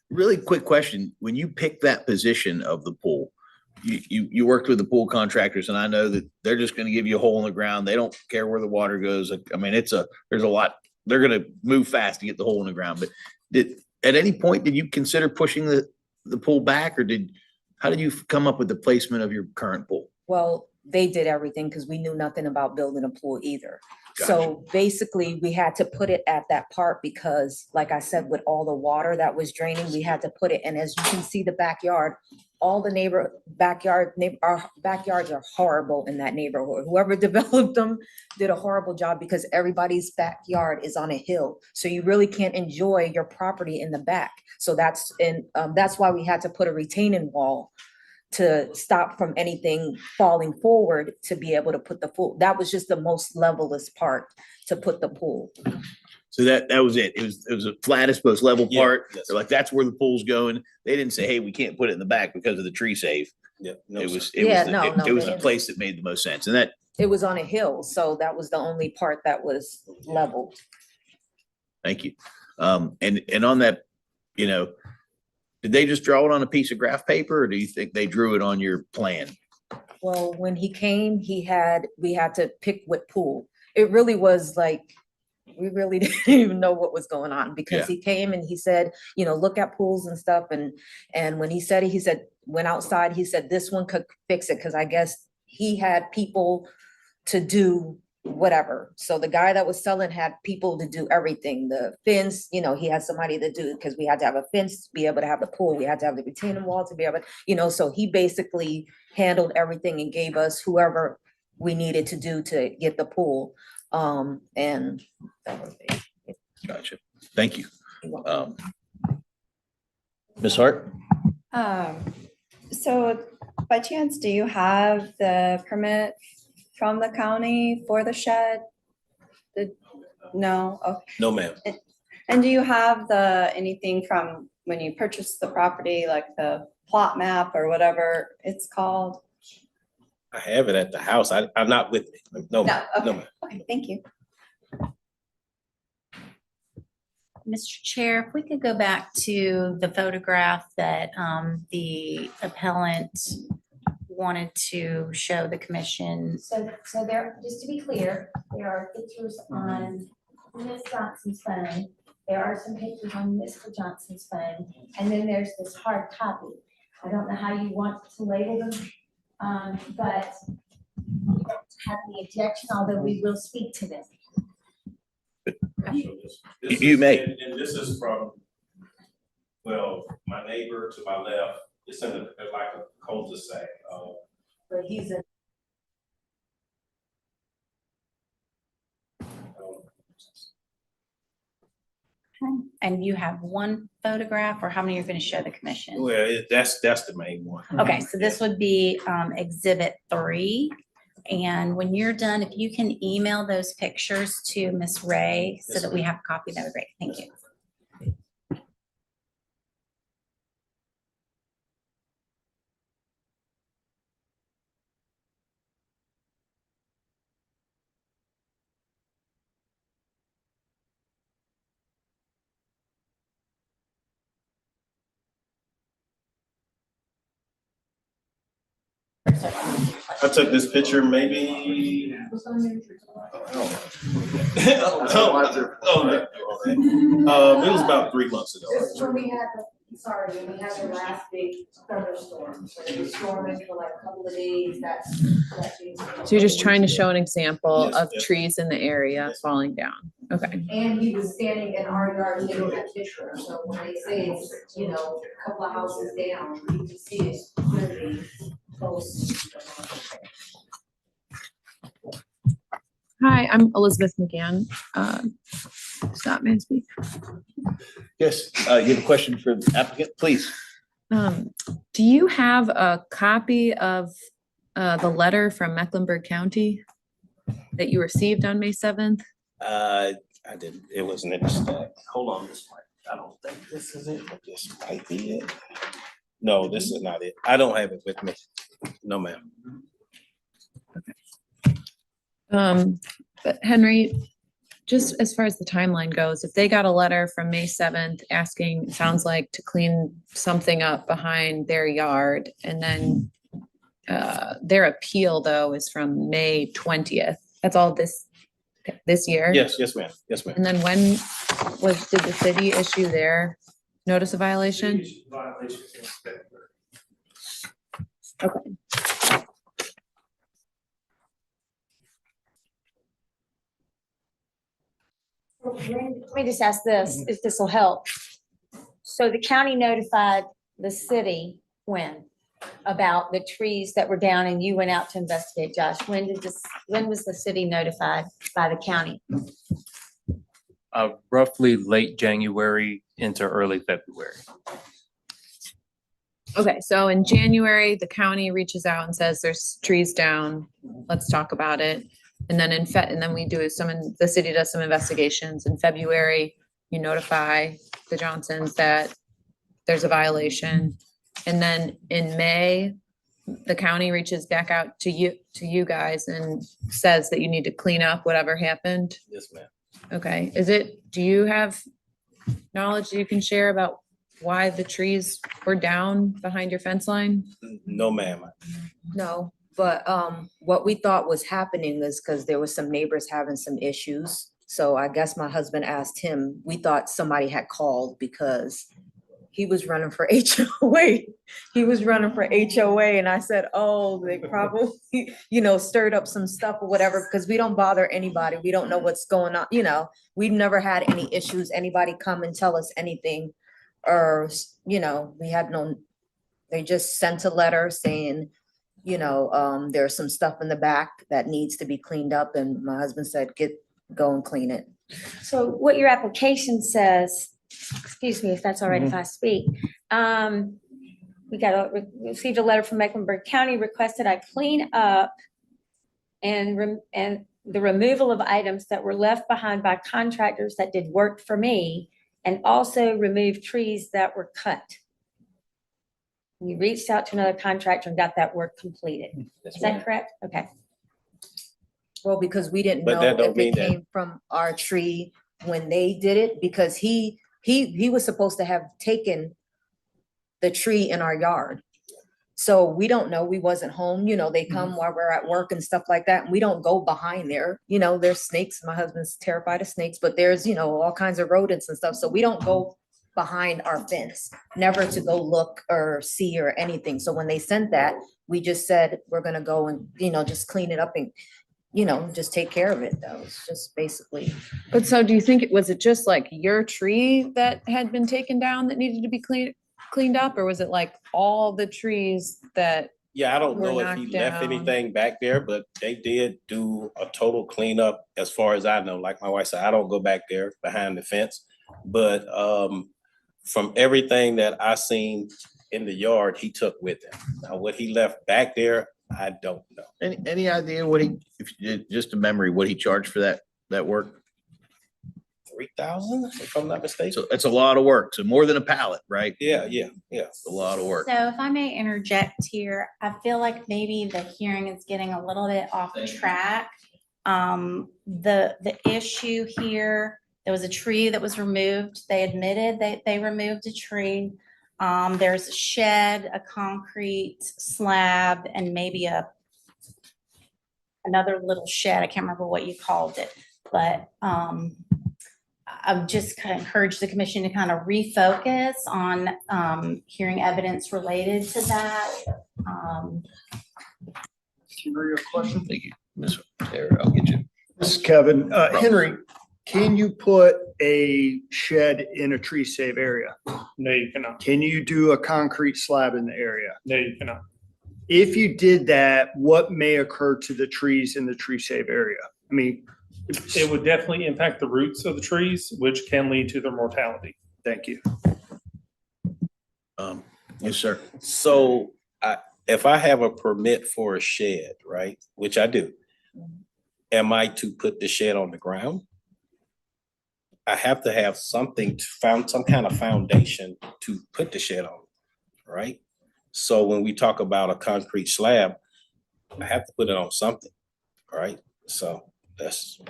A: Really quick question. When you pick that position of the pool, you worked with the pool contractors, and I know that they're just going to give you a hole in the ground. They don't care where the water goes. I mean, there's a lot. They're going to move fast to get the hole in the ground. But at any point, did you consider pushing the pool back, or how did you come up with the placement of your current pool?
Q: Well, they did everything because we knew nothing about building a pool either. So basically, we had to put it at that part because, like I said, with all the water that was draining, we had to put it. And as you can see, the backyard, all the our backyards are horrible in that neighborhood. Whoever developed them did a horrible job because everybody's backyard is on a hill. So you really can't enjoy your property in the back. So that's why we had to put a retaining wall to stop from anything falling forward to be able to put the pool. That was just the most levelest part to put the pool.
A: So that was it. It was the flattest, most level
P: Yeah,
A: part.
P: yes.
A: They're like, that's where the pool's going. They didn't say, hey, we can't put it in the back because of the tree save.
P: Yeah. No,
A: It
P: sir.
A: was
Q: Yeah,
A: the
Q: no, they
A: place that made the most sense. And that,
Q: It was on a hill, so that was the only part that was leveled.
A: thank you. And on that, did they just draw it on a piece of graph paper, or do you think they drew it on your plan?
Q: Well, when he came, we had to pick what pool. It really was like, we really didn't even know what was going on because he came and he said, look at pools and stuff. And when he said it, he said, went outside, he said, this one could fix it. Cause I guess he had people to do whatever. So the guy that was selling had people to do everything. The fence, he had somebody to do, because we had to have a fence to be able to have the pool. We had to have the retaining wall to be able, so he basically handled everything and gave us whoever we needed to do to get the pool. And that was it.
A: Gotcha. Thank you.
Q: You're welcome.
A: Ms. Hart?
L: So by chance, do you have the permit from the county for the shed? No, okay.
P: No, ma'am.
L: And do you have anything from when you purchased the property, like the plot map or whatever it's called?
P: I have it at the house. I'm not with me. No, ma'am.
L: okay.
P: No, ma'am.
L: Okay, thank you.
B: Mr. Chair, if we could go back to the photograph that the appellant wanted to show the commission.
N: So there, just to be clear, there are pictures on Ms. Johnson's phone. There are some pictures on Mr. Johnson's phone, and then there's this hard copy. I don't know how you want to label them, but we don't have any objection, although we will speak to them.
A: You may.
P: And this is from, my neighbor to my left. It's in like a cul-de-sac.
Q: But he's a
B: And you have one photograph, or how many you're going to show the commission?
P: Well, that's the main one.
B: Okay, so this would be exhibit 3. And when you're done, if you can email those pictures to Ms. Ray so that we have a copy, that would be great. Thank you.
P: I took this picture maybe. It was about 3 months ago.
Q: When we had when we had the last big thunderstorm, so it was storming for like a couple of days, that's.
F: So you're just trying to show an example
P: Yes,
F: of
P: yes.
F: trees in the area falling down. Okay.
Q: And he was standing in our yard taking that picture, so when they say it's, a couple of houses down, you can see it's clearly close.
F: Hi, I'm Elizabeth McGann. Stop, man, speak.
A: Yes, you have a question for the applicant, please?
F: Do you have a copy of the letter from Mecklenburg County that you received on May 7th?
P: I didn't, it wasn't in the stack. Hold on, this might, I don't think this is it, but this might be it. No, this is not it. I don't have it with me. No, ma'am.
F: But Henry, just as far as the timeline goes, if they got a letter from May 7th asking, it sounds like, to clean something up behind their yard, and then their appeal though is from May 20th. That's all this year?
P: Yes, yes, ma'am. Yes, ma'am.
F: And then when did the city issue their notice of violation? Okay.
C: Let me just ask this, if this will help. So the county notified the city when? About the trees that were down and you went out to investigate, Josh? When was the city notified by the county?
I: Roughly late January into early February.
F: Okay, so in January, the county reaches out and says there's trees down, let's talk about it. And then and then we do the city does some investigations. In February, you notify the Johnsons that there's a violation. And then in May, the county reaches back out to you guys and says that you need to clean up whatever happened.
P: Yes, ma'am.
F: Okay, do you have knowledge that you can share about why the trees were down behind your fence line?
P: No, ma'am.
Q: No, but what we thought was happening is because there was some neighbors having some issues. So I guess my husband asked him, we thought somebody had called because he was running for HOA. He was running for HOA and I said, oh, they probably, stirred up some stuff or whatever, because we don't bother anybody. We don't know what's going on, we've never had any issues, anybody come and tell us anything. Or, we had they just sent a letter saying, there's some stuff in the back that needs to be cleaned up. And my husband said, go and clean it.
C: So what your application says, excuse me if that's all right if I speak. Received a letter from Mecklenburg County, requested I clean up and the removal of items that were left behind by contractors that did work for me, and also remove trees that were cut. You reached out to another contractor and got that work completed. Is that correct? Okay.
Q: Well, because we didn't
P: But
Q: know
P: that don't
Q: if
P: mean
Q: it
P: that-
Q: came from our tree when they did it, because he was supposed to have taken the tree in our yard. So we don't know, we wasn't home, they come while we're at work and stuff like that, and we don't go behind there, there's snakes, my husband's terrified of snakes, but there's, all kinds of rodents and stuff, so we don't go behind our fence, never to go look or see or anything. So when they sent that, we just said, we're gonna go and, just clean it up and, just take care of it. That was just basically.
F: But so do you think was it just like your tree that had been taken down that needed to be cleaned up, or was it like all the trees that?
P: Yeah, I don't
F: were
P: know if he
F: knocked
P: left
F: down?
P: anything back there, but they did do a total cleanup as far as I know. Like my wife said, I don't go back there behind the fence. But from everything that I seen in the yard, he took with him. Now, what he left back there, I don't know.
A: Any idea what just a memory, what he charged for that work?
P: 3,000, if I'm not mistaken.
A: So it's a lot of work. So more than a pallet, right?
P: Yeah.
A: It's a lot of work.
B: So if I may interject here, I feel like maybe the hearing is getting a little bit off track. The issue here, there was a tree that was removed. They admitted they removed a tree. There's a shed, a concrete slab, and maybe another little shed. I can't remember what you called it, but I'm just kind of encourage the commission to kind of refocus on hearing evidence related to that.
J: Henry, a question?
A: Thank you, Ms. Sarah. I'll get you.
J: This is Kevin. Henry, can you put a shed in a tree save area?
D: No, you cannot.
J: Can you do a concrete slab in the area?
D: No, you cannot.
J: If you did that, what may occur to the trees in the tree save area? I mean,
D: It would definitely impact the roots of the trees, which can lead to their mortality.
J: thank you.
A: Yes, sir.
P: So if I have a permit for a shed, right, which I do, am I to put the shed on the ground? I have to have something found, some kind of foundation to put the shed on, right? So when we talk about a concrete slab, I have to put it on something, right? So that's.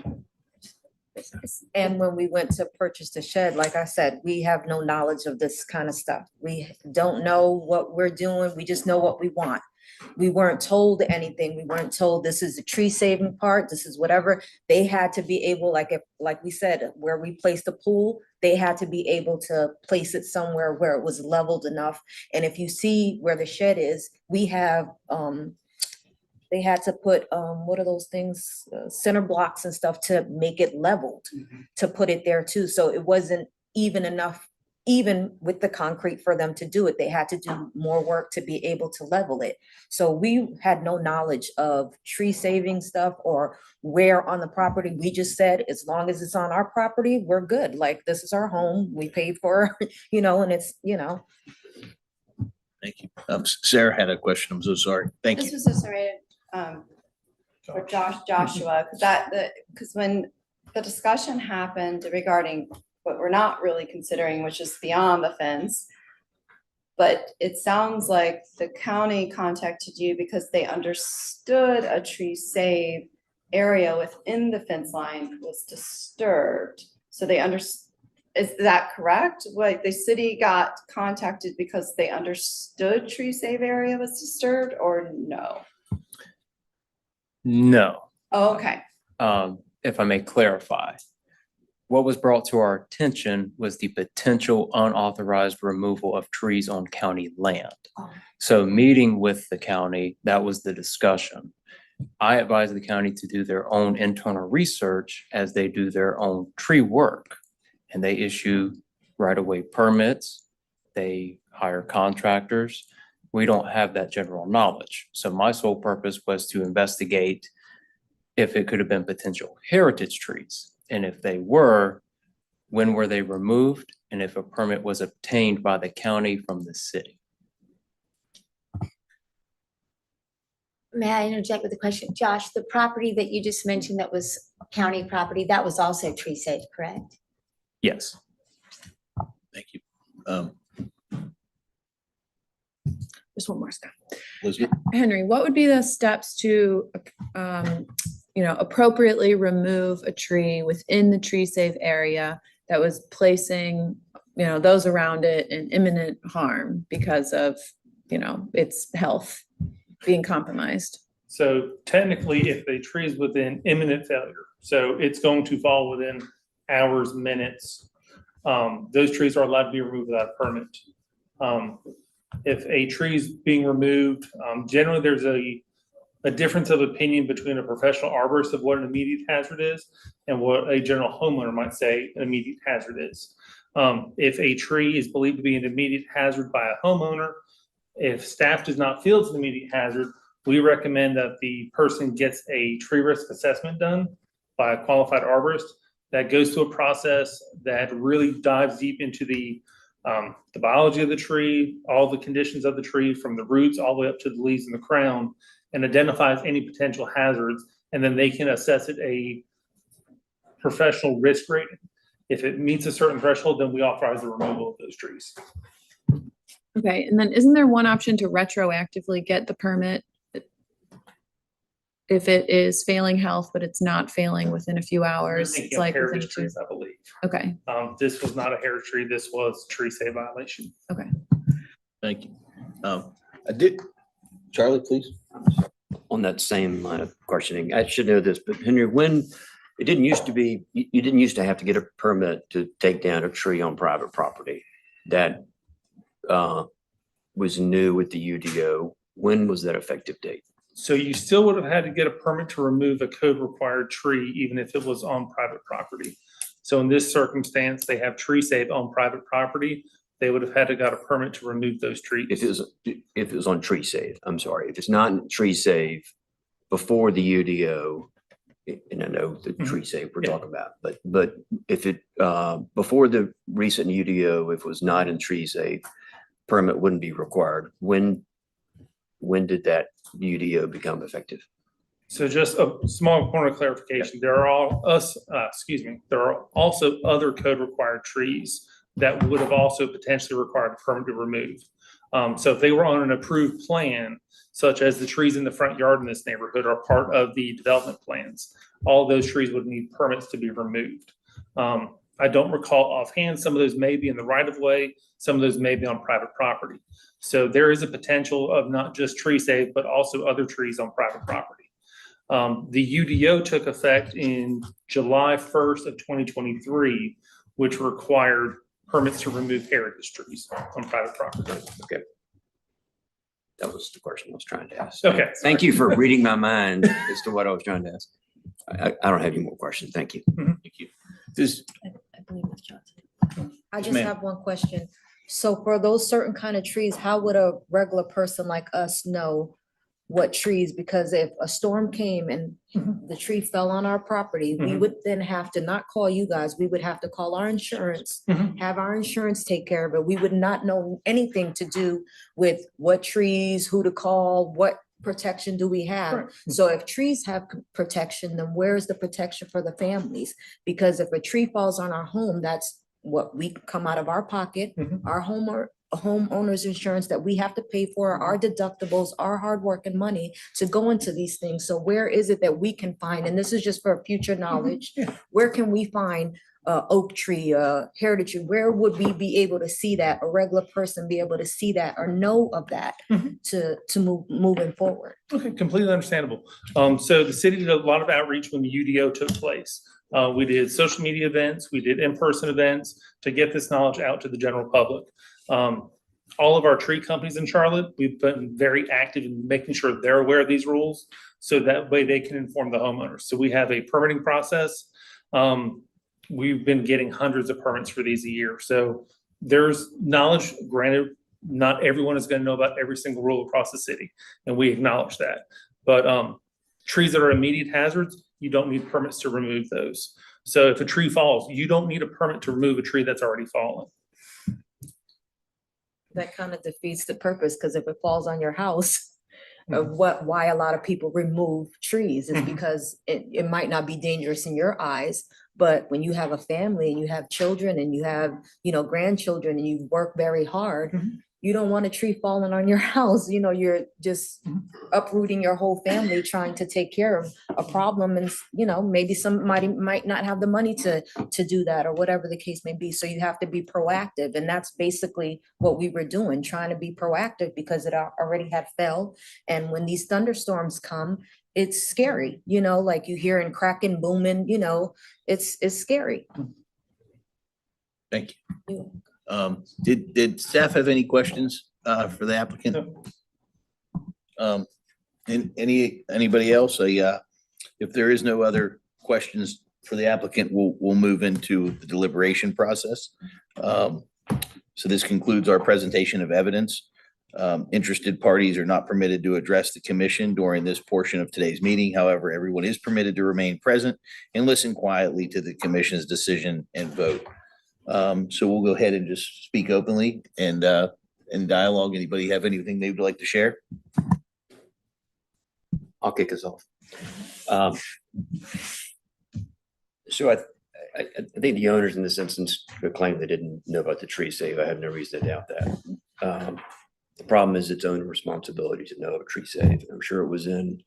Q: And when we went to purchase the shed, like I said, we have no knowledge of this kind of stuff. We don't know what we're doing. We just know what we want. We weren't told anything. We weren't told this is the tree saving part, this is whatever. They had to be able, like we said, where we placed the pool, they had to be able to place it somewhere where it was leveled enough. And if you see where the shed is, we have, they had to put, what are those things, center blocks and stuff to make it leveled, to put it there too. So it wasn't even enough, even with the concrete for them to do it. They had to do more work to be able to level it. So we had no knowledge of tree saving stuff or where on the property. We just said, as long as it's on our property, we're good. Like, this is our home. We paid for, and it's,
A: Thank you. Sarah had a question. I'm so sorry. Thank
L: This
A: you.
L: was just right, for Joshua, because when the discussion happened regarding what we're not really considering, which is beyond the fence. But it sounds like the county contacted you because they understood a tree save area within the fence line was disturbed. So is that correct? Like, the city got contacted because they understood tree save area was disturbed, or no?
I: No.
L: Oh, okay.
I: If I may clarify, what was brought to our attention was the potential unauthorized removal of trees on county land. So meeting with the county, that was the discussion. I advised the county to do their own internal research as they do their own tree work. And they issue right-of-way permits, they hire contractors. We don't have that general knowledge. So my sole purpose was to investigate if it could have been potential heritage trees. And if they were, when were they removed? And if a permit was obtained by the county from the city.
C: May I interject with a question? Josh, the property that you just mentioned that was county property, that was also tree safe, correct?
I: Yes.
A: Thank you.
F: Just one more step.
A: Elizabeth?
F: Henry, what would be the steps to, appropriately remove a tree within the tree save area that was placing, those around it in imminent harm because of, its health being compromised?
D: So technically, if a tree is within imminent failure, so it's going to fall within hours, minutes, those trees are allowed to be removed without a permit. If a tree is being removed, generally there's a difference of opinion between a professional arborist of what an immediate hazard is and what a general homeowner might say an immediate hazard is. If a tree is believed to be an immediate hazard by a homeowner, if staff does not feel it's an immediate hazard, we recommend that the person gets a tree risk assessment done by a qualified arborist that goes through a process that really dives deep into the biology of the tree, all the conditions of the tree, from the roots all the way up to the leaves and the crown, and identifies any potential hazards, and then they can assess it a professional risk rating. If it meets a certain threshold, then we authorize the removal of those trees.
F: Okay, and then isn't there one option to retroactively get the permit if it is failing health, but it's not failing within a few hours?
D: Thinking
F: It's
D: of
F: like within
D: heritage trees, I believe.
F: Okay,
D: This was not a heritage tree. This was tree save violation.
F: okay.
A: Thank you. I did, Charlie, please.
E: On that same line of questioning, I should know this, but Henry, when it didn't used to be, you didn't used to have to get a permit to take down a tree on private property. That was new with the UDO. When was that effective date?
D: So you still would have had to get a permit to remove a code required tree, even if it was on private property. So in this circumstance, they have tree save on private property. They would have had to got a permit to remove those trees.
E: If it was on tree save, I'm sorry, if it's not in tree save before the UDO, and I know the tree save we're talking about, but if it, before the recent UDO, if it was not in tree save, permit wouldn't be required. When did that UDO become effective?
D: So just a small point of clarification, there are also other code required trees that would have also potentially required a permit to remove. So if they were on an approved plan, such as the trees in the front yard in this neighborhood are part of the development plans, all those trees would need permits to be removed. I don't recall offhand, some of those may be in the right of way, some of those may be on private property. So there is a potential of not just tree save, but also other trees on private property. The UDO took effect in July 1st of 2023, which required permits to remove heritage trees on private property.
E: Okay. That was the question I was trying to ask.
D: Okay.
E: Thank you for reading my mind as to what I was trying to ask. I don't have any more questions. Thank you.
A: Thank you. This,
Q: I believe it's Johnson. I
A: Yes,
Q: just
A: ma'am.
Q: have one question. So for those certain kind of trees, how would a regular person like us know what trees? Because if a storm came and the tree fell on our property, we would then have to not call you guys. We would have to call our insurance, have our insurance take care of it. We would not know anything to do with what trees, who to call, what protection do we have? So if trees have protection, then where's the protection for the families? Because if a tree falls on our home, that's what we come out of our pocket, our homeowner's insurance that we have to pay for, our deductibles, our hard work and money to go into these things. So where is it that we can find, and this is just for future knowledge, where can we find oak tree, heritage tree? Where would we be able to see that, a regular person be able to see that or know of that to moving forward?
D: Okay, completely understandable. So the city did a lot of outreach when the UDO took place. We did social media events, we did in-person events to get this knowledge out to the general public. All of our tree companies in Charlotte, we've been very active in making sure they're aware of these rules, so that way they can inform the homeowners. So we have a permitting process. We've been getting hundreds of permits for these a year. So there's knowledge, granted, not everyone is going to know about every single rule across the city, and we acknowledge that. But trees that are immediate hazards, you don't need permits to remove those. So if a tree falls, you don't need a permit to remove a tree that's already fallen.
Q: That kind of defeats the purpose, because if it falls on your house, why a lot of people remove trees is because it might not be dangerous in your eyes, but when you have a family and you have children and you have, grandchildren and you work very hard, you don't want a tree falling on your house. You're just uprooting your whole family trying to take care of a problem, and maybe somebody might not have the money to do that, or whatever the case may be. So you have to be proactive, and that's basically what we were doing, trying to be proactive, because it already had fell. And when these thunderstorms come, it's scary, like you hear in cracking, booming, it's scary.
A: thank you. Did staff have any questions for the applicant? And anybody else? If there is no other questions for the applicant, we'll move into the deliberation process. So this concludes our presentation of evidence. Interested parties are not permitted to address the commission during this portion of today's meeting. However, everyone is permitted to remain present and listen quietly to the commission's decision and vote. So we'll go ahead and just speak openly and dialogue. Anybody have anything they would like to share?
E: I'll kick us off. So I think the owners in this instance could claim they didn't know about the tree save. I have no reason to doubt that. The problem is its own responsibility to know of a tree save. I'm sure it was in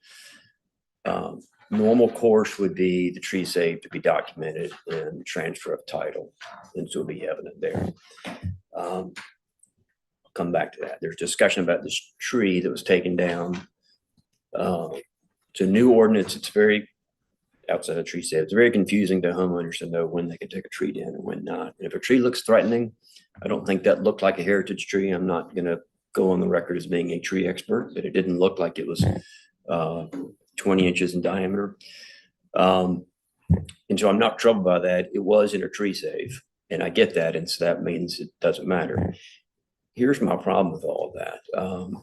E: normal course would be the tree save to be documented and transfer of title, and so it'll be evident there. come back to that. There's discussion about this tree that was taken down. It's a new ordinance. It's very outside of tree save. It's very confusing to homeowners to know when they can take a tree down and when not. And if a tree looks threatening, I don't think that looked like a heritage tree. I'm not gonna go on the record as being a tree expert, but it didn't look like it was 20 inches in diameter. And so I'm not troubled by that. It was in a tree save, and I get that. And so that means it doesn't matter. Here's my problem with all of that.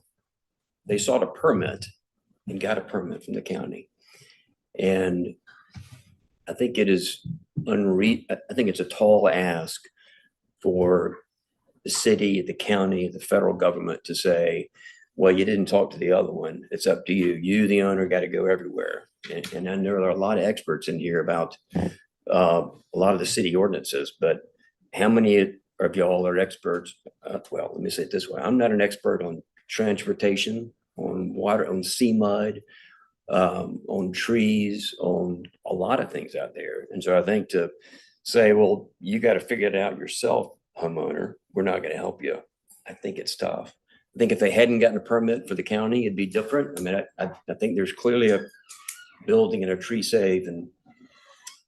E: They sought a permit and got a permit from the county. And I think it is I think it's a tall ask for the city, the county, the federal government to say, well, you didn't talk to the other one. It's up to you. You, the owner, got to go everywhere. And I know there are a lot of experts in here about a lot of the city ordinances, but how many of y'all are experts? Well, let me say it this way. I'm not an expert on transportation, on water, on sea mud, on trees, on a lot of things out there. And so I think to say, well, you got to figure it out yourself, homeowner, we're not going to help you. I think it's tough. I think if they hadn't gotten a permit for the county, it'd be different. I mean, I think there's clearly a building and a tree save, and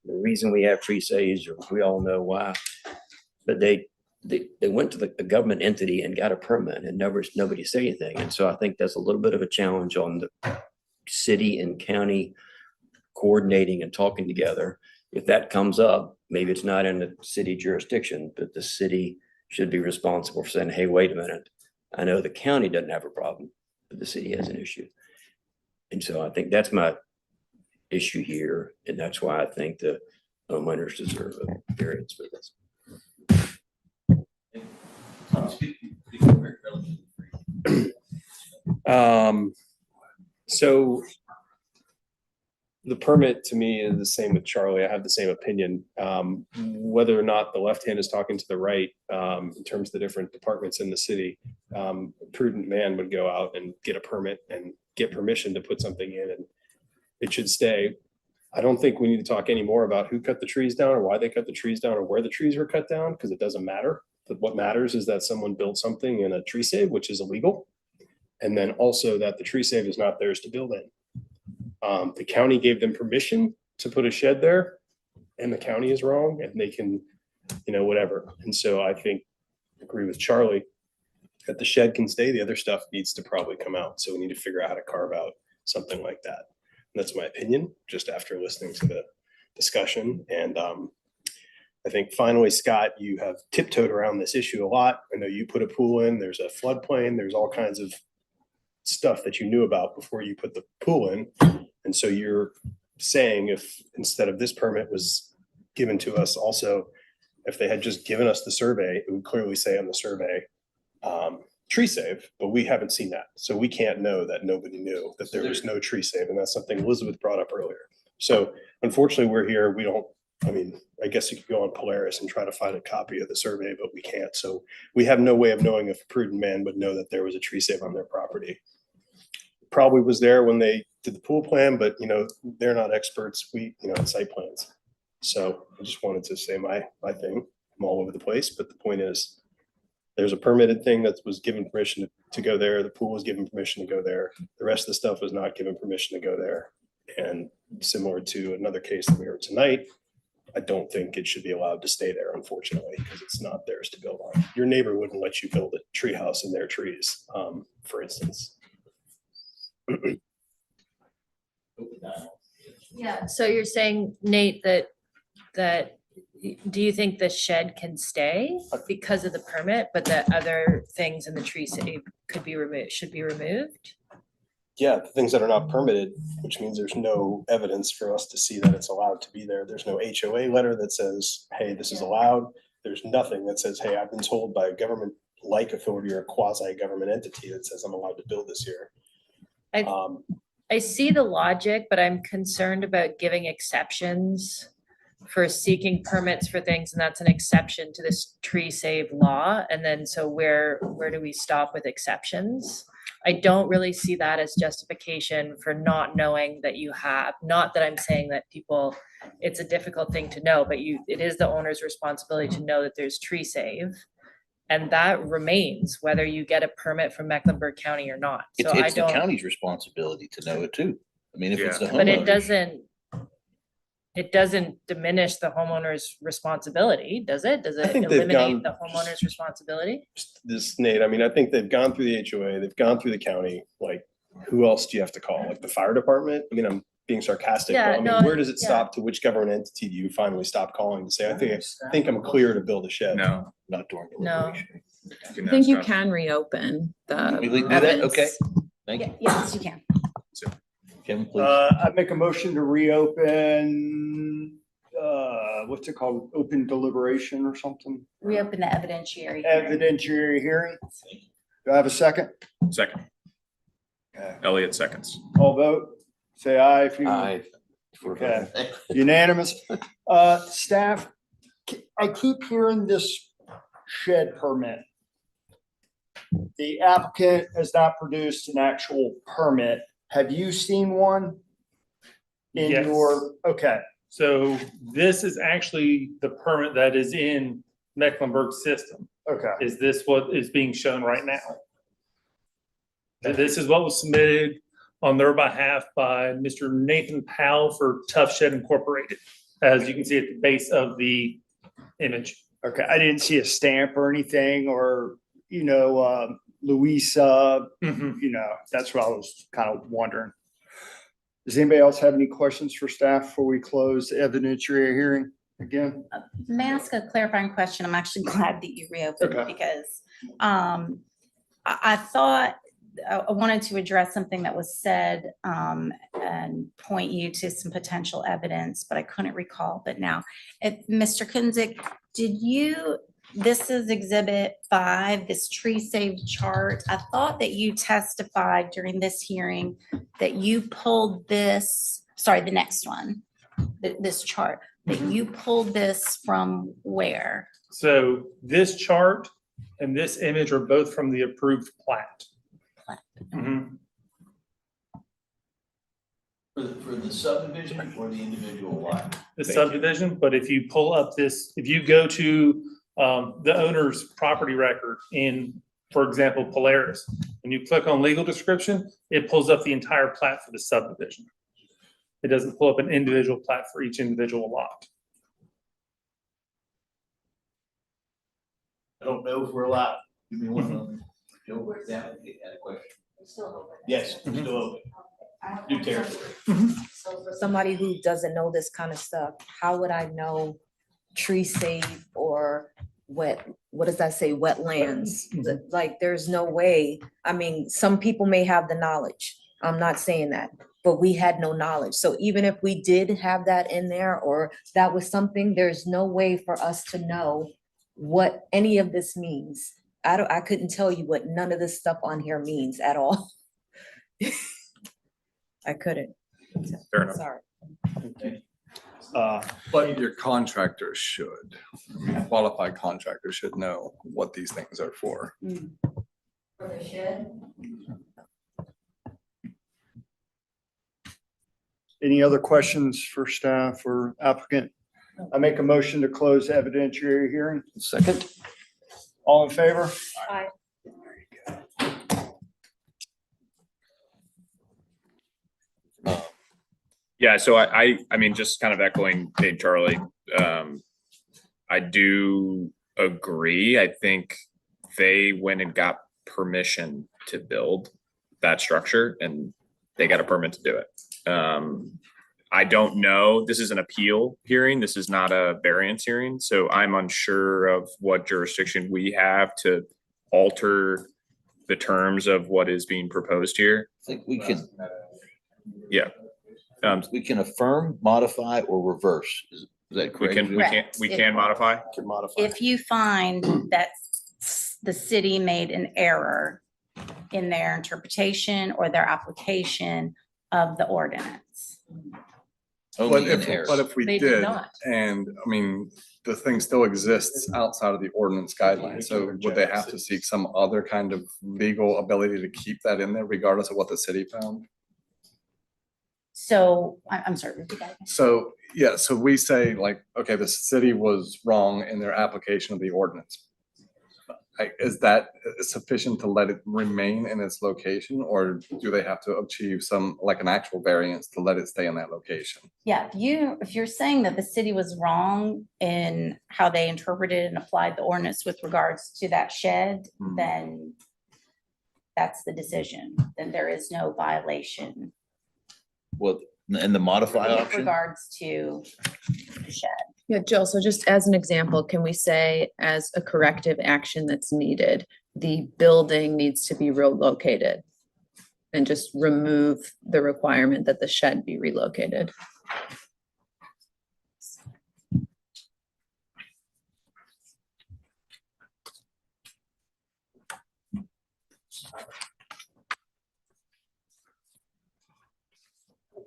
E: the reason we have tree saves, we all know why. But they went to the government entity and got a permit, and nobody said anything. And so I think that's a little bit of a challenge on the city and county coordinating and talking together. If that comes up, maybe it's not in the city jurisdiction, but the city should be responsible for saying, hey, wait a minute. I know the county doesn't have a problem, but the city has an issue. And so I think that's my issue here. And that's why I think the homeowners deserve a variance for this.
O: So the permit to me is the same with Charlie. I have the same opinion. Whether or not the left hand is talking to the right, in terms of the different departments in the city, a prudent man would go out and get a permit and get permission to put something in, and it should stay. I don't think we need to talk anymore about who cut the trees down or why they cut the trees down or where the trees were cut down, because it doesn't matter. But what matters is that someone built something in a tree save, which is illegal. And then also that the tree save is not theirs to build in. The county gave them permission to put a shed there, and the county is wrong, and they can, whatever. And so I think, agree with Charlie, that the shed can stay. The other stuff needs to probably come out. So we need to figure out how to carve out something like that. And that's my opinion, just after listening to the discussion. And I think finally, Scott, you have tiptoed around this issue a lot. I know you put a pool in, there's a floodplain, there's all kinds of stuff that you knew about before you put the pool in. And so you're saying if instead of this permit was given to us, also, if they had just given us the survey, it would clearly say on the survey, tree save, but we haven't seen that. So we can't know that nobody knew that there was no tree save. And that's something Elizabeth brought up earlier. So unfortunately, we're here. I guess you could go on Polaris and try to find a copy of the survey, but we can't. So we have no way of knowing if a prudent man would know that there was a tree save on their property. Probably was there when they did the pool plan, but they're not experts. We, in site plans. So I just wanted to say my thing. I'm all over the place, but the point is there's a permitted thing that was given permission to go there. The pool was given permission to go there. The rest of the stuff was not given permission to go there. And similar to another case that we heard tonight, I don't think it should be allowed to stay there, unfortunately, because it's not theirs to build on. Your neighbor wouldn't let you build a tree house in their trees, for instance.
K: Yeah, so you're saying, Nate, that do you think the shed can stay because of the permit, but that other things in the tree save should be removed?
G: Yeah, the things that are not permitted, which means there's no evidence for us to see that it's allowed to be there. There's no HOA letter that says, hey, this is allowed. There's nothing that says, hey, I've been told by a government-like authority or quasi-government entity that says I'm allowed to build this here.
K: I see the logic, but I'm concerned about giving exceptions for seeking permits for things, and that's an exception to this tree save law. And then so where do we stop with exceptions? I don't really see that as justification for not knowing that you have, not that I'm saying that it's a difficult thing to know, but it is the owner's responsibility to know that there's tree save. And that remains whether you get a permit from Mecklenburg County or not. So I
A: It's the
K: don't,
A: county's responsibility to know it too. I mean, if it's the
K: but it
A: homeowner.
K: doesn't diminish the homeowner's responsibility, does it? Does
O: I
K: it
O: think they've
K: eliminate
O: gone-
K: the homeowner's responsibility?
O: This, Nate, I mean, I think they've gone through the HOA, they've gone through the county, like, who else do you have to call? Like the fire department? I mean, I'm being sarcastic, but
K: Yeah,
O: I mean,
K: no,
O: where does it
K: yeah.
O: stop? To which government entity do you finally stop calling to say, I think I'm clear to build a shed?
M: No.
A: Not during
K: No.
A: deliberation.
F: I think you can reopen the
A: We do that?
F: evidence.
A: Okay. Thank you.
B: Yes, you can.
A: Kevin, please.
J: I make a motion to reopen, what's it called? Open deliberation or something?
B: Reopen the evidentiary. hearing.
J: Evidentiary hearing. Do I have a second?
M: Second.
J: Okay.
M: Elliot seconds.
J: All vote, say aye if you. Okay, unanimous. Staff, I keep hearing this shed permit. The applicant has not produced an actual permit. Have you seen one? In
D: Yes.
J: your, okay,
D: So this is actually the permit that is in Mecklenburg's system.
J: okay.
D: Is this what is being shown right now? And this is what was submitted on their behalf by Mr. Nathan Powell for Tough Shed Incorporated, as you can see at the base of the image.
J: Okay, I didn't see a stamp or anything or, Louisa, that's what I was kind of wondering. Does anybody else have any questions for staff before we close the evidentiary hearing again?
B: May I ask a clarifying question? I'm actually glad that you reopened
J: Okay.
B: because I thought I wanted to address something that was said and point you to some potential evidence, but I couldn't recall. But now, Mr. Kunzig, this is Exhibit 5, this tree save chart. I thought that you testified during this hearing that you pulled this, sorry, the next one, this chart, that you pulled this from where?
D: So this chart and this image are both from the approved plat. Mhm.
A: For the subdivision or the individual lot?
D: The subdivision, but if you pull up this, if you go to the owner's property record in, for example, Polaris, and you click on legal description, it pulls up the entire plat for the subdivision. It doesn't pull up an individual plat for each individual lot.
A: I don't know if we're allowed. Give me one moment. Joe, down, had a question. Yes, we're still open. New territory.
Q: So for somebody who doesn't know this kind of stuff, how would I know tree save or what does that say, wetlands? Like, there's no way. I mean, some people may have the knowledge. I'm not saying that, but we had no knowledge. So even if we did have that in there or that was something, there's no way for us to know what any of this means. I couldn't tell you what none of this stuff on here means at all. I couldn't.
M: Fair enough.
Q: Sorry.
G: But your contractors should, qualified contractors should know what these things are for.
N: For the shed?
J: Any other questions for staff or applicant? I make a motion to close the evidentiary hearing.
A: Second.
J: All in favor?
K: Aye.
M: Yeah, so I mean, just kind of echoing Dave Charlie, I do agree. I think they went and got permission to build that structure and they got a permit to do it. I don't know, this is an appeal hearing, this is not a variance hearing, so I'm unsure of what jurisdiction we have to alter the terms of what is being proposed here.
A: I think we can.
M: Yeah.
A: We can affirm, modify, or reverse. Is that
M: We
A: correct?
M: we can modify.
O: Can modify.
B: If you find that the city made an error in their interpretation or their application of the ordinance.
A: Only
G: But
A: in
G: if,
A: error.
G: but if we
K: They did
G: did,
K: not.
G: and I mean, the thing still exists outside of the ordinance guidelines, so would they have to seek some other kind of legal ability to keep that in there regardless of what the city found?
B: So, I'm sorry, repeat that.
G: So, yeah, so we say like, okay, the city was wrong in their application of the ordinance. is that sufficient to let it remain in its location? Or do they have to achieve some, like an actual variance to let it stay in that location?
B: Yeah, if you're saying that the city was wrong in how they interpreted and applied the ordinance with regards to that shed, then that's the decision. Then there is no violation
A: Well, and the modify
B: with
A: option,
B: regards to the shed.
F: Yeah, Jill, so just as an example, can we say as a corrective action that's needed, the building needs to be relocated? And just remove the requirement that the shed be relocated?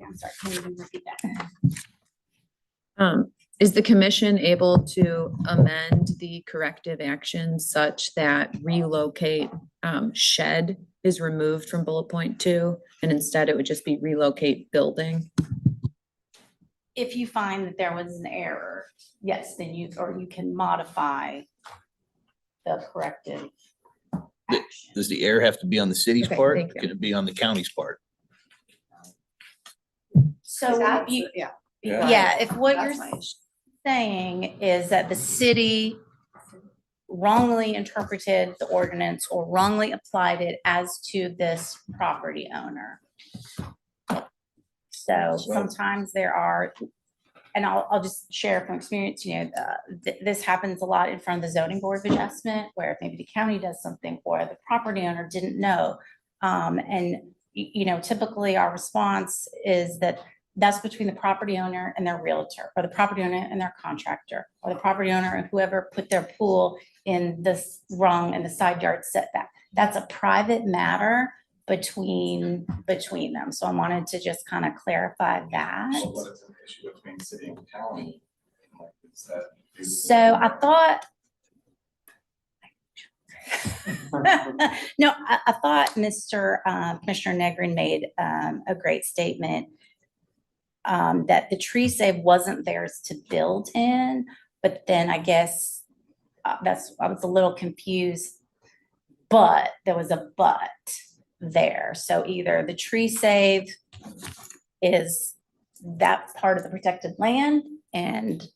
B: I'm sorry, can you repeat that?
F: Is the commission able to amend the corrective action such that relocate shed is removed from bullet point 2, and instead it would just be relocate building?
B: If you find that there was an error, yes, then you can modify the corrective action.
A: does the error have to be on the city's
F: Okay,
A: part?
F: thank you.
A: Can it be on the county's part?
B: So
L: That's-
B: you,
L: Yeah.
B: yeah, if what you're
L: That's my issue.
B: saying is that the city wrongly interpreted the ordinance or wrongly applied it as to this property owner. So sometimes there are, and I'll just share from experience, this happens a lot in front of the zoning board of adjustment, where maybe the county does something or the property owner didn't know. Typically our response is that that's between the property owner and their realtor, or the property owner and their contractor, or the property owner and whoever put their pool in this wrong in the side yard setback. That's a private matter between them. So I wanted to just kind of clarify that.
G: So what is an issue between city and county? Like, is that-
B: So I thought, no, I thought Mr. Commissioner Negrin made a great statement that the tree save wasn't theirs to build in, but then I guess I was a little confused, but there was a but there. So either the tree save is that part of the protected land and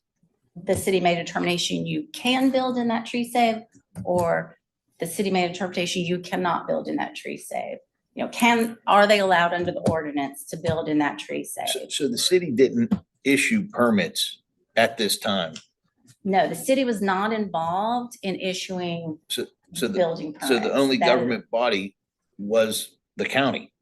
B: the city made a determination you can build in that tree save, or the city made a determination you cannot build in that tree save. Are they allowed under the ordinance to build in that tree save?
A: So the city didn't issue permits at this time.
B: No, the city was not involved in issuing
A: So
B: building
A: so the
B: permits.
A: only
B: That is-
A: government body was the county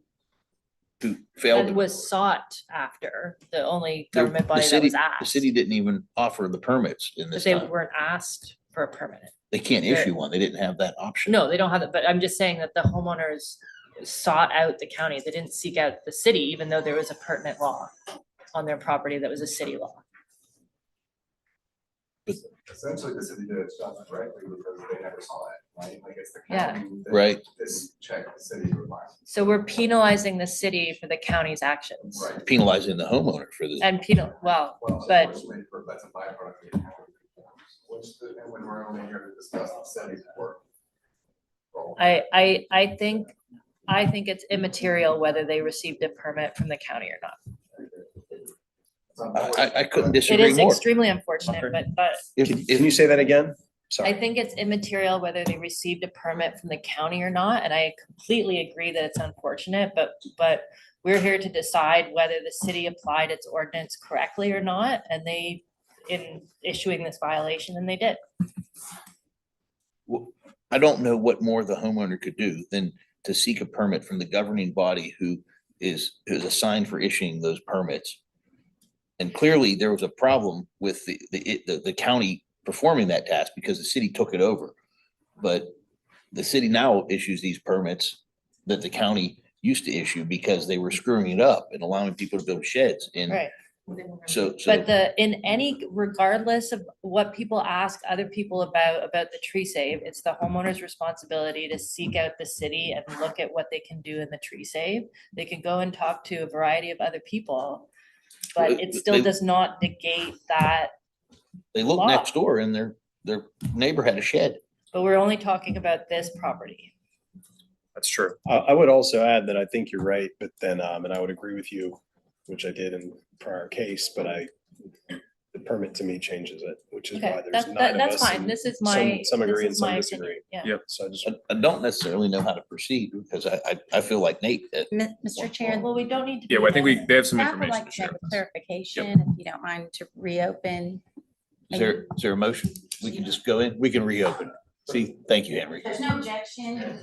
A: who failed.
K: And was sought after, the only
A: The-
K: government
A: the
K: body that
A: city-
K: was
A: The
K: asked.
A: city didn't even offer the permits in
K: But
A: this
K: they
A: time.
K: weren't asked for a permit.
A: They can't
K: they're-
A: issue one. They didn't have that option.
K: No, they don't have it, but I'm just saying that the homeowners sought out the county. They didn't seek out the city, even though there was a pertinent law on their property that was a city law.
G: Essentially, the city did its job correctly because they never saw it, right? Like it's the
K: Yeah.
G: county. that
A: Right.
G: Didn't check the city requirements.
K: So we're penalizing the city for the county's actions.
G: Right.
A: Penalizing the homeowner for the,
K: And
G: Well,
K: but
G: unfortunately, that's a byproduct of the county reforms, and when we're only here to discuss the city's work.
K: I think it's immaterial whether they received a permit from the county or not.
A: I couldn't
K: It
A: disagree
K: is
A: more.
K: extremely unfortunate, but
O: Can you say that again?
K: I
O: Sorry.
K: think it's immaterial whether they received a permit from the county or not, and I completely agree that it's unfortunate, but we're here to decide whether the city applied its ordinance correctly or not, and they, in issuing this violation, and they did.
A: I don't know what more the homeowner could do than to seek a permit from the governing body who is assigned for issuing those permits. And clearly there was a problem with the county performing that task because the city took it over. But the city now issues these permits that the county used to issue because they were screwing it up and allowing people to build sheds. And
K: Right.
A: so
K: But regardless of what people ask other people about the tree save, it's the homeowner's responsibility to seek out the city and look at what they can do in the tree save. They can go and talk to a variety of other people, but it still
A: They-
K: does not negate that.
A: they looked
K: law.
A: next door and their neighbor had a shed.
K: but we're only talking about this property.
M: That's true.
O: I would also add that I think you're right, but then, and I would agree with you, which I did in prior case, but the permit to me changes it, which is
K: Okay,
O: why there's
K: that,
O: nine of
K: that's
O: us.
K: fine.
O: and
K: This is my.
O: Some
K: this
O: agree and
K: is
O: some
K: my
O: disagree.
K: opinion, Yeah.
M: Yep.
O: So I just,
A: I don't necessarily know how to proceed because I feel like Nate,
B: Mr. Chair,
K: Well, we don't need to.
M: Yeah,
K: be
M: well, I think
K: there.
M: they have some
B: staff would
M: information
B: like
M: to
B: to make
M: share.
B: a clarification, if you don't mind, to reopen.
A: is there a motion? We can just go in, we can reopen. See, thank you, Henry.
B: There's no objection.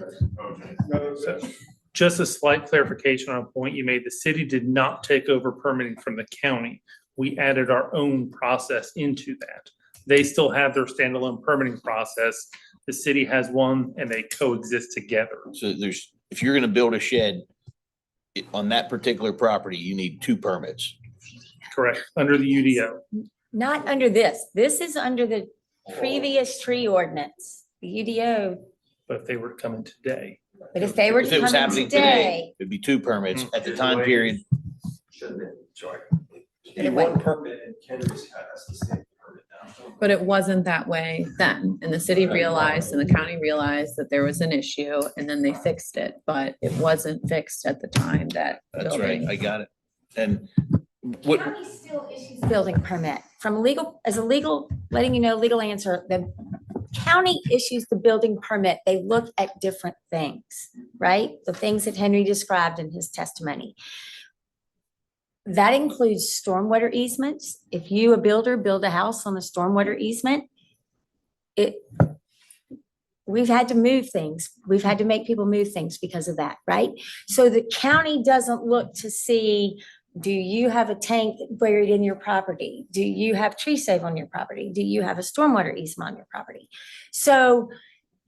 D: Just a slight clarification on a point you made. The city did not take over permitting from the county. We added our own process into that. They still have their standalone permitting process. The city has one and they coexist together.
A: So if you're gonna build a shed on that particular property, you need 2 permits.
D: Correct, under the UDO.
C: Not under this. This is under the previous tree ordinance, the UDO.
D: But if they were coming today.
C: But if they were
A: If
C: to
A: it was
C: come in
A: happening
C: today,
A: it'd be 2 permits at the time period.
C: Need one
O: permit and Kennedy's has the same permit now.
F: But it wasn't that way then, and the city realized and the county realized that there was an issue, and then they fixed it, but it wasn't fixed at the time that
A: That's right,
F: building.
A: I got it. And what,
C: county still issues a building permit from legal, as a legal, letting you know, legal answer, the county issues the building permit. They look at different things, right? The things that Henry described in his testimony. That includes stormwater easements. If you, a builder, build a house on a stormwater easement, we've had to move things. We've had to make people move things because of that, right? So the county doesn't look to see, do you have a tank buried in your property? Do you have tree save on your property? Do you have a stormwater easement on your property? So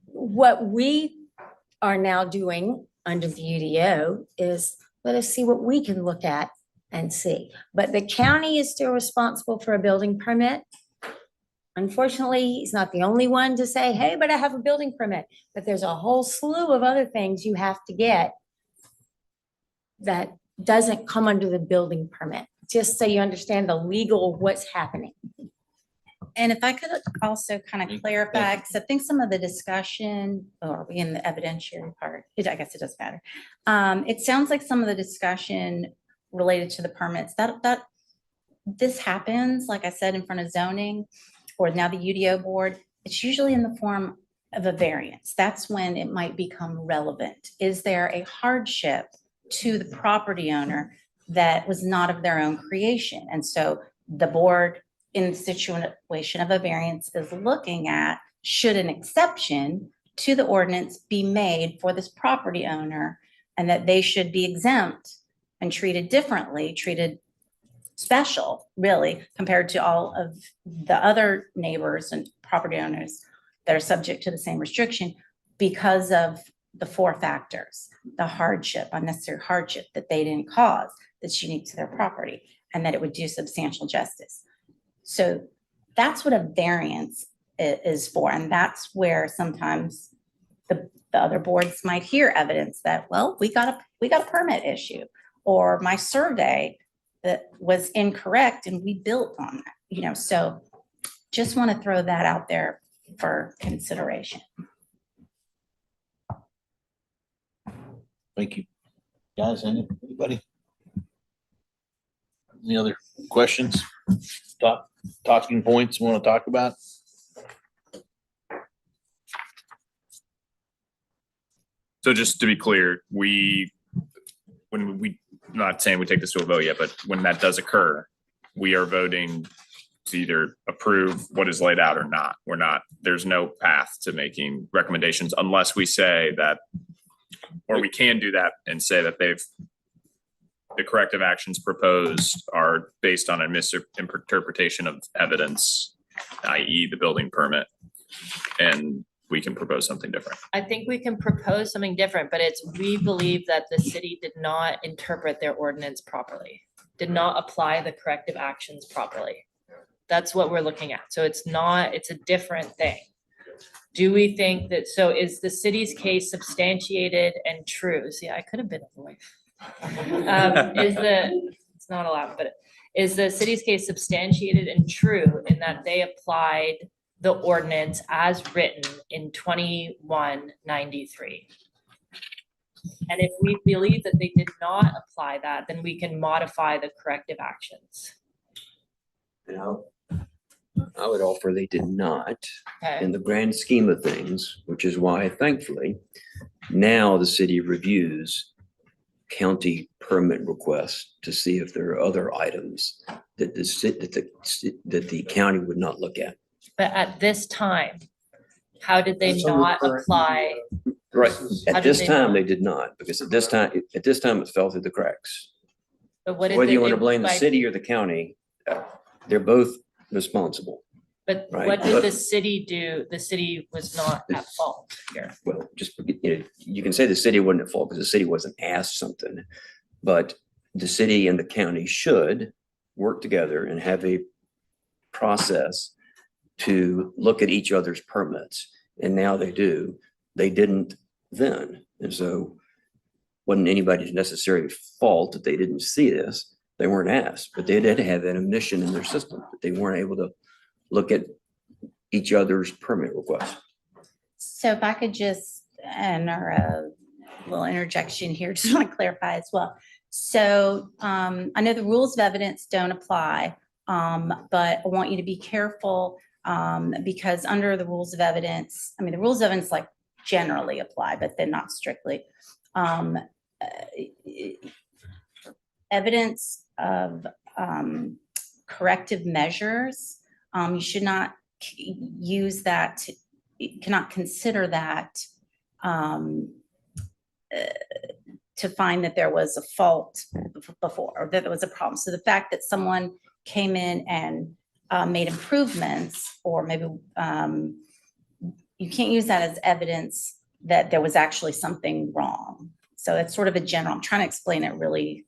C: what we are now doing under the UDO is let us see what we can look at and see. But the county is still responsible for a building permit. Unfortunately, he's not the only one to say, hey, but I have a building permit. But there's a whole slew of other things you have to get that doesn't come under the building permit, just so you understand the legal what's happening.
B: And if I could also kind of clarify, because I think some of the discussion, or are we in the evidentiary part? I guess it doesn't matter. It sounds like some of the discussion related to the permits, that this happens, like I said, in front of zoning or now the UDO board, it's usually in the form of a variance. That's when it might become relevant. Is there a hardship to the property owner that was not of their own creation? And so the board in the situation of a variance is looking at, should an exception to the ordinance be made for this property owner and that they should be exempt and treated differently, treated special, really, compared to all of the other neighbors and property owners that are subject to the same restriction because of the 4 factors, the hardship, unnecessary hardship that they didn't cause, that's unique to their property, and that it would do substantial justice. So that's what a variance is for. And that's where sometimes the other boards might hear evidence that, well, we got a permit issue, or my survey that was incorrect and we built on that, so just want to throw that out there for consideration.
A: thank you. Guys, anybody? Any other questions? Talking points you want to talk about?
M: So just to be clear, not saying we take this to a vote yet, but when that does occur, we are voting to either approve what is laid out or not. There's no path to making recommendations unless we say that, or we can do that and say that the corrective actions proposed are based on a misinterpretation of evidence, i.e. the building permit, and we can propose something different.
K: I think we can propose something different, but we believe that the city did not interpret their ordinance properly, did not apply the corrective actions properly. That's what we're looking at. So it's a different thing. Do we think that, so is the city's case substantiated and true? See, I could have been a lawyer. It's not allowed, but is the city's case substantiated and true in that they applied the ordinance as written in 2193. And if we believe that they did not apply that, then we can modify the corrective actions.
E: I would offer they did not,
K: Okay.
E: in the grand scheme of things, which is why thankfully, now the city reviews county permit requests to see if there are other items that the county would not look at.
K: But at this time, how did they
J: So
K: not
J: correct.
K: apply?
E: Right.
K: How
E: At
K: did
E: this
K: they
E: time,
K: not?
E: they did not, because at this time it fell through the cracks.
K: But what did
E: Whether you
K: they
E: want to
K: do
E: blame the
K: by-
E: city or the county, they're both responsible.
K: But
E: right,
K: what did
E: but-
K: the city do? The city was not at fault here.
E: Well, just, you can say the city wasn't at fault because the city wasn't asked something. But the city and the county should work together and have a process to look at each other's permits. And now they do. They didn't then. And so wasn't anybody's necessary fault that they didn't see this. They weren't asked, but they did have an omission in their system, but they weren't able to look at each other's permit requests.
B: So if I could just enter a little interjection here, just want to clarify as well. So I know the rules of evidence don't apply, but I want you to be careful because under the rules of evidence, I mean, the rules of evidence like generally apply, but they're not strictly. Evidence of corrective measures, you should not use that, you cannot consider that to find that there was a fault before, or that there was a problem. So the fact that someone came in and made improvements, or maybe you can't use that as evidence that there was actually something wrong. So it's sort of a general, I'm trying to explain it really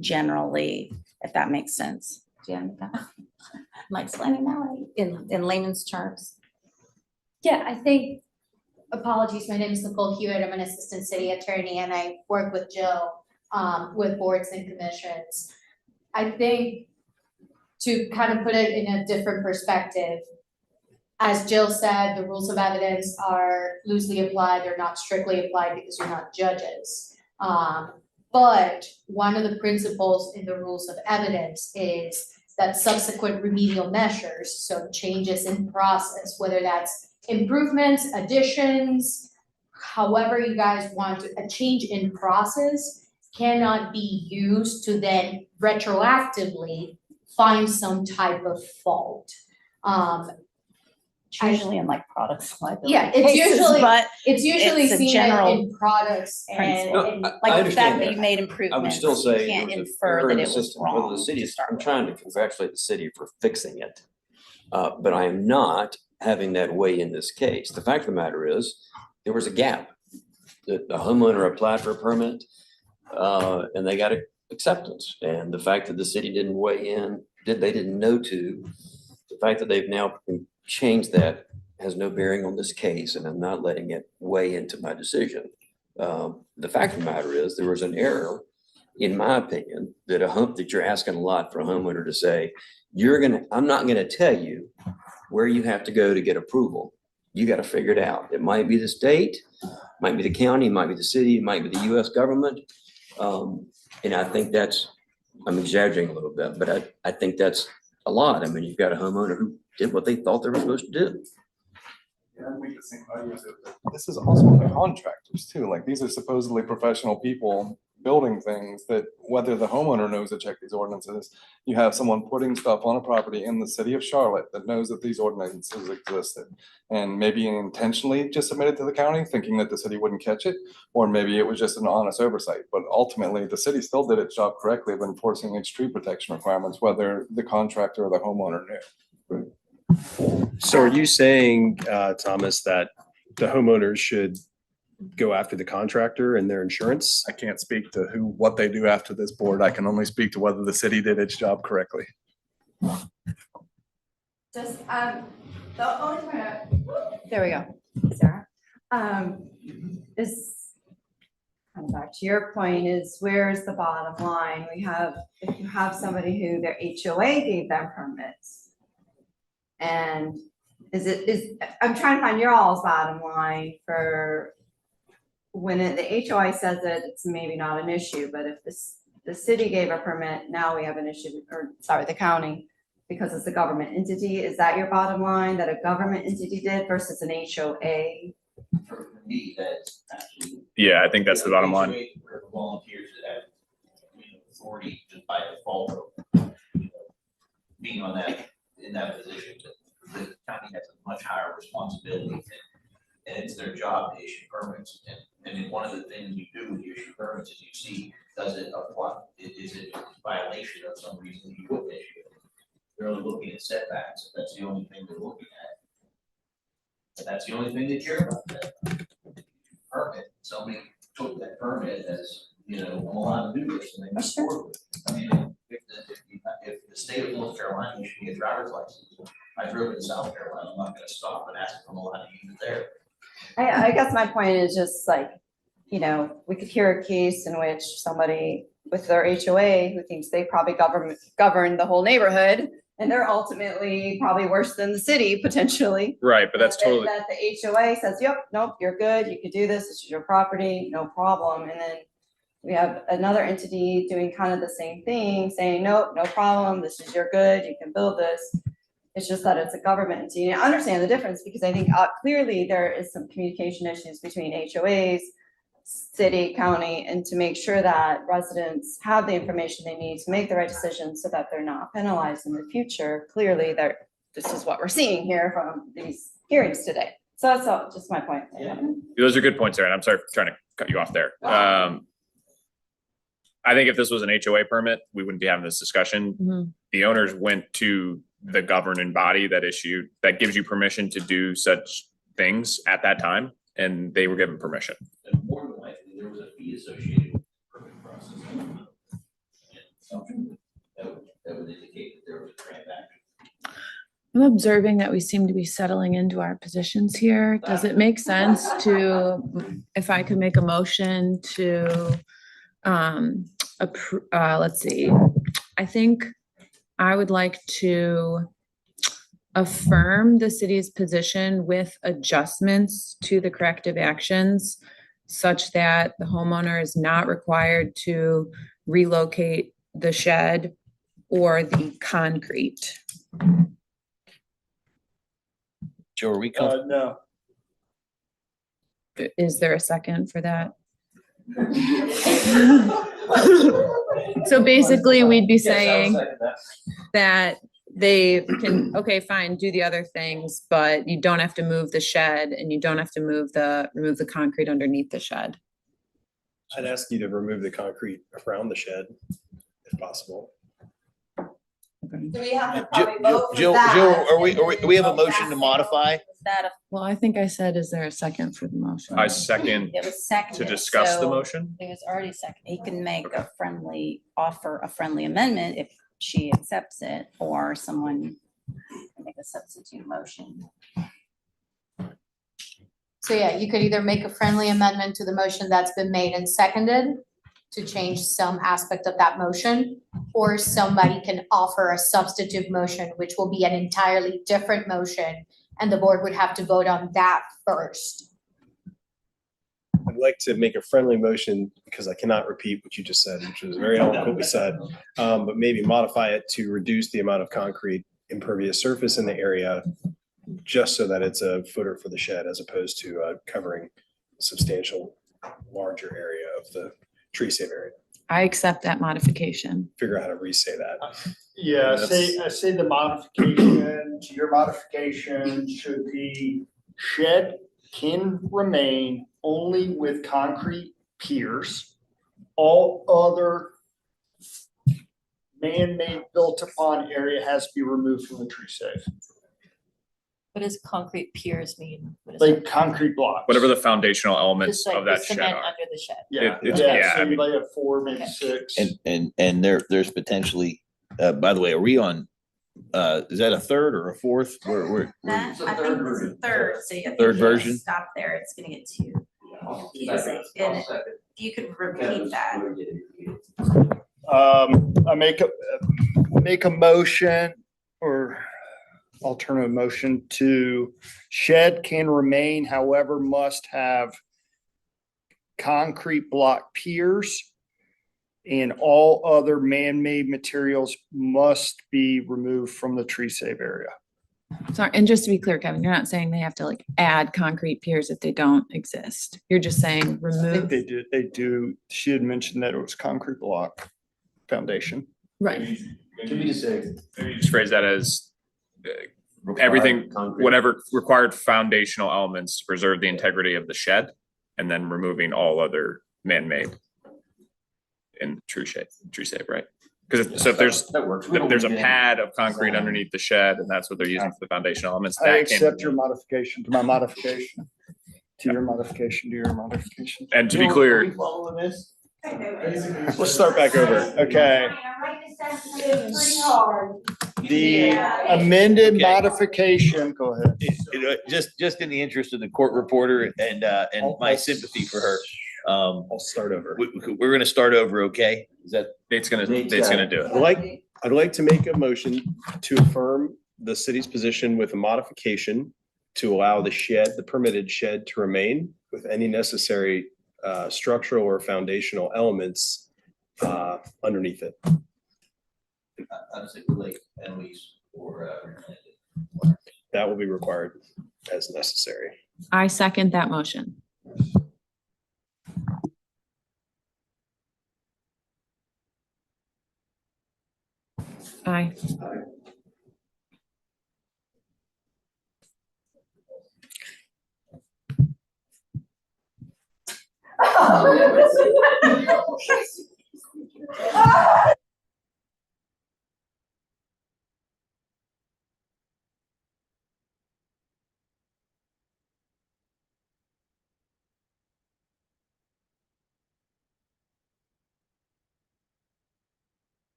B: generally, if that makes sense. Do you understand? Am I explaining that right in layman's terms?
N: Yeah, I think, apologies, my name is Nicole Hewitt, I'm an assistant city attorney, and I work with Jill with boards and commissions. I think to kind of put it in a different perspective, as Jill said, the rules of evidence are loosely applied, they're not strictly applied because you're not judges. But one of the principles in the rules of evidence is that subsequent remedial measures, so changes in process, whether that's improvements, additions, however you guys want to, a change in process cannot be used to then retroactively find some type of fault.
B: It's usually in like products liability
N: Yeah, it's
B: cases,
N: usually,
B: but
N: it's usually
B: it's a
N: seen
B: general
N: in products and,
B: principle.
N: and
E: I
B: like the
E: understand
B: fact that
E: that.
B: you made
E: I would
B: improvements,
E: still
B: you
E: say
B: can't
E: there was an
B: infer
E: error
B: that
E: in
B: it
E: the
B: was
E: system. Whether
B: wrong.
E: the city
B: to
E: is,
B: start
E: I'm
B: with.
E: trying to congratulate the city for fixing it. But I am not having that way in this case. The fact of the matter is, there was a gap. The homeowner applied for a permit, and they got acceptance. And the fact that the city didn't weigh in, they didn't know to, the fact that they've now changed that has no bearing on this case, and I'm not letting it weigh into my decision. The fact of the matter is, there was an error, in my opinion, that you're asking a lot for a homeowner to say, I'm not gonna tell you where you have to go to get approval. You gotta figure it out. It might be the state, might be the county, might be the city, it might be the US government. And I think I'm exaggerating a little bit, but I think that's a lot. I mean, you've got a homeowner who did what they thought they were supposed to do.
G: Yeah, I think the same argument that this is also on the contractors too, like these are supposedly professional people building things that whether the homeowner knows to check these ordinances, you have someone putting stuff on a property in the city of Charlotte that knows that these ordinances existed. And maybe intentionally just submitted to the county thinking that the city wouldn't catch it, or maybe it was just an honest oversight. But ultimately, the city still did its job correctly of enforcing its tree protection requirements, whether the contractor or the homeowner knew.
O: So are you saying, Thomas, that the homeowners should go after the contractor and their insurance?
G: I can't speak to what they do after this board. I can only speak to whether the city did its job correctly.
B: Just, the only point, there we go, Sarah.
L: Is kind of back to your point is where's the bottom line? If you have somebody who their HOA gave them permits and I'm trying to find your all's bottom line for when the HOI says that it's maybe not an issue, but if the city gave a permit, now we have an issue, or sorry, the county, because it's a government entity. Is that your bottom line, that a government entity did versus an HOA?
A: For me, that's actually.
M: Yeah, I think that's the bottom line.
A: Where volunteers that have, authority just by default, of, being on that, in that position, the county has a much higher responsibility, and it's their job to issue permits. And then one of the things you do when you issue permits is you see, does it apply, is it a violation of some reason you wouldn't issue it? They're only looking at setbacks, that's the only thing they're looking at. And that's the only thing they care about, that permit. Somebody took that permit as, I'm allowed to do this, and they move forward with it. I mean, if the state of North Carolina issued me a driver's license, I drove it in South Carolina, I'm not gonna stop and ask if I'm allowed to use it there.
L: I guess my point is just like, we could hear a case in which somebody with their HOA who thinks they probably govern the whole neighborhood, and they're ultimately probably worse than the city potentially.
M: Right, but that's totally.
L: That the HOA says, yep, nope, you're good, you could do this is your property, no problem. And then we have another entity doing kind of the same thing, saying, nope, no problem, this is your good, you can build this. It's just that it's a government entity. I understand the difference because I think clearly there is some communication issues between HOAs, city, county, and to make sure that residents have the information they need to make the right decision so that they're not penalized in the future. Clearly, this is what we're seeing here from these hearings today. So that's all, just my point.
A: Yeah.
M: Those are good points, Aaron. I'm sorry for trying to cut you off there. I think if this was an HOA permit, we wouldn't be having this discussion.
F: Mhm.
M: The owners went to the governing body that gives you permission to do such things at that time, and they were given permission.
A: And more than likely, there was a fee associated with the permit process. And something that would indicate that there was a transaction.
F: I'm observing that we seem to be settling into our positions here. Does it make sense if I could make a motion to, let's see, I think I would like to affirm the city's position with adjustments to the corrective actions such that the homeowner is not required to relocate the shed or the concrete.
A: Joe, are we
J: No.
F: Is there a second for that? So basically, we'd be saying that they can, okay, fine, do the other things, but you don't have to move the shed and you don't have to remove the concrete underneath the shed.
O: I'd ask you to remove the concrete around the shed if possible.
L: Do we have to probably vote for
A: Jill,
L: that?
A: are we have a motion to modify?
F: Well, I think I said, is there a second for the motion?
M: I second
B: It was seconded.
M: to discuss the
B: so
M: motion.
B: It was already seconded. He can make offer a friendly amendment if she accepts it, or someone can make a substitute motion.
R: So yeah, you could either make a friendly amendment to the motion that's been made and seconded to change some aspect of that motion, or somebody can offer a substitute motion, which will be an entirely different motion, and the board would have to vote on that first.
O: I'd like to make a friendly motion because I cannot repeat what you just said, which was very eloquently said, but maybe modify it to reduce the amount of concrete impervious surface in the area just so that it's a footer for the shed as opposed to covering a substantial larger area of the tree save area.
F: I accept that modification.
O: Figure out how to re-say that.
J: Yeah, I say the modification to your modification should be shed can remain only with concrete piers. All other man-made built upon area has to be removed from the tree safe.
K: What does concrete piers mean? What is
J: Like
K: that?
J: concrete blocks.
M: Whatever the foundational elements
K: Just like
M: of
K: the
M: that shed
K: cement
M: are.
K: under the shed.
J: Yeah,
M: Yeah,
J: so
M: I
J: you
M: mean-
J: might have 4, maybe 6.
A: And there's potentially, by the way, are we on, is that a third or a fourth? We're
B: That, I think it's a third, so I think
A: Third
B: you
A: version?
B: Stop there, it's gonna get too confusing. And if you could repeat that.
J: I make a motion or alternative motion to shed can remain, however, must have concrete block piers and all other man-made materials must be removed from the tree save area.
F: Sorry, and just to be clear, Kevin, you're not saying they have to like add concrete piers if they don't exist. You're just saying
J: I think
F: remove.
J: they do. She had mentioned that it was concrete block foundation.
F: Right.
E: Can we just say?
M: Maybe just phrase that as
E: required
M: everything,
E: concrete?
M: whatever required foundational elements to preserve the integrity of the shed, and then removing all other man-made in tree shape, right? Because so if there's,
E: That works.
M: if there's a pad of concrete underneath the shed and that's what they're using for the foundational elements,
J: I
M: that can.
J: accept your modification to my modification, to your modification, to your modification.
M: And to be clear,
A: Following this?
J: Let's start back over. Okay. The amended
A: Okay.
J: modification, go ahead.
A: Just in the interest of the court reporter and my sympathy for her.
O: I'll start over.
A: We're gonna start over, okay? Is that?
M: Nate's gonna do it.
O: I'd like to make a motion to affirm the city's position with a modification to allow the shed, the permitted shed to remain with any necessary structural or foundational elements underneath it.
A: Honestly, relate at least or.
O: That will be required as necessary.
F: I second that motion. Aye.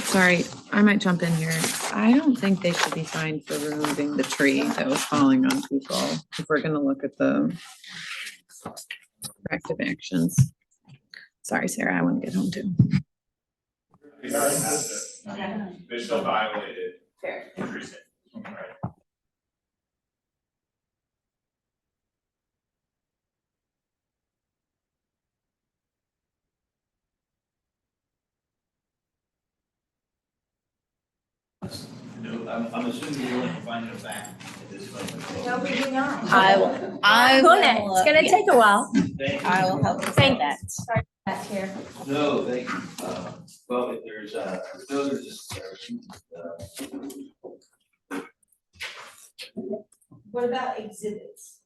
F: Sorry, I might jump in here. I don't think they should be fined for removing the tree that was falling on people. If we're gonna look at the corrective actions. Sorry, Sarah, I want to get home too.
M: They still violated. Tree shape. Right.
A: I'm assuming you're willing to find it back at this moment.
N: No, we do not.
B: I will.
C: It's gonna take a while.
B: I will help you
C: Thank
B: with that.
N: Back here.
A: No, thank you. Well, if there's no, there's just.
N: What about exhibits?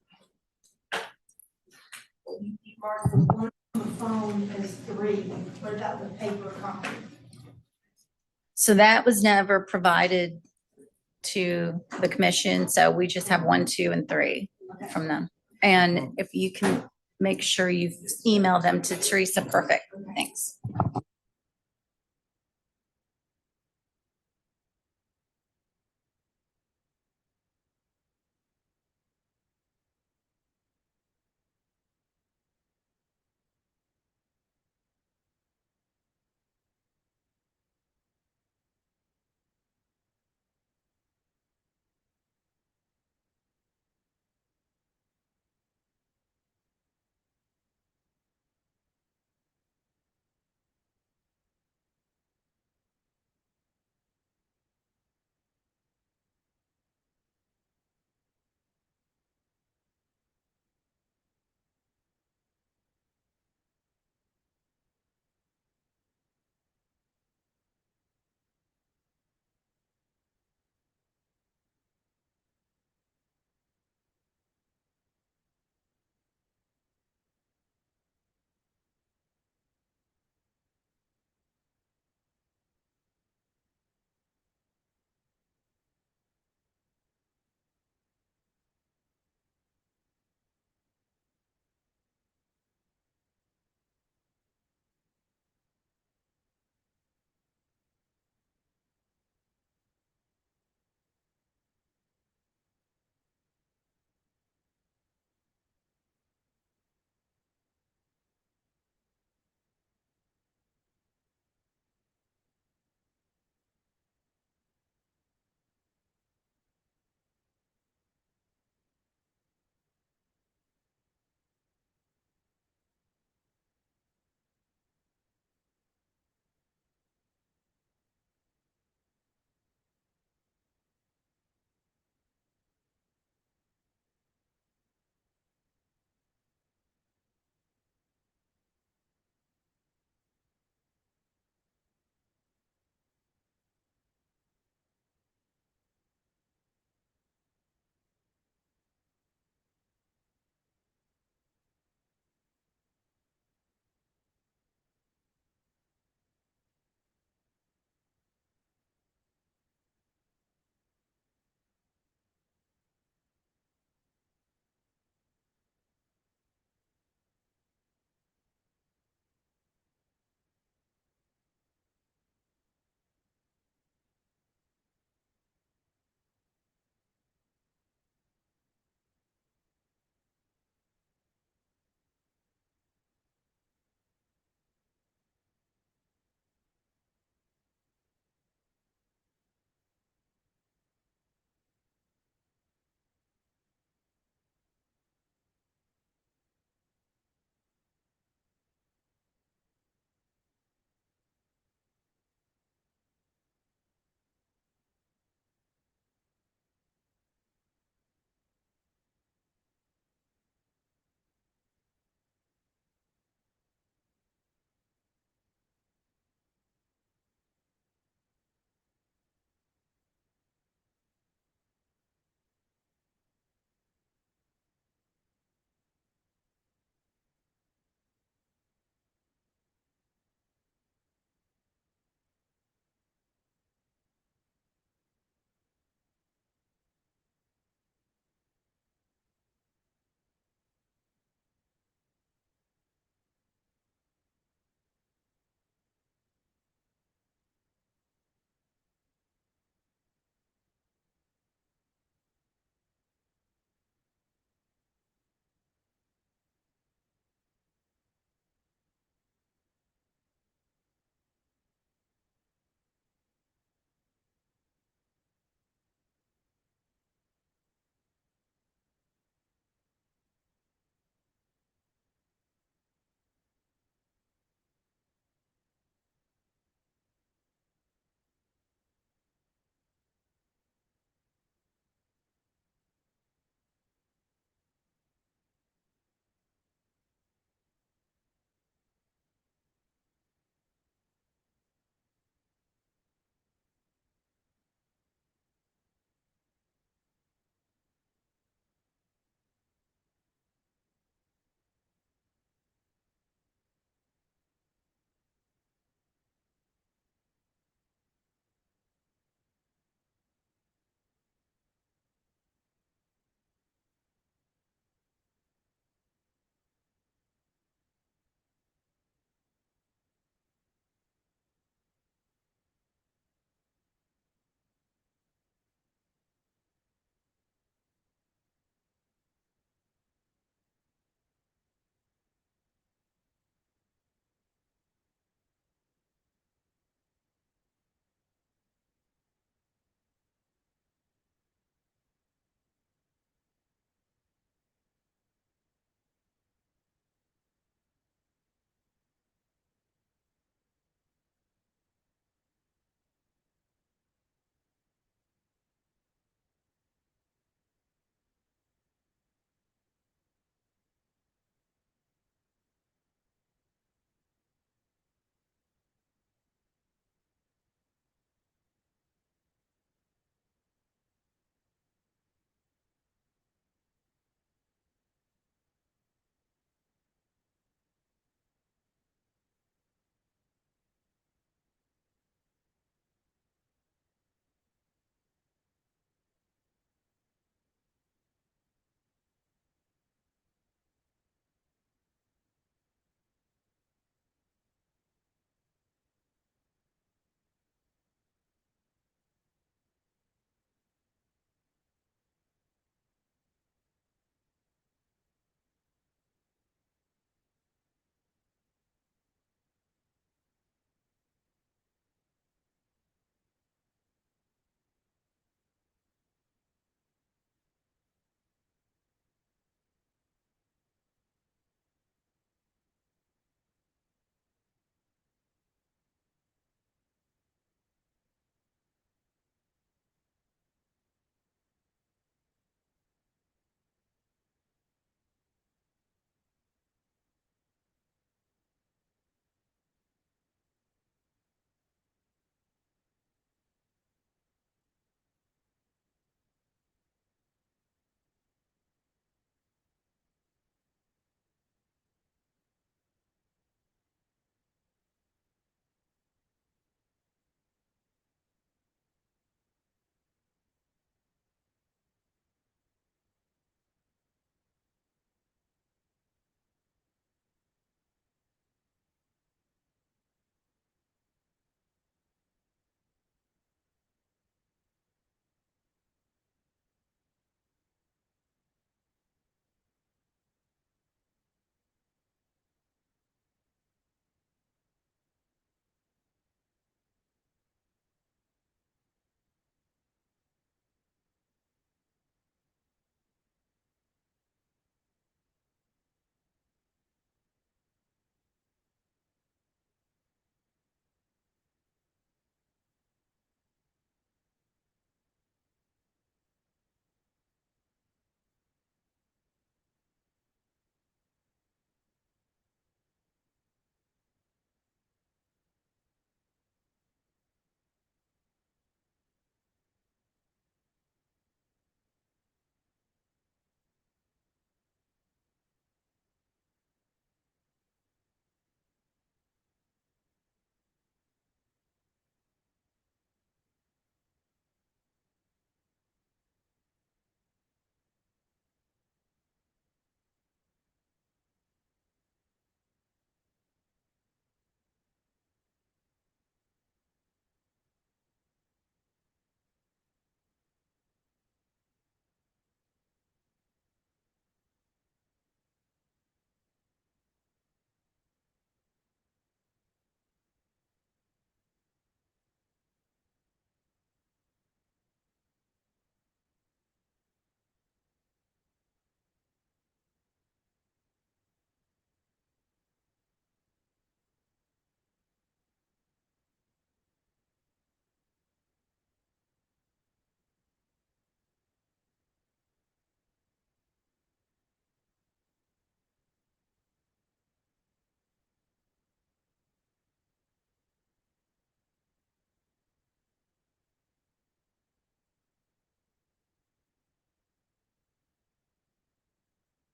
N: You marked the one on the phone as 3. What about the paper copy?
B: So that was never provided to the commission, so we just have 1, 2, and 3 from them. And if you can make sure you email them to Teresa, perfect, thanks.